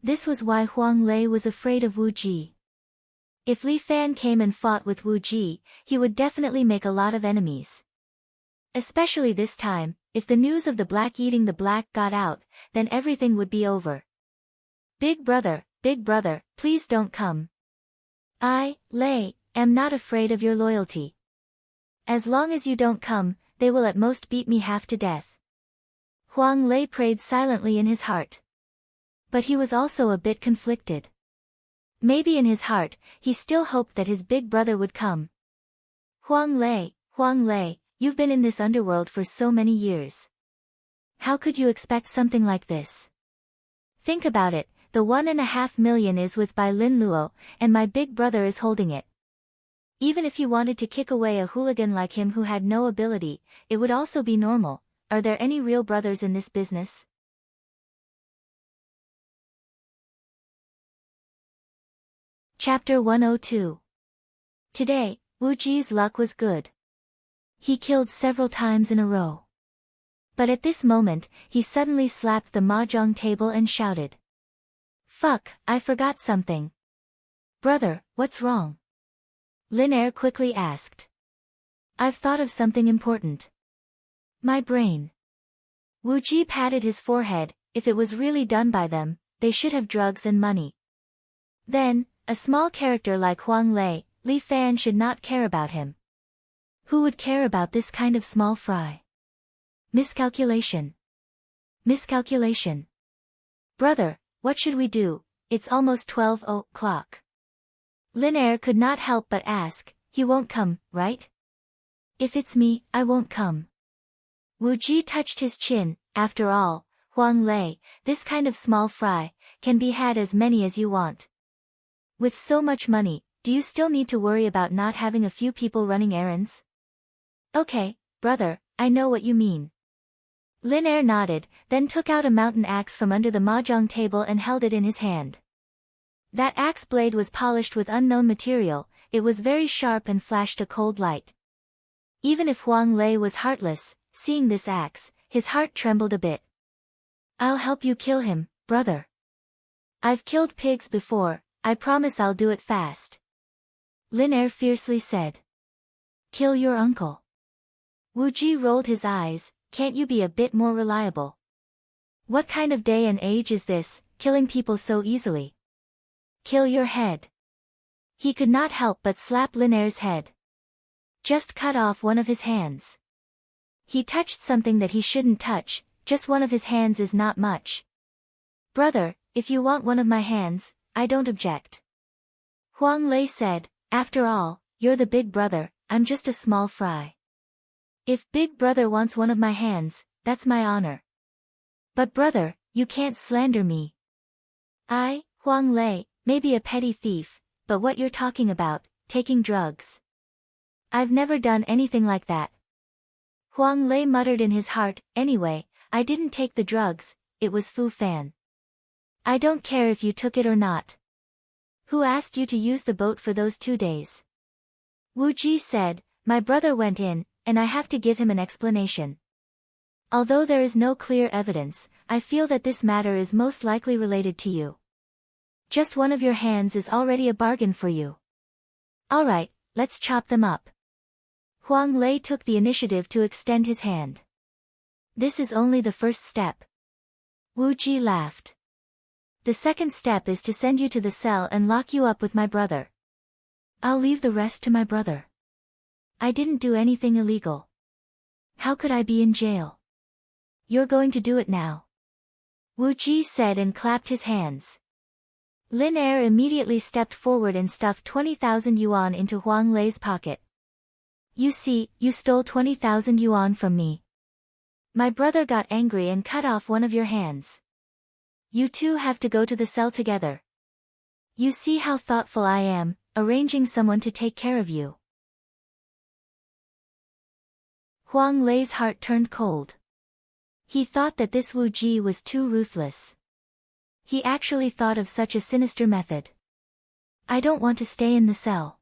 This was why Huang Lei was afraid of Wu Ji. If Li Fan came and fought with Wu Ji, he would definitely make a lot of enemies. Especially this time, if the news of the black eating the black got out, then everything would be over. Big brother, please don't come. I, Lei, am not afraid of your loyalty. As long as you don't come, they will at most beat me half to death. Huang Lei prayed silently in his heart. But he was also a bit conflicted. Maybe in his heart, he still hoped that his big brother would come. Huang Lei, you've been in this underworld for so many years. How could you expect something like this? Think about it, the 1.5 million is with Bai Lin Luo, and my big brother is holding it. Even if you wanted to kick away a hooligan like him who had no ability, it would also be normal. Are there any real brothers in this business? Chapter 102. Today, Wu Ji's luck was good. He killed several times in a row. But at this moment, he suddenly slapped the mahjong table and shouted. Fuck, I forgot something. Brother, what's wrong? Lin Er quickly asked. I've thought of something important. My brain. Wu Ji patted his forehead. If it was really done by them, they should have drugs and money. Then, a small character like Huang Lei, Li Fan should not care about him. Who would care about this kind of small fry? Miscalculation. Brother, what should we do? It's almost 12 o'clock. Lin Er could not help but ask, he won't come, right? If it's me, I won't come. Wu Ji touched his chin. After all, Huang Lei, this kind of small fry, can be had as many as you want. With so much money, do you still need to worry about not having a few people running errands? Okay, brother, I know what you mean. Lin Er nodded, then took out a mountain axe from under the mahjong table and held it in his hand. That axe blade was polished with unknown material, it was very sharp and flashed a cold light. Even if Huang Lei was heartless, seeing this axe, his heart trembled a bit. I'll help you kill him, brother. I've killed pigs before, I promise I'll do it fast. Lin Er fiercely said. Kill your uncle. Wu Ji rolled his eyes, can't you be a bit more reliable? What kind of day and age is this, killing people so easily? Kill your head. He could not help but slap Lin Er's head. Just cut off one of his hands. He touched something that he shouldn't touch, just one of his hands is not much. Brother, if you want one of my hands, I don't object. Huang Lei said, after all, you're the big brother, I'm just a small fry. If big brother wants one of my hands, that's my honor. But brother, you can't slander me. I, Huang Lei, may be a petty thief, but what you're talking about, taking drugs. I've never done anything like that. Huang Lei muttered in his heart, anyway, I didn't take the drugs, it was Fu Fan. I don't care if you took it or not. Who asked you to use the boat for those 2 days? Wu Ji said, my brother went in, and I have to give him an explanation. Although there is no clear evidence, I feel that this matter is most likely related to you. Just one of your hands is already a bargain for you. Alright, let's chop them up. Huang Lei took the initiative to extend his hand. This is only the first step. Wu Ji laughed. The second step is to send you to the cell and lock you up with my brother. I'll leave the rest to my brother. I didn't do anything illegal. How could I be in jail? You're going to do it now. Wu Ji said and clapped his hands. Lin Er immediately stepped forward and stuffed 20,000 yuan into Huang Lei's pocket. You see, you stole 20,000 yuan from me. My brother got angry and cut off one of your hands. You two have to go to the cell together. You see how thoughtful I am, arranging someone to take care of you. Huang Lei's heart turned cold. He thought that this Wu Ji was too ruthless. He actually thought of such a sinister method. I don't want to stay in the cell.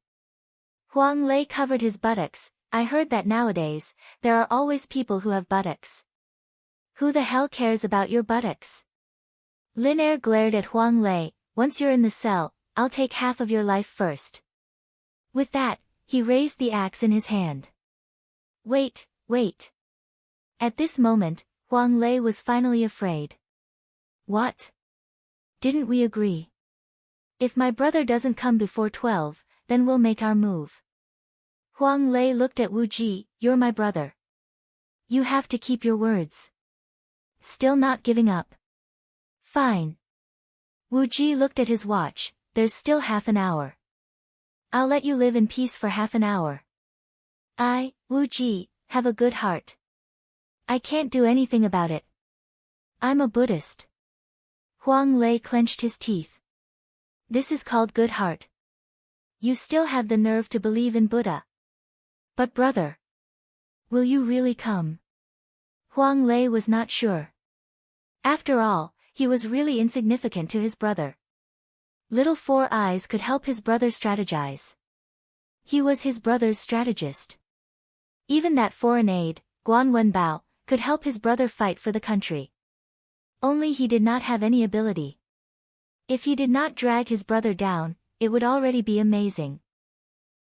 Huang Lei covered his buttocks. I heard that nowadays, there are always people who have buttocks. Who the hell cares about your buttocks? Lin Er glared at Huang Lei. Once you're in the cell, I'll take half of your life first. With that, he raised the axe in his hand. Wait. At this moment, Huang Lei was finally afraid. What? Didn't we agree? If my brother doesn't come before 12, then we'll make our move. Huang Lei looked at Wu Ji. You're my brother. You have to keep your words. Still not giving up. Fine. Wu Ji looked at his watch. There's still half an hour. I'll let you live in peace for half an hour. Wu Ji, have a good heart. I can't do anything about it. I'm a Buddhist. Huang Lei clenched his teeth. This is called good heart. You still have the nerve to believe in Buddha. But brother. Will you really come? Huang Lei was not sure. After all, he was really insignificant to his brother. Little Four Eyes could help his brother strategize. He was his brother's strategist. Even that foreign aide, Guan Wenbao, could help his brother fight for the country. Only he did not have any ability. If he did not drag his brother down, it would already be amazing.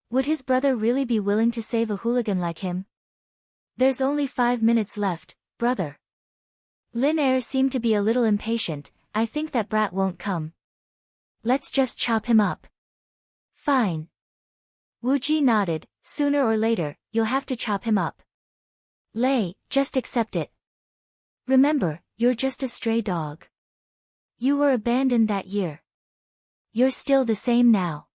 Would his brother really be willing to save a hooligan like him? There's only 5 minutes left, brother. Lin Er seemed to be a little impatient. I think that brat won't come. Let's just chop him up. Fine. Wu Ji nodded. Sooner or later, you'll have to chop him up. Lei, just accept it. Remember, you're just a stray dog. You were abandoned that year. You're still the same now.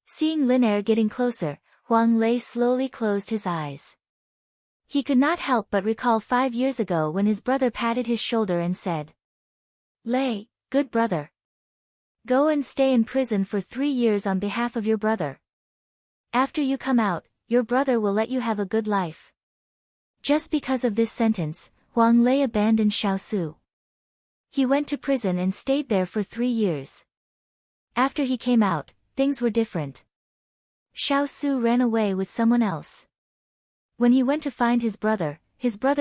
Seeing Lin Er getting closer, Huang Lei slowly closed his eyes. He could not help but recall 5 years ago when his brother patted his shoulder and said, Lei, good brother. Go and stay in prison for 3 years on behalf of your brother. After you come out, your brother will let you have a good life. Just because of this sentence, Huang Lei abandoned Xiaosu. He went to prison and stayed there for 3 years. After he came out, things were different. Xiaosu ran away with someone else. When he went to find his brother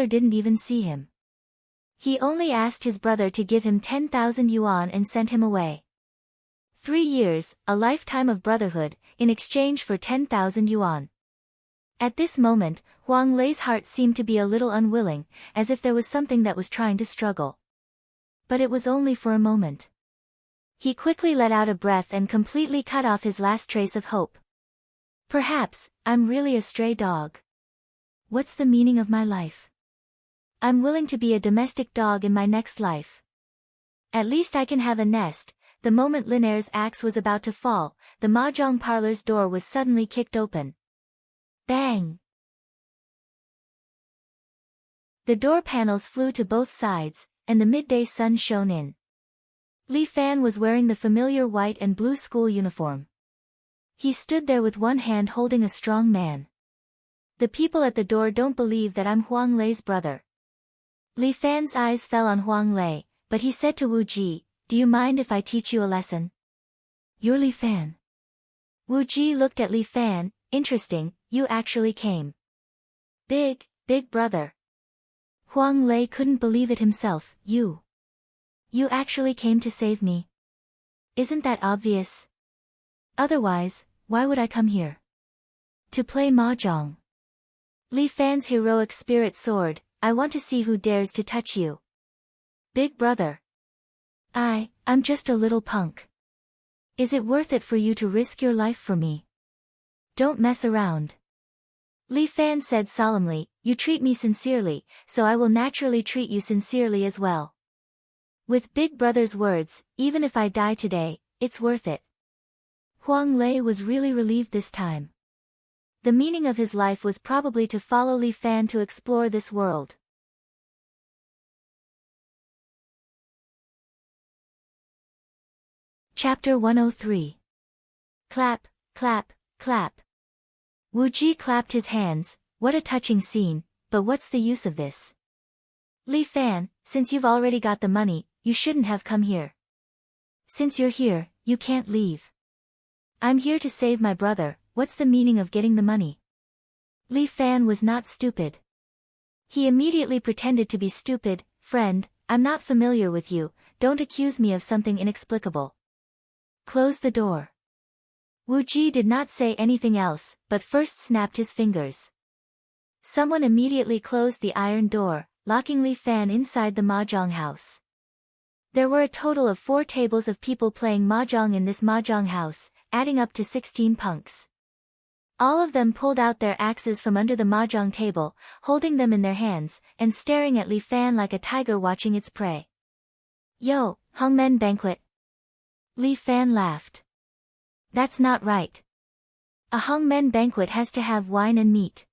didn't even see him. He only asked his brother to give him 10,000 yuan and sent him away. 3 years, a lifetime of brotherhood, in exchange for 10,000 yuan. At this moment, Huang Lei's heart seemed to be a little unwilling, as if there was something that was trying to struggle. But it was only for a moment. He quickly let out a breath and completely cut off his last trace of hope. Perhaps, I'm really a stray dog. What's the meaning of my life? I'm willing to be a domestic dog in my next life. At least I can have a nest. The moment Lin Er's axe was about to fall, the mahjong parlor's door was suddenly kicked open. Bang! The door panels flew to both sides, and the midday sun shone in. Li Fan was wearing the familiar white and blue school uniform. He stood there with one hand holding a strong man. The people at the door don't believe that I'm Huang Lei's brother. Li Fan's eyes fell on Huang Lei, but he said to Wu Ji, do you mind if I teach you a lesson? You're Li Fan. Wu Ji looked at Li Fan. Interesting, you actually came. Big brother. Huang Lei couldn't believe it himself. You actually came to save me. Isn't that obvious? Otherwise, why would I come here? To play mahjong. Li Fan's heroic spirit soared. I want to see who dares to touch you. Big brother. I'm just a little punk. Is it worth it for you to risk your life for me? Don't mess around. Li Fan said solemnly, you treat me sincerely, so I will naturally treat you sincerely as well. With Big Brother's words, even if I die today, it's worth it. Huang Lei was really relieved this time. The meaning of his life was probably to follow Li Fan to explore this world. Chapter 103. Clap, clap, clap. Wu Ji clapped his hands. What a touching scene, but what's the use of this? Li Fan, since you've already got the money, you shouldn't have come here. Since you're here, you can't leave. I'm here to save my brother. What's the meaning of getting the money? Li Fan was not stupid. He immediately pretended to be stupid. Friend, I'm not familiar with you, don't accuse me of something inexplicable. Close the door. Wu Ji did not say anything else, but first snapped his fingers. Someone immediately closed the iron door, locking Li Fan inside the mahjong house. There were a total of 4 tables of people playing mahjong in this mahjong house, adding up to 16 punks. All of them pulled out their axes from under the mahjong table, holding them in their hands, and staring at Li Fan like a tiger watching its prey. Yo, Hongmen banquet. Li Fan laughed. That's not right. A Hongmen banquet has to have wine and meat.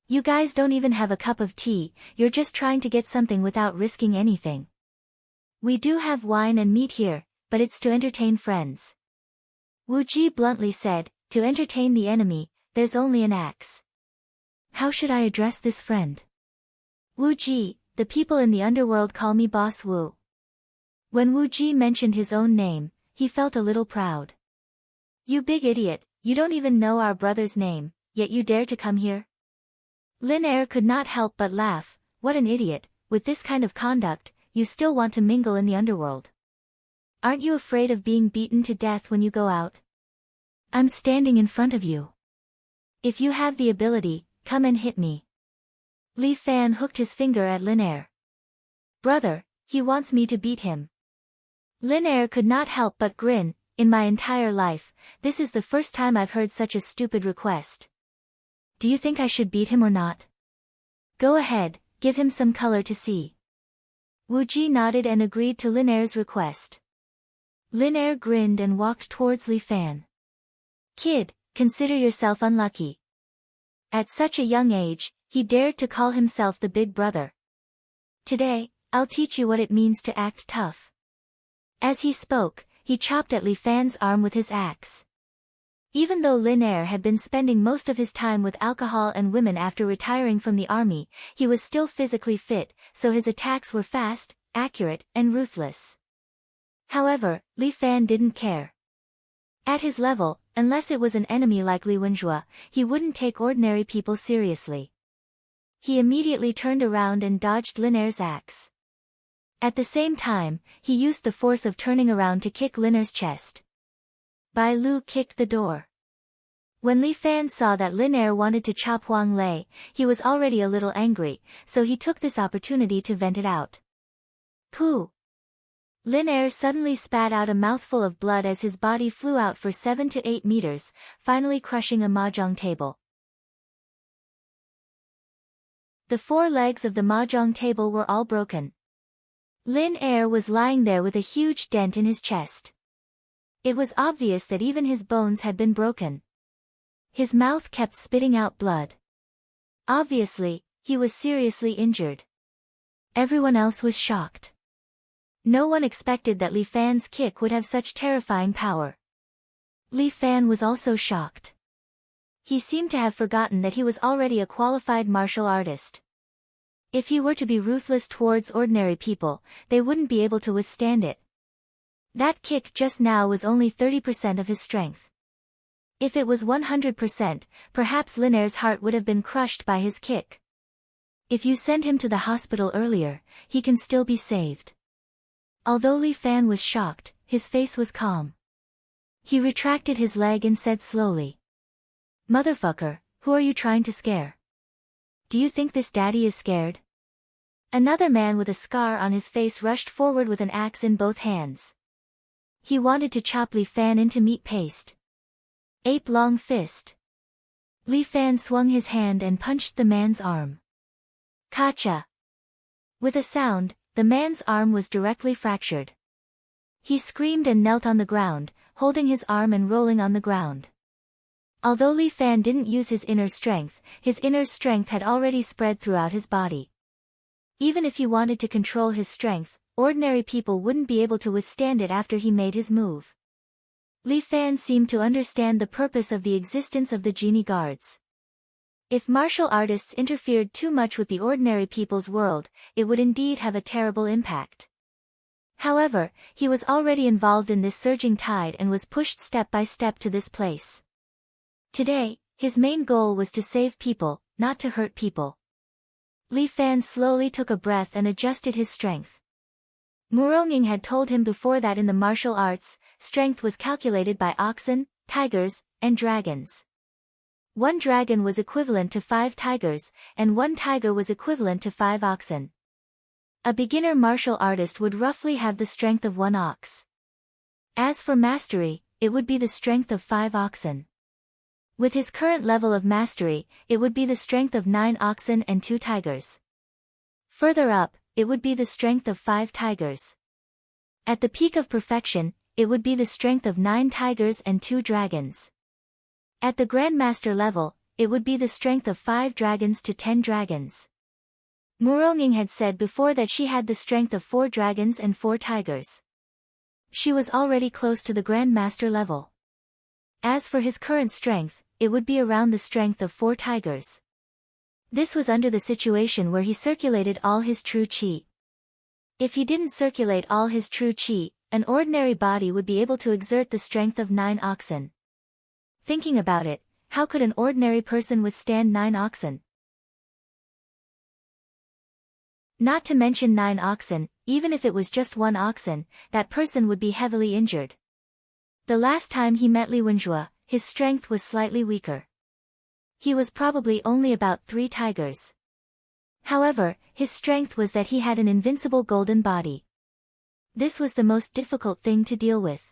You guys don't even have a cup of tea, you're just trying to get something without risking anything. We do have wine and meat here, but it's to entertain friends. Wu Ji bluntly said, to entertain the enemy, there's only an axe. How should I address this friend? Wu Ji, the people in the underworld call me Boss Wu. When Wu Ji mentioned his own name, he felt a little proud. You big idiot, you don't even know our brother's name, yet you dare to come here? Lin Er could not help but laugh. What an idiot, with this kind of conduct, you still want to mingle in the underworld. Aren't you afraid of being beaten to death when you go out? I'm standing in front of you. If you have the ability, come and hit me. Li Fan hooked his finger at Lin Er. Brother, he wants me to beat him. Lin Er could not help but grin. In my entire life, this is the first time I've heard such a stupid request. Do you think I should beat him or not? Go ahead, give him some color to see. Wu Ji nodded and agreed to Lin Er's request. Lin Er grinned and walked towards Li Fan. Kid, consider yourself unlucky. At such a young age, he dared to call himself the big brother. Today, I'll teach you what it means to act tough. As he spoke, he chopped at Li Fan's arm with his axe. Even though Lin Er had been spending most of his time with alcohol and women after retiring from the army, he was still physically fit, so his attacks were fast, accurate, and ruthless. However, Li Fan didn't care. At his level, unless it was an enemy like Li Wenjue, he wouldn't take ordinary people seriously. He immediately turned around and dodged Lin Er's axe. At the same time, he used the force of turning around to kick Lin Er's chest. Bai Lu kicked the door. When Li Fan saw that Lin Er wanted to chop Huang Lei, he was already a little angry, so he took this opportunity to vent it out. Pooh! Lin Er suddenly spat out a mouthful of blood as his body flew out for 7 to 8 meters, finally crushing a mahjong table. The 4 legs of the mahjong table were all broken. Lin Er was lying there with a huge dent in his chest. It was obvious that even his bones had been broken. His mouth kept spitting out blood. Obviously, he was seriously injured. Everyone else was shocked. No one expected that Li Fan's kick would have such terrifying power. Li Fan was also shocked. He seemed to have forgotten that he was already a qualified martial artist. If he were to be ruthless towards ordinary people, they wouldn't be able to withstand it. That kick just now was only 30% of his strength. If it was 100%, perhaps Lin Er's heart would have been crushed by his kick. If you send him to the hospital earlier, he can still be saved. Although Li Fan was shocked, his face was calm. He retracted his leg and said slowly. Motherfucker, who are you trying to scare? Do you think this daddy is scared? Another man with a scar on his face rushed forward with an axe in both hands. He wanted to chop Li Fan into meat paste. Ape-long fist. Li Fan swung his hand and punched the man's arm. Kacha! With a sound, the man's arm was directly fractured. He screamed and knelt on the ground, holding his arm and rolling on the ground. Although Li Fan didn't use his inner strength had already spread throughout his body. Even if he wanted to control his strength, ordinary people wouldn't be able to withstand it after he made his move. Li Fan seemed to understand the purpose of the existence of the genie guards. If martial artists interfered too much with the ordinary people's world, it would indeed have a terrible impact. However, he was already involved in this surging tide and was pushed step by step to this place. Today, his main goal was to save people, not to hurt people. Li Fan slowly took a breath and adjusted his strength. Muronging had told him before that in the martial arts, strength was calculated by oxen, tigers, and dragons. 1 dragon was equivalent to 5 tigers, and 1 tiger was equivalent to 5 oxen. A beginner martial artist would roughly have the strength of 1 ox. As for mastery, it would be the strength of 5 oxen. With his current level of mastery, it would be the strength of 9 oxen and 2 tigers. Further up, it would be the strength of 5 tigers. At the peak of perfection, it would be the strength of 9 tigers and 2 dragons. At the Grandmaster level, it would be the strength of 5 dragons to 10 dragons. Muronging had said before that she had the strength of 4 dragons and 4 tigers. She was already close to the Grandmaster level. As for his current strength, it would be around the strength of 4 tigers. This was under the situation where he circulated all his true qi. If he didn't circulate all his true qi, an ordinary body would be able to exert the strength of 9 oxen. Thinking about it, how could an ordinary person withstand 9 oxen? Not to mention 9 oxen, even if it was just 1 oxen, that person would be heavily injured. The last time he met Li Wenjue, his strength was slightly weaker. He was probably only about 3 tigers. However, his strength was that he had an invincible golden body. This was the most difficult thing to deal with.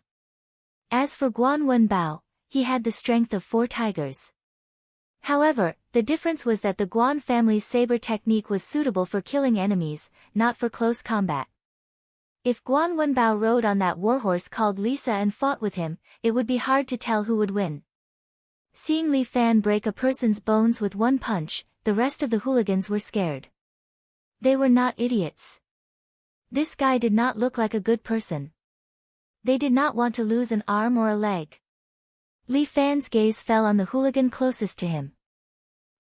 As for Guan Wenbao, he had the strength of 4 tigers. However, the difference was that the Guan family's saber technique was suitable for killing enemies, not for close combat. If Guan Wenbao rode on that warhorse called Lisa and fought with him, it would be hard to tell who would win. Seeing Li Fan break a person's bones with 1 punch, the rest of the hooligans were scared. They were not idiots. This guy did not look like a good person. They did not want to lose an arm or a leg. Li Fan's gaze fell on the hooligan closest to him.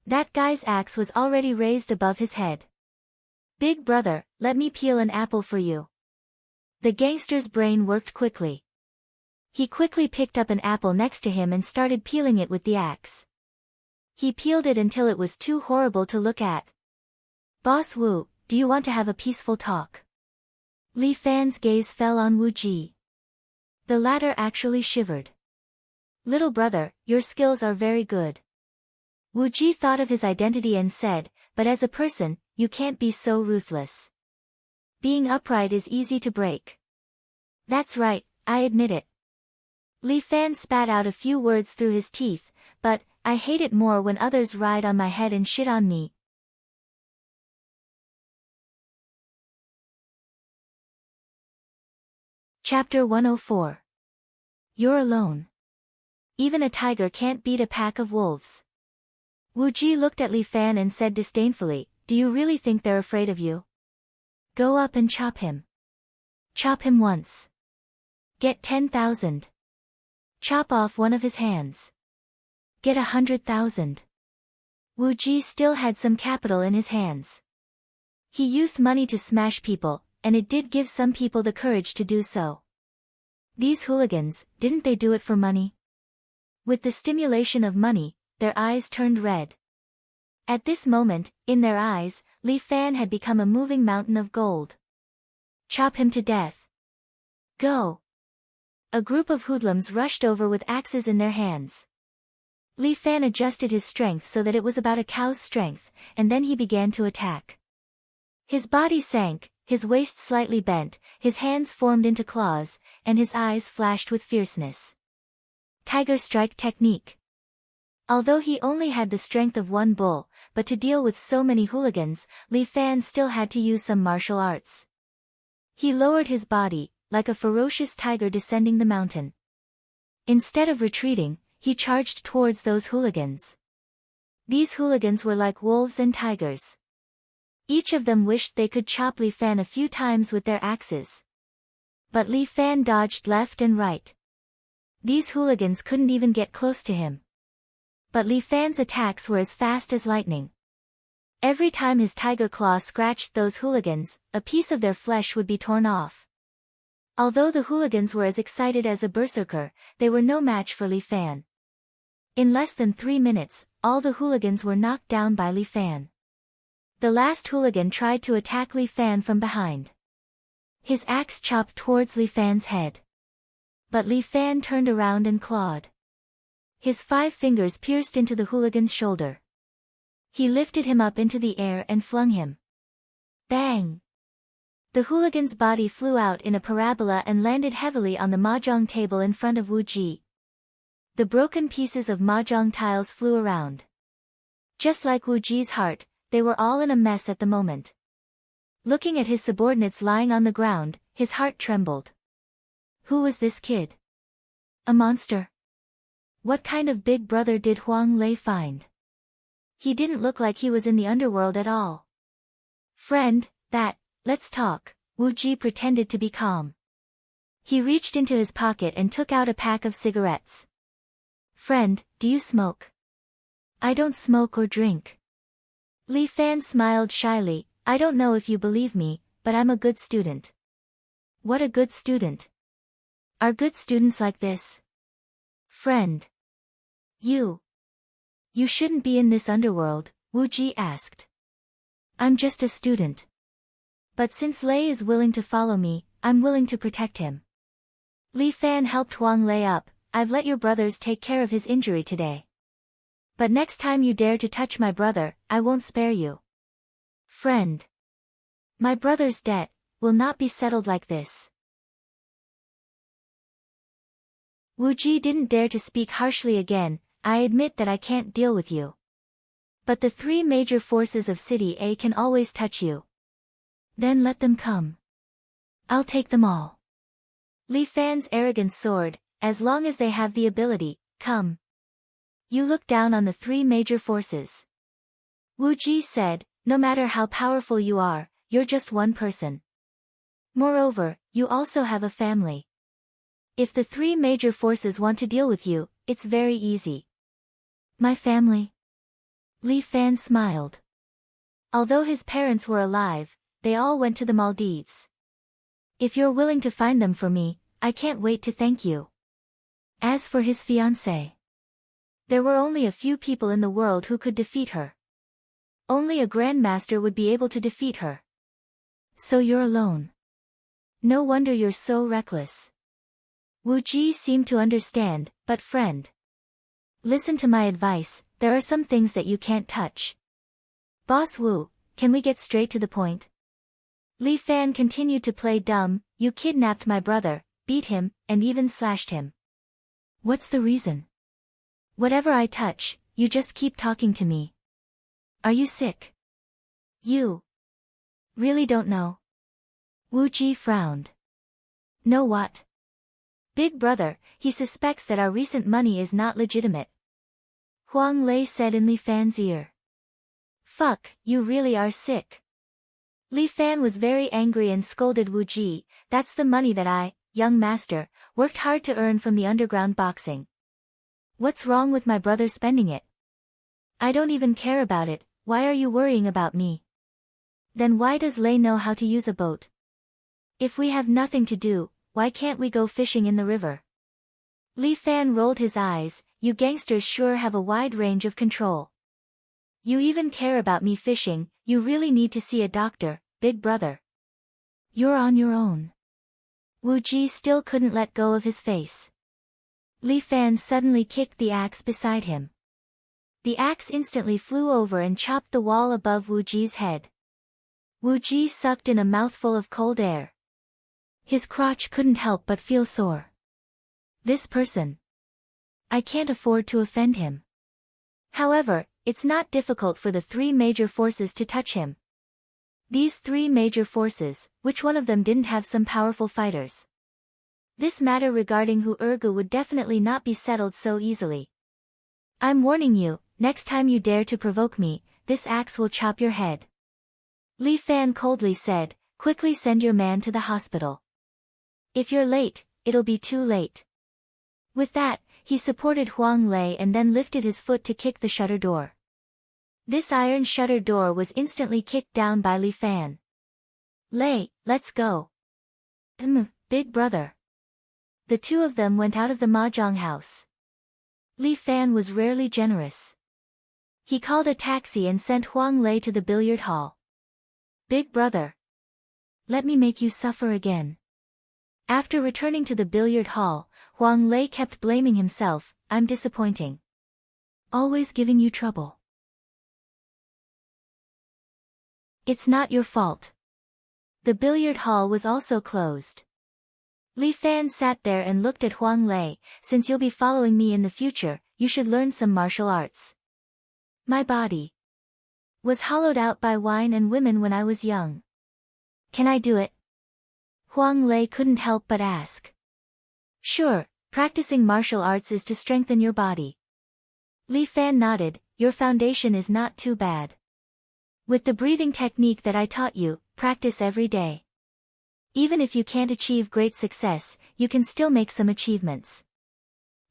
That guy's axe was already raised above his head. "Big brother, let me peel an apple for you." The gangster's brain worked quickly. He quickly picked up an apple next to him and started peeling it with the axe. He peeled it until it was too horrible to look at. "Boss Wu, do you want to have a peaceful talk?" Li Fan's gaze fell on Wu Ji. The latter actually shivered. "Little brother, your skills are very good." Wu Ji thought of his identity and said, "But as a person, you can't be so ruthless. Being upright is easy to break." "That's right, I admit it." Li Fan spat out a few words through his teeth, "But, I hate it more when others ride on my head and shit on me." Chapter 104. You're alone. Even a tiger can't beat a pack of wolves. Wu Ji looked at Li Fan and said disdainfully, "Do you really think they're afraid of you? Go up and chop him. Chop him once. Get 10,000. Chop off one of his hands. Get 100,000. Wu Ji still had some capital in his hands. He used money to smash people, and it did give some people the courage to do so. These hooligans, didn't they do it for money? With the stimulation of money, their eyes turned red. At this moment, in their eyes, Li Fan had become a moving mountain of gold. Chop him to death. Go. A group of hoodlums rushed over with axes in their hands. Li Fan adjusted his strength so that it was about a cow's strength, and then he began to attack. His body sank, his waist slightly bent, his hands formed into claws, and his eyes flashed with fierceness. Tiger strike technique. Although he only had the strength of 1 bull, but to deal with so many hooligans, Li Fan still had to use some martial arts. He lowered his body, like a ferocious tiger descending the mountain. Instead of retreating, he charged towards those hooligans. These hooligans were like wolves and tigers. Each of them wished they could chop Li Fan a few times with their axes. But Li Fan dodged left and right. These hooligans couldn't even get close to him. But Li Fan's attacks were as fast as lightning. Every time his tiger claw scratched those hooligans, a piece of their flesh would be torn off. Although the hooligans were as excited as a berserker, they were no match for Li Fan. In less than 3 minutes, all the hooligans were knocked down by Li Fan. The last hooligan tried to attack Li Fan from behind. His axe chopped towards Li Fan's head. But Li Fan turned around and clawed. His 5 fingers pierced into the hooligan's shoulder. He lifted him up into the air and flung him. Bang! The hooligan's body flew out in a parabola and landed heavily on the mahjong table in front of Wu Ji. The broken pieces of mahjong tiles flew around. Just like Wu Ji's heart, they were all in a mess at the moment. Looking at his subordinates lying on the ground, his heart trembled. Who was this kid? A monster? What kind of big brother did Huang Lei find? He didn't look like he was in the underworld at all. Friend, let's talk, Wu Ji pretended to be calm. He reached into his pocket and took out a pack of cigarettes. Friend, do you smoke? I don't smoke or drink. Li Fan smiled shyly. I don't know if you believe me, but I'm a good student. What a good student. Are good students like this? Friend. You shouldn't be in this underworld, Wu Ji asked. I'm just a student. But since Lei is willing to follow me, I'm willing to protect him. Li Fan helped Huang Lei up. I've let your brothers take care of his injury today. But next time you dare to touch my brother, I won't spare you. Friend. My brother's debt will not be settled like this. Wu Ji didn't dare to speak harshly again. I admit that I can't deal with you. But the 3 major forces of City A can always touch you. Then let them come. I'll take them all. Li Fan's arrogance soared. As long as they have the ability, come. You look down on the 3 major forces. Wu Ji said, no matter how powerful you are, you're just one person. Moreover, you also have a family. If the 3 major forces want to deal with you, it's very easy. My family? Li Fan smiled. Although his parents were alive, they all went to the Maldives. If you're willing to find them for me, I can't wait to thank you. As for his fiancée, there were only a few people in the world who could defeat her. Only a grandmaster would be able to defeat her. So you're alone. No wonder you're so reckless. Wu Ji seemed to understand, but friend. Listen to my advice, there are some things that you can't touch. Boss Wu, can we get straight to the point? Li Fan continued to play dumb. You kidnapped my brother, beat him, and even slashed him. What's the reason? Whatever I touch, you just keep talking to me. Are you sick? You really don't know? Wu Ji frowned. Know what? Big brother, he suspects that our recent money is not legitimate. Huang Lei said in Li Fan's ear. Fuck, you really are sick. Li Fan was very angry and scolded Wu Ji. That's the money that I, young master, worked hard to earn from the underground boxing. What's wrong with my brother spending it? I don't even care about it. Why are you worrying about me? Then why does Lei know how to use a boat? If we have nothing to do, why can't we go fishing in the river? Li Fan rolled his eyes. You gangsters sure have a wide range of control. You even care about me fishing. You really need to see a doctor, big brother. You're on your own. Wu Ji still couldn't let go of his face. Li Fan suddenly kicked the axe beside him. The axe instantly flew over and chopped the wall above Wu Ji's head. Wu Ji sucked in a mouthful of cold air. His crotch couldn't help but feel sore. This person. I can't afford to offend him. However, it's not difficult for the 3 major forces to touch him. These 3 major forces, which one of them didn't have some powerful fighters? This matter regarding Hu Ergu would definitely not be settled so easily. I'm warning you, next time you dare to provoke me, this axe will chop your head. Li Fan coldly said, quickly send your man to the hospital. If you're late, it'll be too late. With that, he supported Huang Lei and then lifted his foot to kick the shutter door. This iron shutter door was instantly kicked down by Li Fan. Lei, let's go. Big brother. The two of them went out of the mahjong house. Li Fan was rarely generous. He called a taxi and sent Huang Lei to the billiard hall. Big brother. Let me make you suffer again. After returning to the billiard hall, Huang Lei kept blaming himself. I'm disappointing. Always giving you trouble. It's not your fault. The billiard hall was also closed. Li Fan sat there and looked at Huang Lei. Since you'll be following me in the future, you should learn some martial arts. My body was hollowed out by wine and women when I was young. Can I do it? Huang Lei couldn't help but ask. Sure, practicing martial arts is to strengthen your body. Li Fan nodded. Your foundation is not too bad. With the breathing technique that I taught you, practice every day. Even if you can't achieve great success, you can still make some achievements.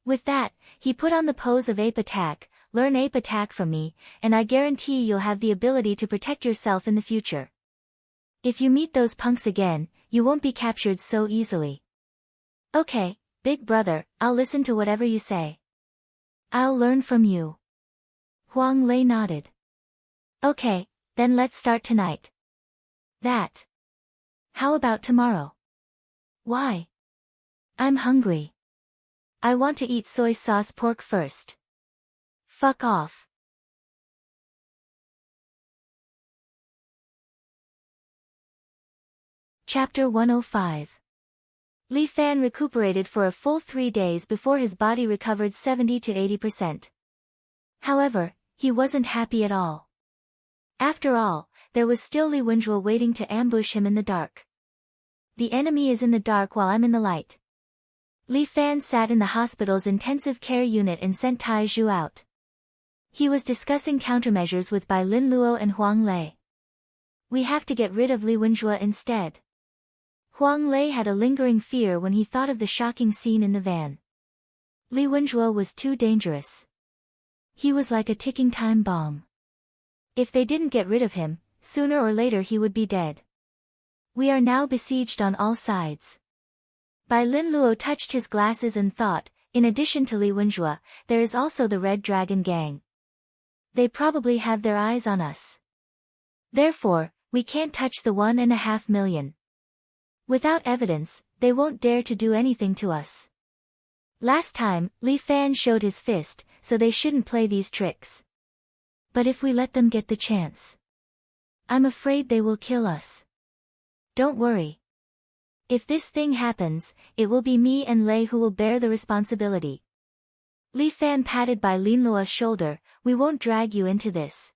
With that, he put on the pose of ape attack. Learn ape attack from me, and I guarantee you'll have the ability to protect yourself in the future. If you meet those punks again, you won't be captured so easily. Okay, big brother, I'll listen to whatever you say. I'll learn from you. Huang Lei nodded. Okay, then let's start tonight. That. How about tomorrow? Why? I'm hungry. I want to eat soy sauce pork first. Fuck off. Chapter 105. Li Fan recuperated for a full 3 days before his body recovered 70 to 80%. However, he wasn't happy at all. After all, there was still Li Wenjue waiting to ambush him in the dark. The enemy is in the dark while I'm in the light. Li Fan sat in the hospital's intensive care unit and sent Tai Zhu out. He was discussing countermeasures with Bai Lin Luo and Huang Lei. We have to get rid of Li Wenjue instead. Huang Lei had a lingering fear when he thought of the shocking scene in the van. Li Wenjue was too dangerous. He was like a ticking time bomb. If they didn't get rid of him, sooner or later he would be dead. We are now besieged on all sides. Bai Lin Luo touched his glasses and thought, in addition to Li Wenjue, there is also the Red Dragon Gang. They probably have their eyes on us. Therefore, we can't touch the 1.5 million. Without evidence, they won't dare to do anything to us. Last time, Li Fan showed his fist, so they shouldn't play these tricks. But if we let them get the chance, I'm afraid they will kill us. Don't worry. If this thing happens, it will be me and Lei who will bear the responsibility. Li Fan patted Bai Lin Luo's shoulder. We won't drag you into this.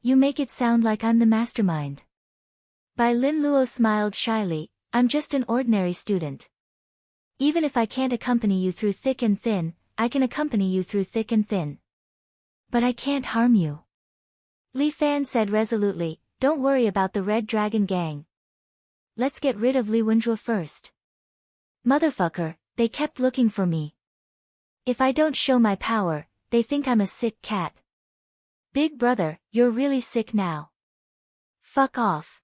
You make it sound like I'm the mastermind. Bai Lin Luo smiled shyly. I'm just an ordinary student. Even if I can't accompany you through thick and thin, I can accompany you through thick and thin. But I can't harm you. Li Fan said resolutely. Don't worry about the Red Dragon Gang. Let's get rid of Li Wenjue first. Motherfucker, they kept looking for me. If I don't show my power, they think I'm a sick cat. Big brother, you're really sick now. Fuck off.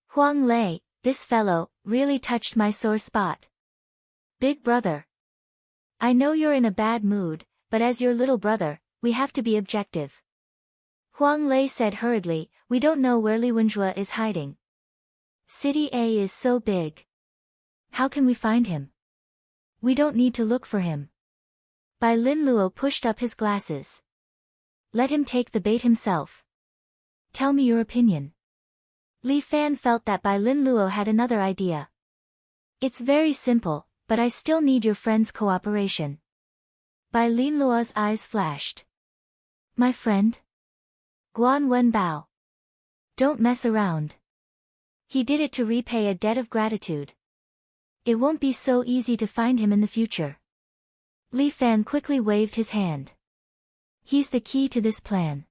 Huang Lei, this fellow, really touched my sore spot. Big brother. I know you're in a bad mood, but as your little brother, we have to be objective. Huang Lei said hurriedly, we don't know where Li Wenjue is hiding. City A is so big. How can we find him? We don't need to look for him. Bai Lin Luo pushed up his glasses. Let him take the bait himself. Tell me your opinion. Li Fan felt that Bai Lin Luo had another idea. It's very simple, but I still need your friend's cooperation. Bai Lin Luo's eyes flashed. My friend? Guan Wenbao. Don't mess around. He did it to repay a debt of gratitude. It won't be so easy to find him in the future. Li Fan quickly waved his hand. He's the key to this plan.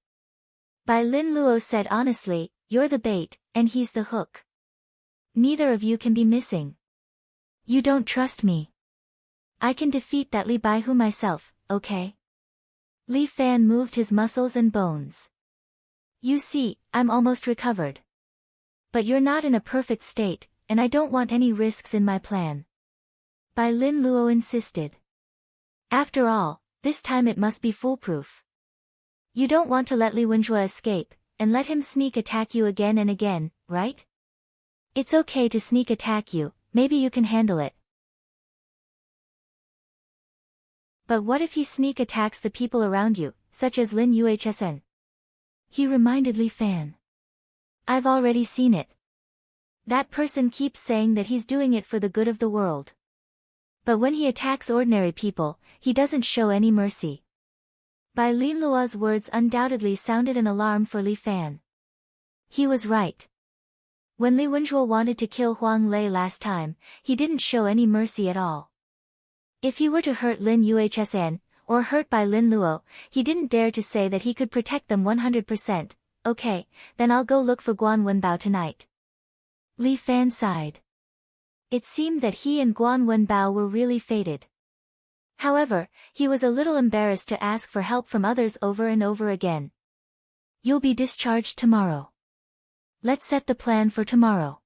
Bai Lin Luo said honestly, you're the bait, and he's the hook. Neither of you can be missing. You don't trust me. I can defeat that Li Baihu myself, okay? Li Fan moved his muscles and bones. You see, I'm almost recovered. But you're not in a perfect state, and I don't want any risks in my plan. Bai Lin Luo insisted. After all, this time it must be foolproof. You don't want to let Li Wenjue escape, and let him sneak attack you again and again, right? It's okay to sneak attack you, maybe you can handle it. But what if he sneak attacks the people around you, such as Lin Yuhsn? He reminded Li Fan. I've already seen it. That person keeps saying that he's doing it for the good of the world. But when he attacks ordinary people, he doesn't show any mercy. Bai Lin Luo's words undoubtedly sounded an alarm for Li Fan. He was right. When Li Wenjue wanted to kill Huang Lei last time, he didn't show any mercy at all. If he were to hurt Lin Yuhsn, or hurt Bai Lin Luo, he didn't dare to say that he could protect them 100%. Okay, then I'll go look for Guan Wenbao tonight. Li Fan sighed. It seemed that he and Guan Wenbao were really fated. However, he was a little embarrassed to ask for help from others over and over again. You'll be discharged tomorrow. Let's set the plan for tomorrow.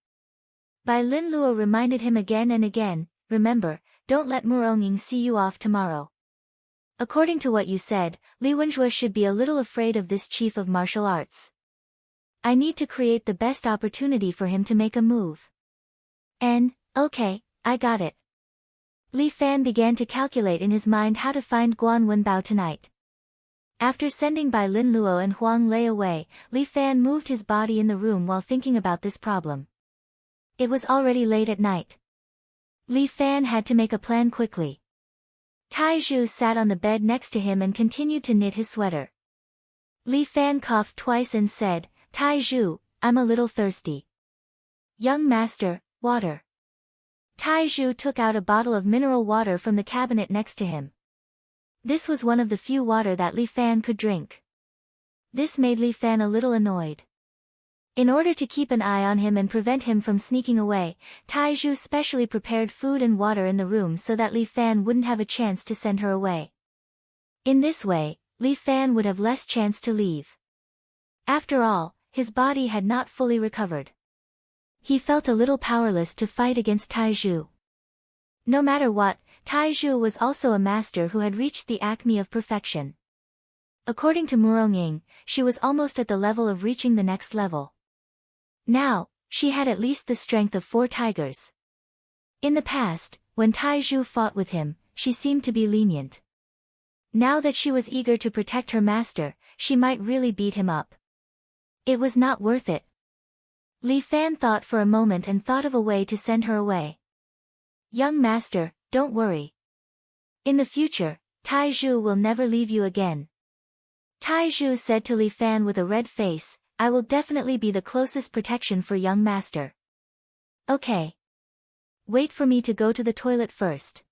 Bai Lin Luo reminded him again and again, remember, don't let Muronging see you off tomorrow. According to what you said, Li Wenjue should be a little afraid of this chief of martial arts. I need to create the best opportunity for him to make a move. Okay, I got it. Li Fan began to calculate in his mind how to find Guan Wenbao tonight. After sending Bai Lin Luo and Huang Lei away, Li Fan moved his body in the room while thinking about this problem. It was already late at night. Li Fan had to make a plan quickly. Tai Zhu sat on the bed next to him and continued to knit his sweater. Li Fan coughed twice and said, Tai Zhu, I'm a little thirsty. Young master, water. Tai Zhu took out a bottle of mineral water from the cabinet next to him. This was one of the few water that Li Fan could drink. This made Li Fan a little annoyed. In order to keep an eye on him and prevent him from sneaking away, Tai Zhu specially prepared food and water in the room so that Li Fan wouldn't have a chance to send her away. In this way, Li Fan would have less chance to leave. After all, his body had not fully recovered. He felt a little powerless to fight against Tai Zhu. No matter what, Tai Zhu was also a master who had reached the acme of perfection. According to Muronging, she was almost at the level of reaching the next level. Now, she had at least the strength of 4 tigers. In the past, when Tai Zhu fought with him, she seemed to be lenient. Now that she was eager to protect her master, she might really beat him up. It was not worth it. Li Fan thought for a moment and thought of a way to send her away. Young master, don't worry. In the future, Tai Zhu will never leave you again. Tai Zhu said to Li Fan with a red face, I will definitely be the closest protection for young master. Okay. Wait for me to go to the toilet first.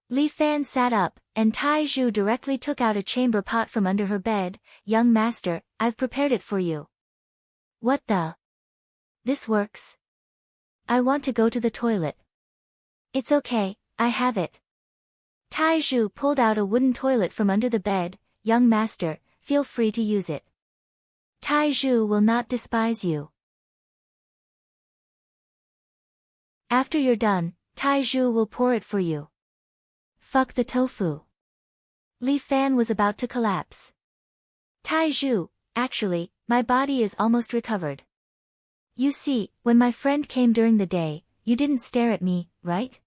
Li Fan sat up, and Tai Zhu directly took out a chamber pot from under her bed. Young master, I've prepared it for you. What the? This works. I want to go to the toilet. It's okay, I have it. Tai Zhu pulled out a wooden toilet from under the bed. Young master, feel free to use it. Tai Zhu will not despise you. After you're done, Tai Zhu will pour it for you. Fuck the tofu. Li Fan was about to collapse. Tai Zhu, actually, my body is almost recovered. You see, when my friend came during the day, you didn't stare at me, right?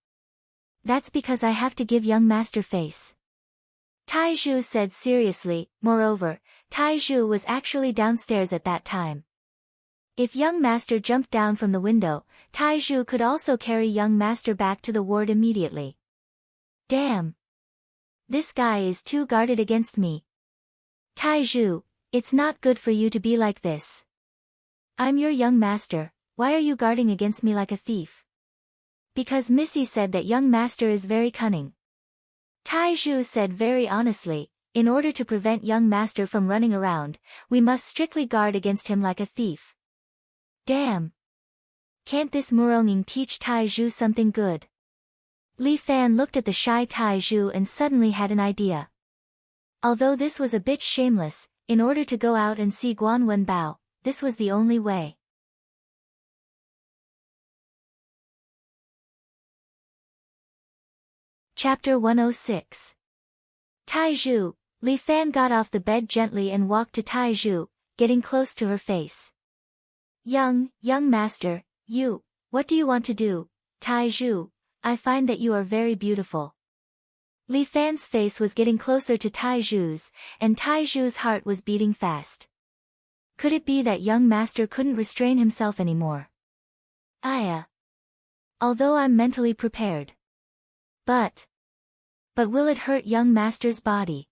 That's because I have to give young master face. Tai Zhu said seriously. Moreover, Tai Zhu was actually downstairs at that time. If young master jumped down from the window, Tai Zhu could also carry young master back to the ward immediately. Damn. This guy is too guarded against me. Tai Zhu, it's not good for you to be like this. I'm your young master, why are you guarding against me like a thief? Because Missy said that young master is very cunning. Tai Zhu said very honestly, in order to prevent young master from running around, we must strictly guard against him like a thief. Damn. Can't this Muronging teach Tai Zhu something good? Li Fan looked at the shy Tai Zhu and suddenly had an idea. Although this was a bit shameless, in order to go out and see Guan Wenbao, this was the only way. Chapter 106. Tai Zhu. Li Fan got off the bed gently and walked to Tai Zhu, getting close to her face. Young master, what do you want to do? Tai Zhu, I find that you are very beautiful. Li Fan's face was getting closer to Tai Zhu's, and Tai Zhu's heart was beating fast. Could it be that young master couldn't restrain himself anymore? Although I'm mentally prepared. But will it hurt young master's body?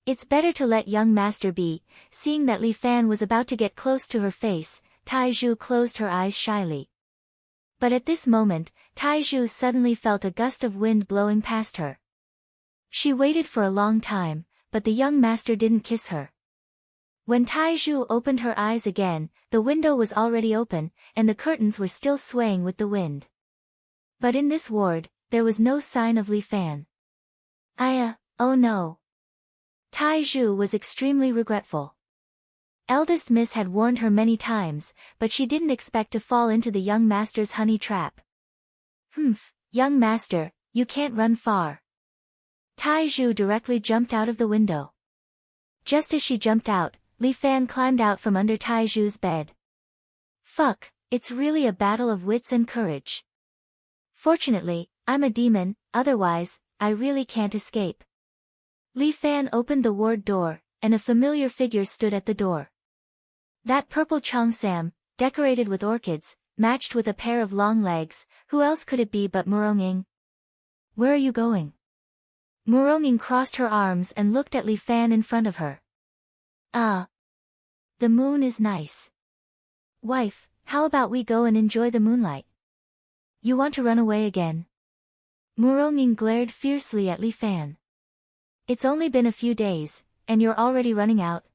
It's better to let young master be. Seeing that Li Fan was about to get close to her face, Tai Zhu closed her eyes shyly. But at this moment, Tai Zhu suddenly felt a gust of wind blowing past her. She waited for a long time, but the young master didn't kiss her. When Tai Zhu opened her eyes again, the window was already open, and the curtains were still swaying with the wind. But in this ward, there was no sign of Li Fan. Oh no. Tai Zhu was extremely regretful. Eldest Miss had warned her many times, but she didn't expect to fall into the young master's honey trap. Young master, you can't run far. Tai Zhu directly jumped out of the window. Just as she jumped out, Li Fan climbed out from under Tai Zhu's bed. It's really a battle of wits and courage. Fortunately, I'm a demon, otherwise, I really can't escape. Li Fan opened the ward door, and a familiar figure stood at the door. That purple cheongsam, decorated with orchids, matched with a pair of long legs. Who else could it be but Muronging? Where are you going? Muronging crossed her arms and looked at Li Fan in front of her. The moon is nice. Wife, how about we go and enjoy the moonlight? You want to run away again? Muronging glared fiercely at Li Fan. It's only been a few days, and you're already running out.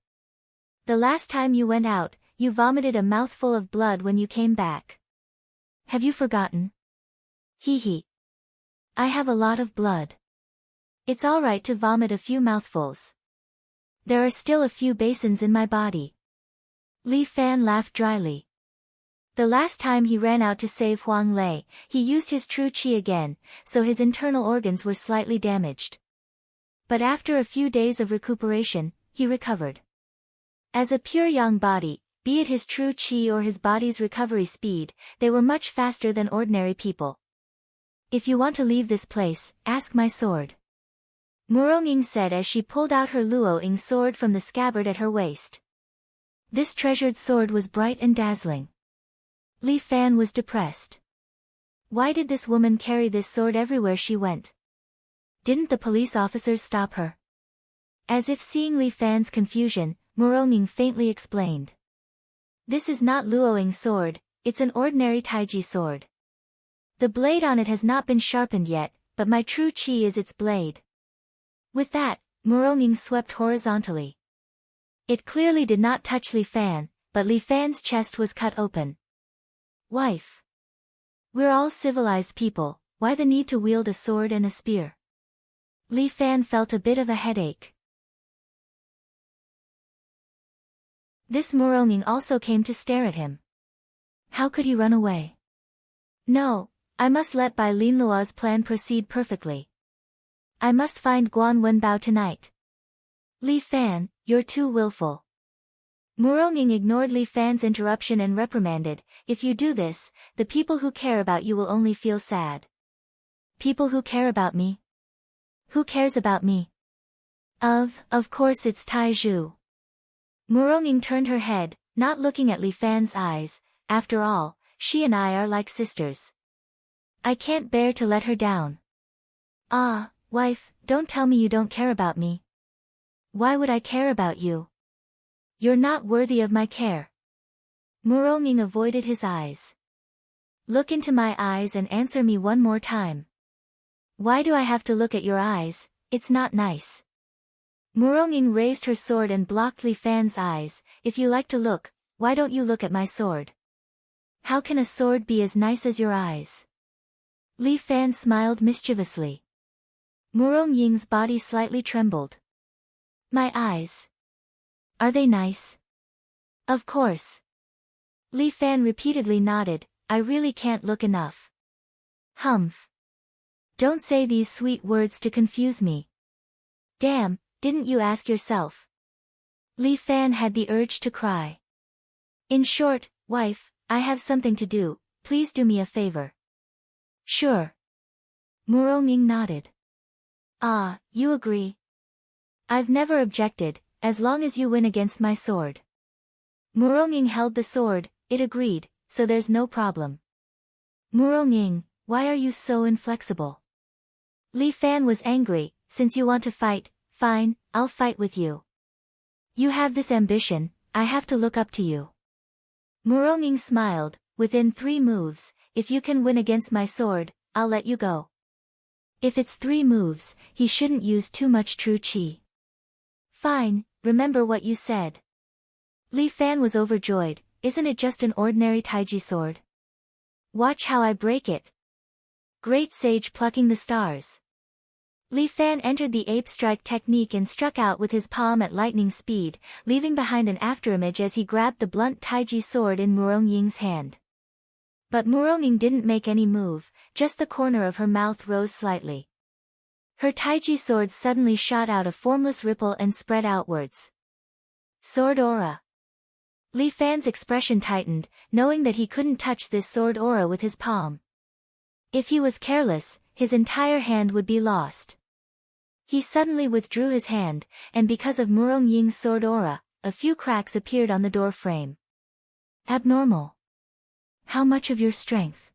The last time you went out, you vomited a mouthful of blood when you came back. Have you forgotten? Hee. I have a lot of blood. It's all right to vomit a few mouthfuls. There are still a few basins in my body. Li Fan laughed dryly. The last time he ran out to save Huang Lei, he used his true qi again, so his internal organs were slightly damaged. But after a few days of recuperation, he recovered. As a pure yang body, be it his true qi or his body's recovery speed, they were much faster than ordinary people. If you want to leave this place, ask my sword. Muronging said as she pulled out her Luoying sword from the scabbard at her waist. This treasured sword was bright and dazzling. Li Fan was depressed. Why did this woman carry this sword everywhere she went? Didn't the police officers stop her? As if seeing Li Fan's confusion, Muronging faintly explained. This is not Luoying sword, it's an ordinary taiji sword. The blade on it has not been sharpened yet, but my true qi is its blade. With that, Muronging swept horizontally. It clearly did not touch Li Fan, but Li Fan's chest was cut open. Wife. We're all civilized people, why the need to wield a sword and a spear? Li Fan felt a bit of a headache. This Muronging also came to stare at him. How could he run away? No, I must let Bai Linlua's plan proceed perfectly. I must find Guan Wenbao tonight. Li Fan, you're too willful. Muronging ignored Li Fan's interruption and reprimanded, if you do this, the people who care about you will only feel sad. People who care about me? Who cares about me? Of course it's Tai Zhu. Muronging turned her head, not looking at Li Fan's eyes. After all, she and I are like sisters. I can't bear to let her down. Wife, don't tell me you don't care about me. Why would I care about you? You're not worthy of my care. Muronging avoided his eyes. Look into my eyes and answer me one more time. Why do I have to look at your eyes? It's not nice. Muronging raised her sword and blocked Li Fan's eyes. If you like to look, why don't you look at my sword? How can a sword be as nice as your eyes? Li Fan smiled mischievously. Murong Ying's body slightly trembled. My eyes. Are they nice? Of course. Li Fan repeatedly nodded, I really can't look enough. Humph. Don't say these sweet words to confuse me. Damn, didn't you ask yourself? Li Fan had the urge to cry. In short, wife, I have something to do, please do me a favor. Sure. Murong Ying nodded. Ah, you agree? I've never objected, as long as you win against my sword. Murong Ying held the sword, it agreed, so there's no problem. Murong Ying, why are you so inflexible? Li Fan was angry, since you want to fight, fine, I'll fight with you. You have this ambition, I have to look up to you. Murong Ying smiled, within 3 moves, if you can win against my sword, I'll let you go. If it's 3 moves, he shouldn't use too much true qi. Fine, remember what you said. Li Fan was overjoyed, isn't it just an ordinary taiji sword? Watch how I break it. Great sage plucking the stars. Li Fan entered the ape strike technique and struck out with his palm at lightning speed, leaving behind an afterimage as he grabbed the blunt taiji sword in Murong Ying's hand. But Murong Ying didn't make any move, just the corner of her mouth rose slightly. Her taiji sword suddenly shot out a formless ripple and spread outwards. Sword aura. Li Fan's expression tightened, knowing that he couldn't touch this sword aura with his palm. If he was careless, his entire hand would be lost. He suddenly withdrew his hand, and because of Murong Ying's sword aura, a few cracks appeared on the door frame. Abnormal. How much of your strength?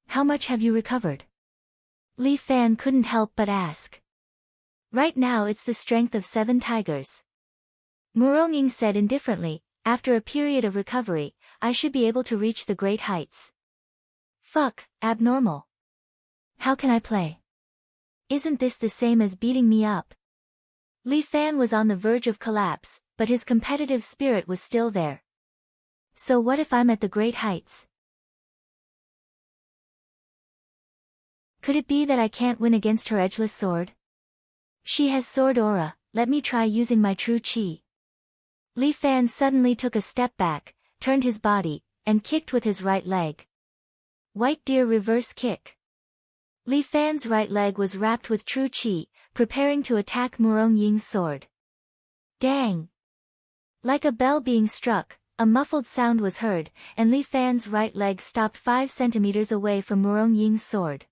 How much have you recovered? Li Fan couldn't help but ask. Right now it's the strength of 7 tigers. Murong Ying said indifferently, after a period of recovery, I should be able to reach the great heights. Fuck, abnormal. How can I play? Isn't this the same as beating me up? Li Fan was on the verge of collapse, but his competitive spirit was still there. So what if I'm at the great heights? Could it be that I can't win against her edgeless sword? She has sword aura, let me try using my true qi. Li Fan suddenly took a step back, turned his body, and kicked with his right leg. White deer reverse kick. Li Fan's right leg was wrapped with true qi, preparing to attack Murong Ying's sword. Dang! Like a bell being struck, a muffled sound was heard, and Li Fan's right leg stopped 5 centimeters away from Murong Ying's sword.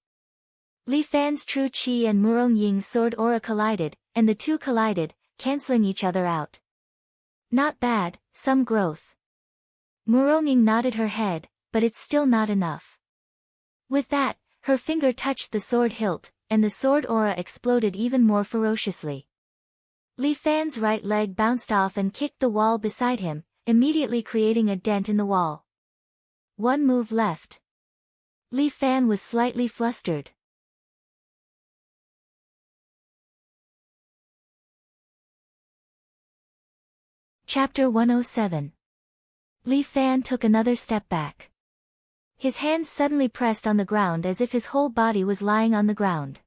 Li Fan's true qi and Murong Ying's sword aura collided, and the two collided, canceling each other out. Not bad, some growth. Murong Ying nodded her head, but it's still not enough. With that, her finger touched the sword hilt, and the sword aura exploded even more ferociously. Li Fan's right leg bounced off and kicked the wall beside him, immediately creating a dent in the wall. 1 move left. Li Fan was slightly flustered. Chapter 107. Li Fan took another step back. His hands suddenly pressed on the ground as if his whole body was lying on the ground.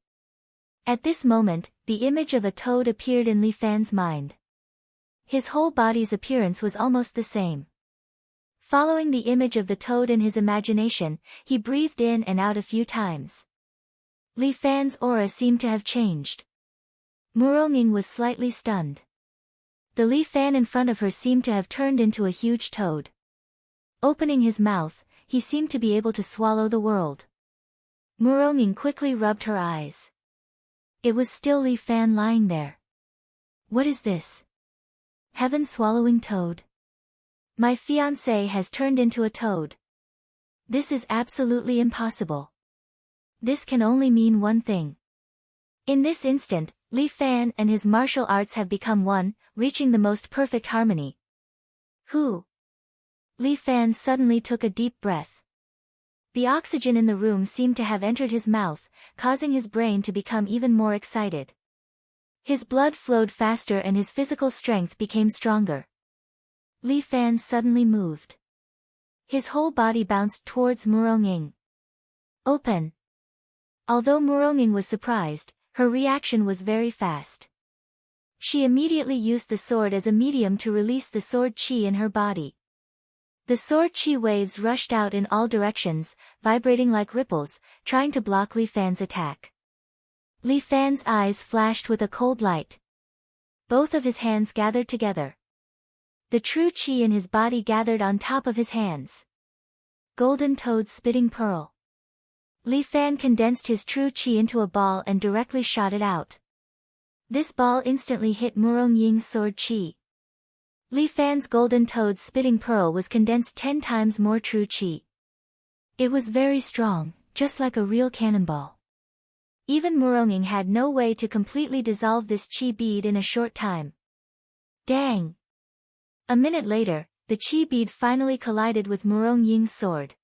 At this moment, the image of a toad appeared in Li Fan's mind. His whole body's appearance was almost the same. Following the image of the toad in his imagination, he breathed in and out a few times. Li Fan's aura seemed to have changed. Murong Ying was slightly stunned. The Li Fan in front of her seemed to have turned into a huge toad. Opening his mouth, he seemed to be able to swallow the world. Murong Ying quickly rubbed her eyes. It was still Li Fan lying there. What is this? Heaven-swallowing toad? My fiancé has turned into a toad. This is absolutely impossible. This can only mean one thing. In this instant, Li Fan and his martial arts have become one, reaching the most perfect harmony. Who? Li Fan suddenly took a deep breath. The oxygen in the room seemed to have entered his mouth, causing his brain to become even more excited. His blood flowed faster and his physical strength became stronger. Li Fan suddenly moved. His whole body bounced towards Murong Ying. Open! Although Muronging was surprised, her reaction was very fast. She immediately used the sword as a medium to release the sword chi in her body. The sword chi waves rushed out in all directions, vibrating like ripples, trying to block Li Fan's attack. Li Fan's eyes flashed with a cold light. Both of his hands gathered together. The true chi in his body gathered on top of his hands. Golden Toad's spitting pearl. Li Fan condensed his true chi into a ball and directly shot it out. This ball instantly hit Murong-Ying's sword chi. Li Fan's Golden Toad's spitting pearl was condensed 10 times more true chi. It was very strong, just like a real cannonball. Even Murong-Ying had no way to completely dissolve this chi bead in a short time. Dang! A minute later, the chi bead finally collided with Murong-Ying's sword.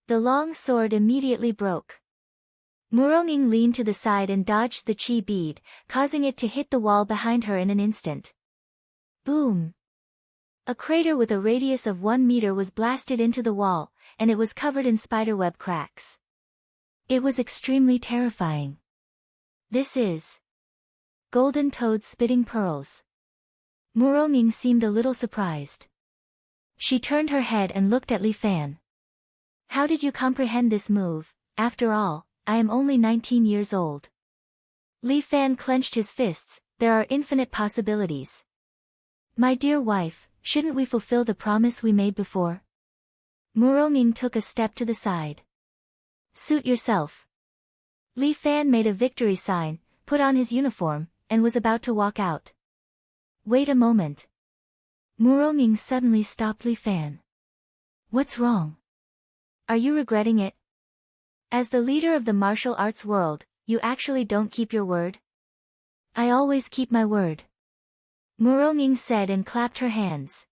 The long sword immediately broke. Murong-Ying leaned to the side and dodged the chi bead, causing it to hit the wall behind her in an instant. Boom! A crater with a radius of 1 meter was blasted into the wall, and it was covered in spiderweb cracks. It was extremely terrifying. This is Golden Toad's spitting pearls. Murong-Ying seemed a little surprised. She turned her head and looked at Li Fan. How did you comprehend this move? After all, I am only 19 years old. Li Fan clenched his fists. There are infinite possibilities. My dear wife, shouldn't we fulfill the promise we made before? Murong-Ying took a step to the side. Suit yourself. Li Fan made a victory sign, put on his uniform, and was about to walk out. Wait a moment. Murong-Ying suddenly stopped Li Fan. What's wrong? Are you regretting it? As the leader of the martial arts world, you actually don't keep your word? I always keep my word. Murong-Ying said and clapped her hands.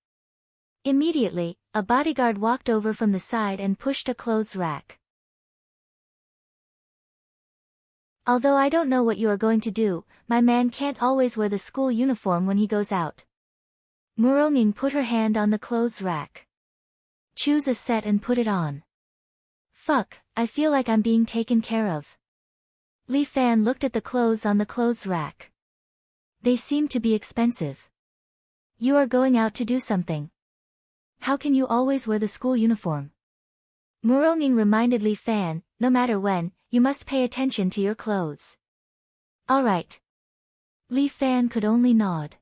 Immediately, a bodyguard walked over from the side and pushed a clothes rack. Although I don't know what you are going to do, my man can't always wear the school uniform when he goes out. Murong-Ying put her hand on the clothes rack. Choose a set and put it on. Fuck, I feel like I'm being taken care of. Li Fan looked at the clothes on the clothes rack. They seem to be expensive. You are going out to do something. How can you always wear the school uniform? Murong-Ying reminded Li Fan, no matter when, you must pay attention to your clothes. Alright. Li Fan could only nod.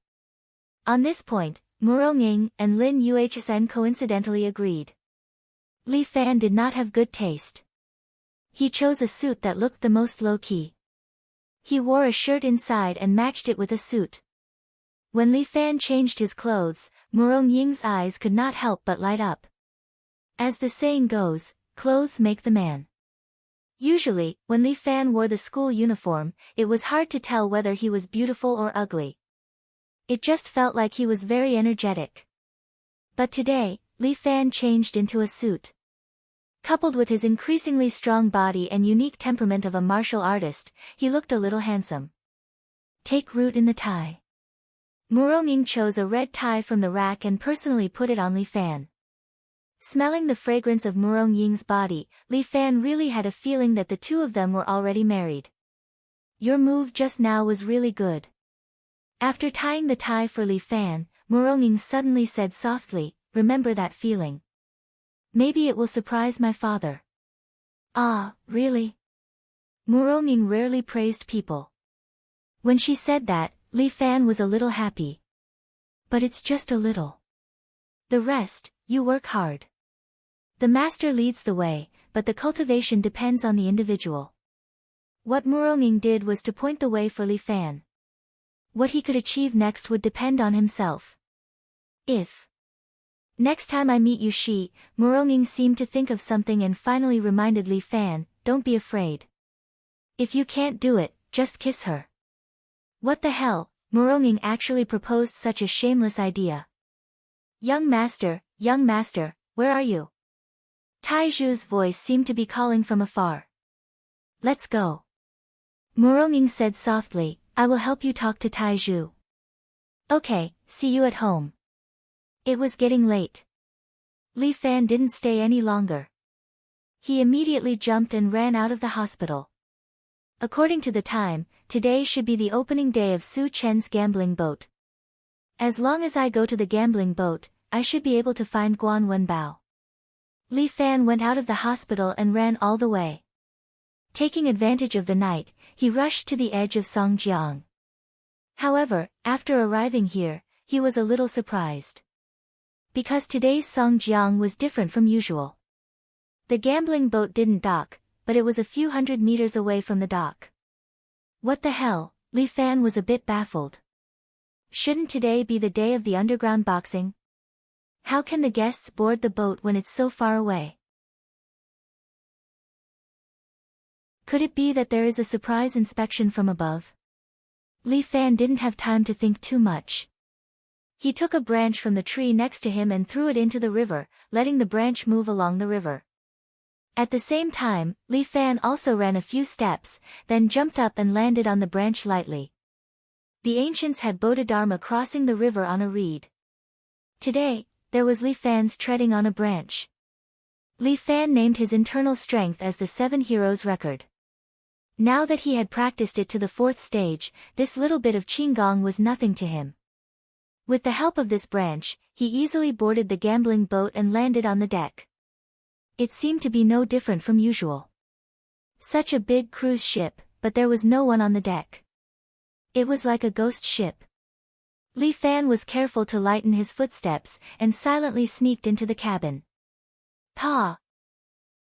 On this point, Murong-Ying and Lin Yuhsn coincidentally agreed. Li Fan did not have good taste. He chose a suit that looked the most low-key. He wore a shirt inside and matched it with a suit. When Li Fan changed his clothes, Murong-Ying's eyes could not help but light up. As the saying goes, clothes make the man. Usually, when Li Fan wore the school uniform, it was hard to tell whether he was beautiful or ugly. It just felt like he was very energetic. But today, Li Fan changed into a suit. Coupled with his increasingly strong body and unique temperament of a martial artist, he looked a little handsome. Take root in the tie. Murong-Ying chose a red tie from the rack and personally put it on Li Fan. Smelling the fragrance of Murong-Ying's body, Li Fan really had a feeling that the two of them were already married. Your move just now was really good. After tying the tie for Li Fan, Murong-Ying suddenly said softly, remember that feeling. Maybe it will surprise my father. Ah, really? Murong-Ying rarely praised people. When she said that, Li Fan was a little happy. But it's just a little. The rest, you work hard. The master leads the way, but the cultivation depends on the individual. What Murong-Ying did was to point the way for Li Fan. What he could achieve next would depend on himself. If next time I meet you, Murong-Ying seemed to think of something and finally reminded Li Fan, don't be afraid. If you can't do it, just kiss her. What the hell, Murong-Ying actually proposed such a shameless idea. Young master, where are you? Taizhu's voice seemed to be calling from afar. Let's go. Murong-Ying said softly, I will help you talk to Taizhu. Okay, see you at home. It was getting late. Li Fan didn't stay any longer. He immediately jumped and ran out of the hospital. According to the time, today should be the opening day of Su Chen's gambling boat. As long as I go to the gambling boat, I should be able to find Guan Wenbao. Li Fan went out of the hospital and ran all the way. Taking advantage of the night, he rushed to the edge of Songjiang. However, after arriving here, he was a little surprised. Because today's Songjiang was different from usual. The gambling boat didn't dock, but it was a few hundred meters away from the dock. What the hell? Li Fan was a bit baffled. Shouldn't today be the day of the underground boxing? How can the guests board the boat when it's so far away? Could it be that there is a surprise inspection from above? Li Fan didn't have time to think too much. He took a branch from the tree next to him and threw it into the river, letting the branch move along the river. At the same time, Li Fan also ran a few steps, then jumped up and landed on the branch lightly. The ancients had Bodhidharma crossing the river on a reed. Today, there was Li Fan's treading on a branch. Li Fan named his internal strength as the 7 heroes record. Now that he had practiced it to the 4th stage, this little bit of qigong was nothing to him. With the help of this branch, he easily boarded the gambling boat and landed on the deck. It seemed to be no different from usual. Such a big cruise ship, but there was no one on the deck. It was like a ghost ship. Li Fan was careful to lighten his footsteps, and silently sneaked into the cabin. Pa!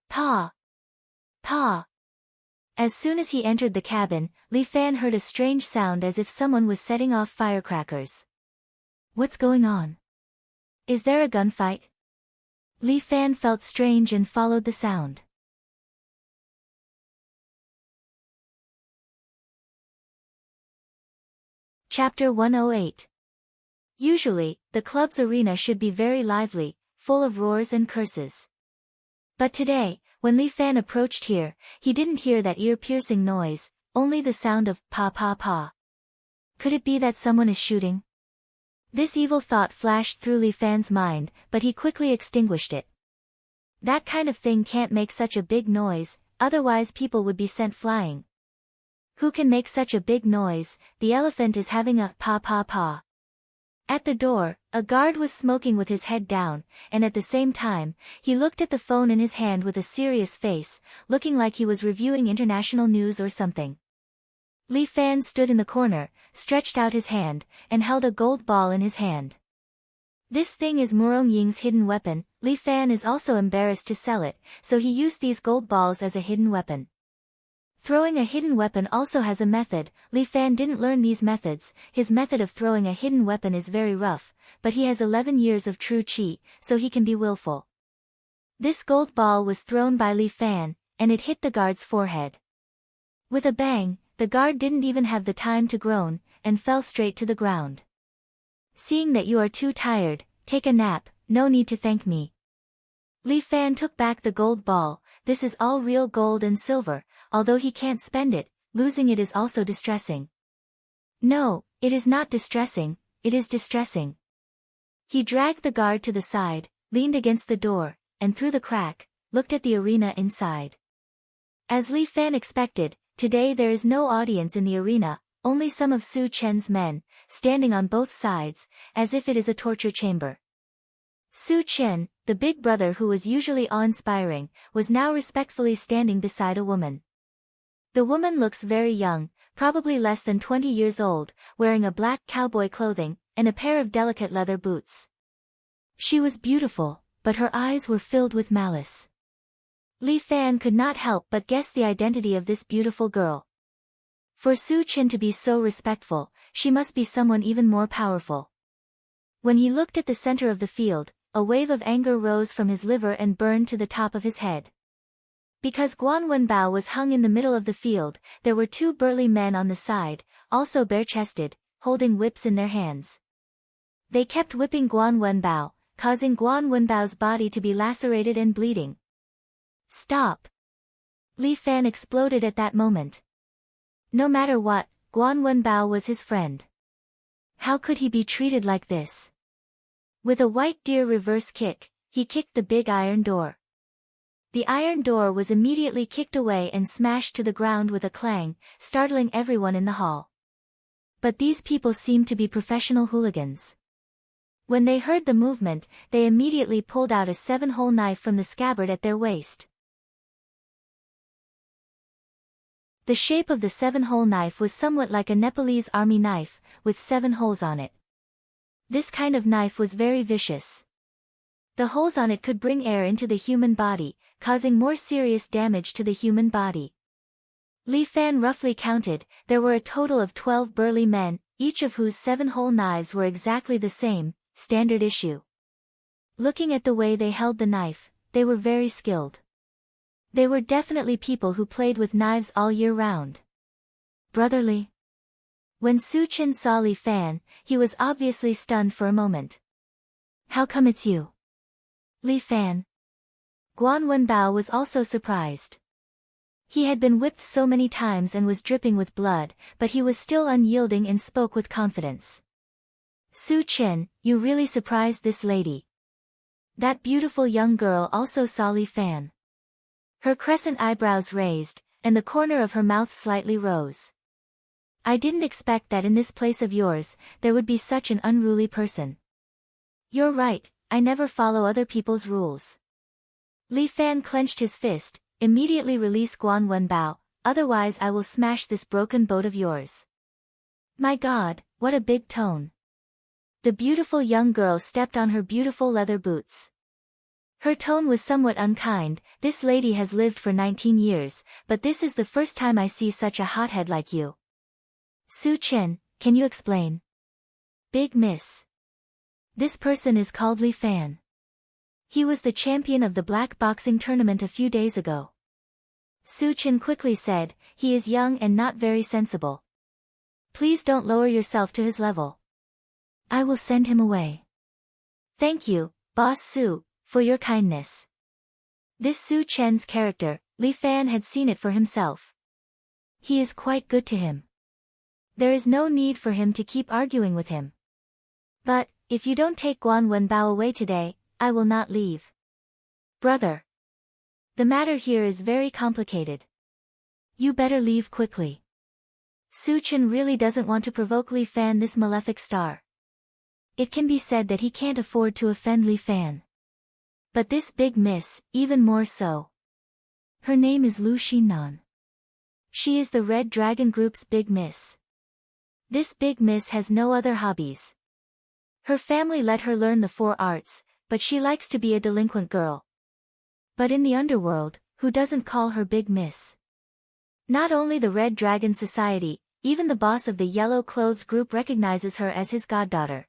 Pa! Pa! As soon as he entered the cabin, Li Fan heard a strange sound as if someone was setting off firecrackers. What's going on? Is there a gunfight? Li Fan felt strange and followed the sound. Chapter 108. Usually, the club's arena should be very lively, full of roars and curses. But today, when Li Fan approached here, he didn't hear that ear-piercing noise, only the sound of pa pa pa. Could it be that someone is shooting? This evil thought flashed through Li Fan's mind, but he quickly extinguished it. That kind of thing can't make such a big noise, otherwise people would be sent flying. Who can make such a big noise? The elephant is having a pa pa pa. At the door, a guard was smoking with his head down, and at the same time, he looked at the phone in his hand with a serious face, looking like he was reviewing international news or something. Li Fan stood in the corner, stretched out his hand, and held a gold ball in his hand. This thing is Murong Ying's hidden weapon. Li Fan is also embarrassed to sell it, so he used these gold balls as a hidden weapon. Throwing a hidden weapon also has a method. Li Fan didn't learn these methods. His method of throwing a hidden weapon is very rough, but he has 11 years of true qi, so he can be willful. This gold ball was thrown by Li Fan, and it hit the guard's forehead. With a bang, the guard didn't even have the time to groan, and fell straight to the ground. Seeing that you are too tired, take a nap, no need to thank me. Li Fan took back the gold ball. This is all real gold and silver, although he can't spend it, losing it is also distressing. No, it is not distressing, it is distressing. He dragged the guard to the side, leaned against the door, and through the crack, looked at the arena inside. As Li Fan expected, today there is no audience in the arena, only some of Su Chen's men, standing on both sides, as if it is a torture chamber. Su Chen, the big brother who was usually awe-inspiring, was now respectfully standing beside a woman. The woman looks very young, probably less than 20 years old, wearing a black cowboy clothing, and a pair of delicate leather boots. She was beautiful, but her eyes were filled with malice. Li Fan could not help but guess the identity of this beautiful girl. For Su Chen to be so respectful, she must be someone even more powerful. When he looked at the center of the field, a wave of anger rose from his liver and burned to the top of his head. Because Guan Wenbao was hung in the middle of the field, there were 2 burly men on the side, also bare-chested, holding whips in their hands. They kept whipping Guan Wenbao, causing Guan Wenbao's body to be lacerated and bleeding. Stop! Li Fan exploded at that moment. No matter what, Guan Wenbao was his friend. How could he be treated like this? With a white deer reverse kick, he kicked the big iron door. The iron door was immediately kicked away and smashed to the ground with a clang, startling everyone in the hall. But these people seemed to be professional hooligans. When they heard the movement, they immediately pulled out a 7-hole knife from the scabbard at their waist. The shape of the 7-hole knife was somewhat like a Nepalese army knife, with 7 holes on it. This kind of knife was very vicious. The holes on it could bring air into the human body, causing more serious damage to the human body. Li Fan roughly counted, there were a total of 12 burly men, each of whose 7-hole knives were exactly the same, standard issue. Looking at the way they held the knife, they were very skilled. They were definitely people who played with knives all year round. Brotherly. When Su Chen saw Li Fan, he was obviously stunned for a moment. How come it's you? Li Fan. Guan Wenbao was also surprised. He had been whipped so many times and was dripping with blood, but he was still unyielding and spoke with confidence. Su Chen, you really surprised this lady. That beautiful young girl also saw Li Fan. Her crescent eyebrows raised, and the corner of her mouth slightly rose. I didn't expect that in this place of yours, there would be such an unruly person. You're right, I never follow other people's rules. Li Fan clenched his fist, immediately release Guan Wenbao, otherwise I will smash this broken boat of yours. My God, what a big tone. The beautiful young girl stepped on her beautiful leather boots. Her tone was somewhat unkind, this lady has lived for 19 years, but this is the first time I see such a hothead like you. Su Chen, can you explain? Big miss. This person is called Li Fan. He was the champion of the black boxing tournament a few days ago. Su Chen quickly said, he is young and not very sensible. Please don't lower yourself to his level. I will send him away. Thank you, Boss Su, for your kindness. This Su Chen's character, Li Fan had seen it for himself. He is quite good to him. There is no need for him to keep arguing with him. But, if you don't take Guan Wenbao away today, I will not leave. Brother. The matter here is very complicated. You better leave quickly. Su Chen really doesn't want to provoke Li Fan, this malefic star. It can be said that he can't afford to offend Li Fan. But this big miss, even more so. Her name is Lu Xinnan. She is the Red Dragon Group's big miss. This big miss has no other hobbies. Her family let her learn the 4 arts, but she likes to be a delinquent girl. But in the underworld, who doesn't call her big miss? Not only the Red Dragon Society, even the boss of the yellow-clothed group recognizes her as his goddaughter.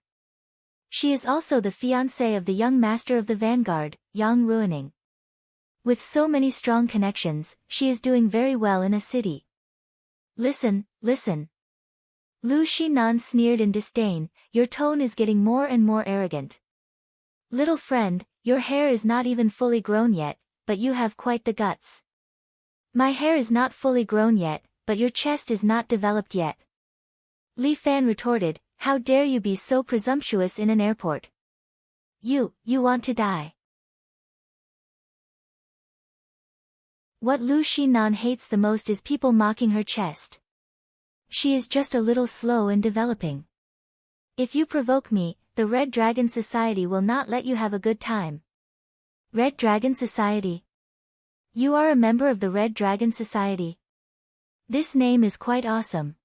She is also the fiancée of the young master of the vanguard, Yang Ruining. With so many strong connections, she is doing very well in a city. Listen, listen. Lu Xinnan sneered in disdain, your tone is getting more and more arrogant. Little friend, your hair is not even fully grown yet, but you have quite the guts. My hair is not fully grown yet, but your chest is not developed yet. Li Fan retorted, how dare you be so presumptuous in an airport? You want to die. What Lu Xinnan hates the most is people mocking her chest. She is just a little slow in developing. If you provoke me, the Red Dragon Society will not let you have a good time. Red Dragon Society? You are a member of the Red Dragon Society. This name is quite awesome.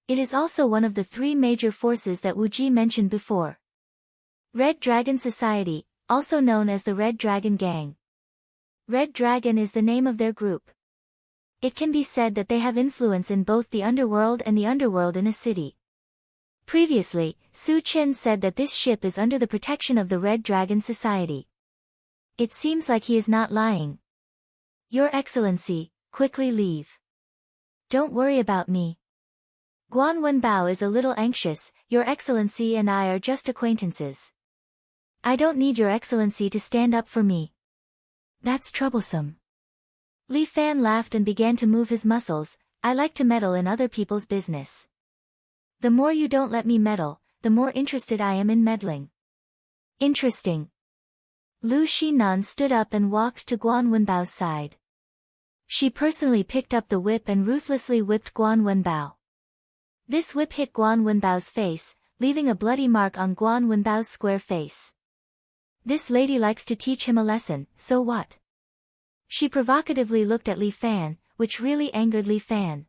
It is also one of the 3 major forces that Wu Ji mentioned before. Red Dragon Society, also known as the Red Dragon Gang. Red Dragon is the name of their group. It can be said that they have influence in both the underworld and the underworld in a city. Previously, Su Chen said that this ship is under the protection of the Red Dragon Society. It seems like he is not lying. Your Excellency, quickly leave. Don't worry about me. Guan Wenbao is a little anxious, Your Excellency and I are just acquaintances. I don't need Your Excellency to stand up for me. That's troublesome. Li Fan laughed and began to move his muscles, I like to meddle in other people's business. The more you don't let me meddle, the more interested I am in meddling. Interesting. Lu Xinan stood up and walked to Guan Wenbao's side. She personally picked up the whip and ruthlessly whipped Guan Wenbao. This whip hit Guan Wenbao's face, leaving a bloody mark on Guan Wenbao's square face. This lady likes to teach him a lesson, so what? She provocatively looked at Li Fan, which really angered Li Fan.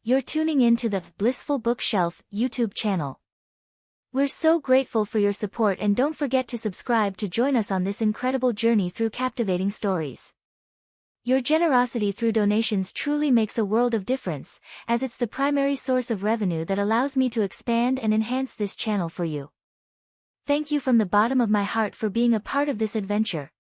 You're tuning in to the Blissful Bookshelf YouTube channel. We're so grateful for your support, and don't forget to subscribe to join us on this incredible journey through captivating stories. Your generosity through donations truly makes a world of difference, as it's the primary source of revenue that allows me to expand and enhance this channel for you. Thank you from the bottom of my heart for being a part of this adventure.